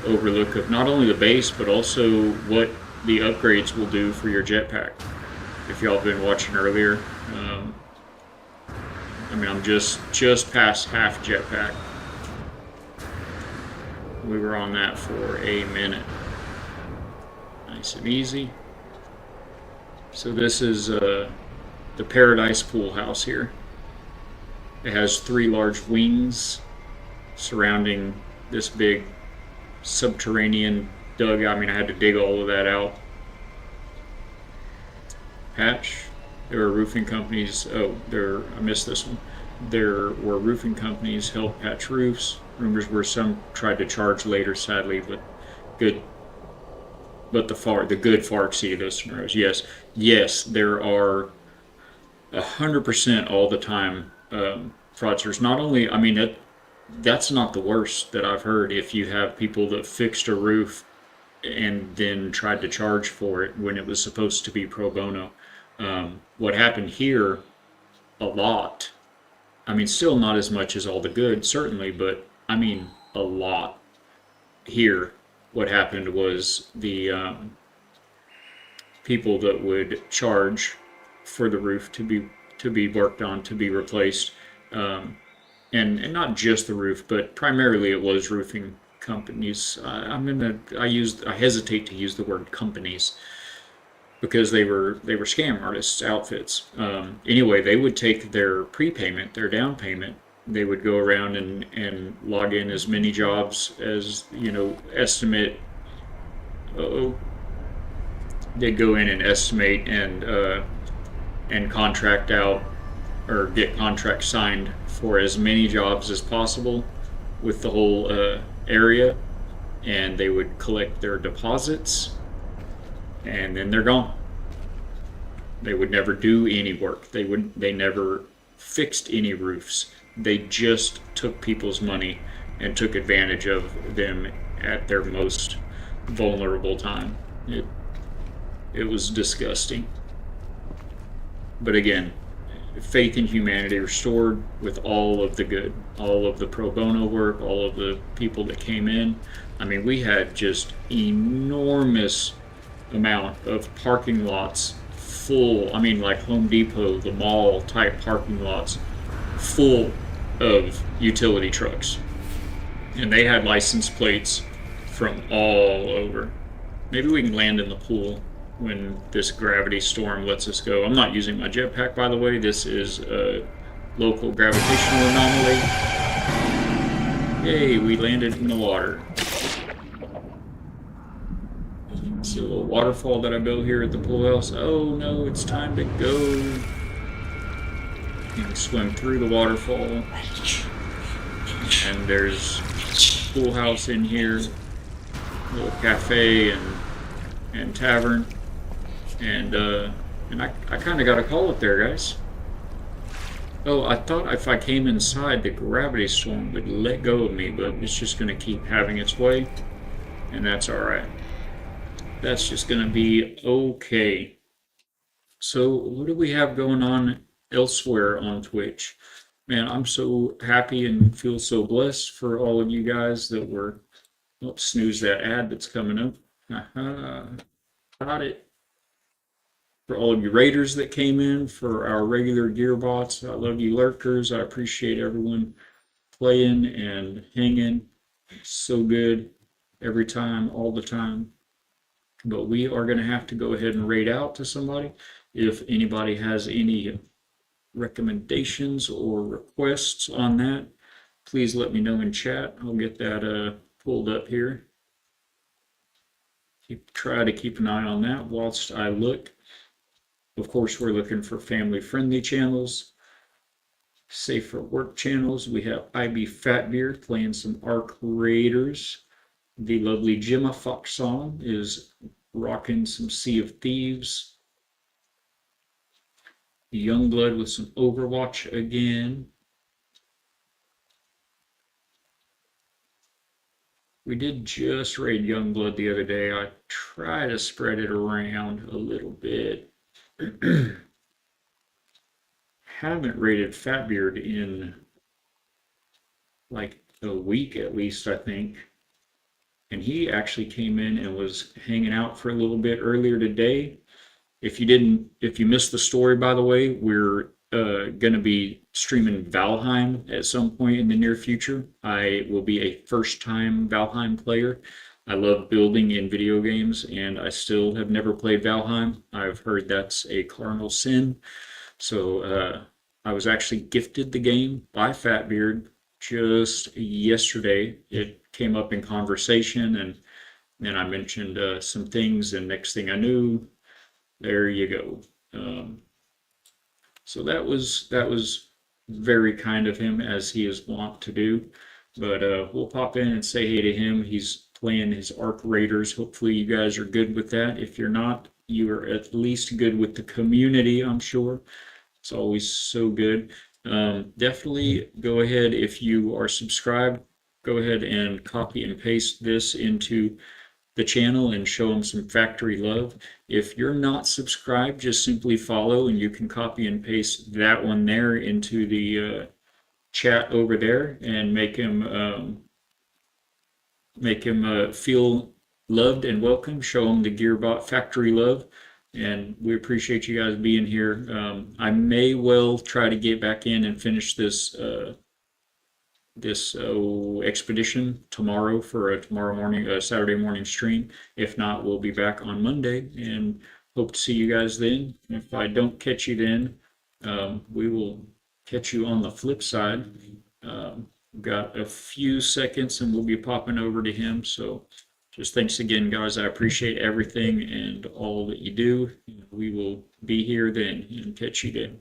overlook of not only the base but also what the upgrades will do for your jetpack. If y'all have been watching earlier, I mean, I'm just past half jetpack. We were on that for a minute. Nice and easy. So this is the Paradise Pool House here. It has 3 large wings surrounding this big subterranean dugout. I mean, I had to dig all of that out. Patch. There were roofing companies. I missed this one. There were roofing companies help patch roofs. Rumors were some tried to charge later, sadly, but good. But the good far exceeded those scenarios. Yes, there are 100% all the time fraudsters. Not only, I mean, that's not the worst that I've heard. If you have people that fixed a roof and then tried to charge for it when it was supposed to be pro bono. What happened here, a lot. I mean, still not as much as all the good, certainly, but I mean, a lot. Here, what happened was the people that would charge for the roof to be worked on, to be replaced, and not just the roof, but primarily it was roofing companies. I hesitate to use the word companies, because they were scam artists' outfits. Anyway, they would take their prepayment, their down payment. They would go around and log in as many jobs as, estimate. They'd go in and estimate and contract out or get contracts signed for as many jobs as possible with the whole area, and they would collect their deposits. and then they're gone. They would never do any work. They never fixed any roofs. They just took people's money and took advantage of them at their most vulnerable time. It was disgusting. But again, faith in humanity restored with all of the good, all of the pro bono work, all of the people that came in. I mean, we had just enormous amount of parking lots full. I mean, like Home Depot, the mall type parking lots full of utility trucks. And they had license plates from all over. Maybe we can land in the pool when this gravity storm lets us go. I'm not using my jetpack, by the way. This is a local gravitational anomaly. Yay, we landed in the water. See a little waterfall that I built here at the pool house. Oh no, it's time to go. You can swim through the waterfall. And there's a pool house in here, a little cafe and tavern. And I kind of got to call it there, guys. Oh, I thought if I came inside, the gravity storm would let go of me, but it's just going to keep having its way, and that's all right. That's just going to be okay. So what do we have going on elsewhere on Twitch? Man, I'm so happy and feel so blessed for all of you guys that were... Oh, snooze that ad that's coming up. Haha, got it. For all of you raiders that came in, for our regular gearbots, I love you lurkers. I appreciate everyone playing and hanging. So good every time, all the time. But we are going to have to go ahead and raid out to somebody. If anybody has any recommendations or requests on that, please let me know in chat. I'll get that pulled up here. Try to keep an eye on that whilst I look. Of course, we're looking for family-friendly channels, safe for work channels. We have IB Fatbeard playing some Arc Raiders. The lovely Gemma Foxon is rocking some Sea of Thieves. Youngblood with some Overwatch again. We did just raid Youngblood the other day. I try to spread it around a little bit. Haven't rated Fatbeard in like a week at least, I think. And he actually came in and was hanging out for a little bit earlier today. If you missed the story, by the way, we're gonna be streaming Valheim at some point in the near future. I will be a first-time Valheim player. I love building in video games, and I still have never played Valheim. I've heard that's a cardinal sin. So I was actually gifted the game by Fatbeard just yesterday. It came up in conversation, and then I mentioned some things, and next thing I knew, there you go. So that was very kind of him, as he is wont to do. But we'll pop in and say hey to him. He's playing his Arc Raiders. Hopefully you guys are good with that. If you're not, you are at least good with the community, I'm sure. It's always so good. Definitely go ahead, if you are subscribed, go ahead and copy and paste this into the channel and show them some factory love. If you're not subscribed, just simply follow, and you can copy and paste that one there into the chat over there and make him feel loved and welcome. Show him the Gearbot factory love, and we appreciate you guys being here. I may well try to get back in and finish this expedition tomorrow for a Saturday morning stream. If not, we'll be back on Monday, and hope to see you guys then. If I don't catch you then, we will catch you on the flip side. We've got a few seconds and we'll be popping over to him. So just thanks again, guys. I appreciate everything and all that you do. We will be here then and catch you then.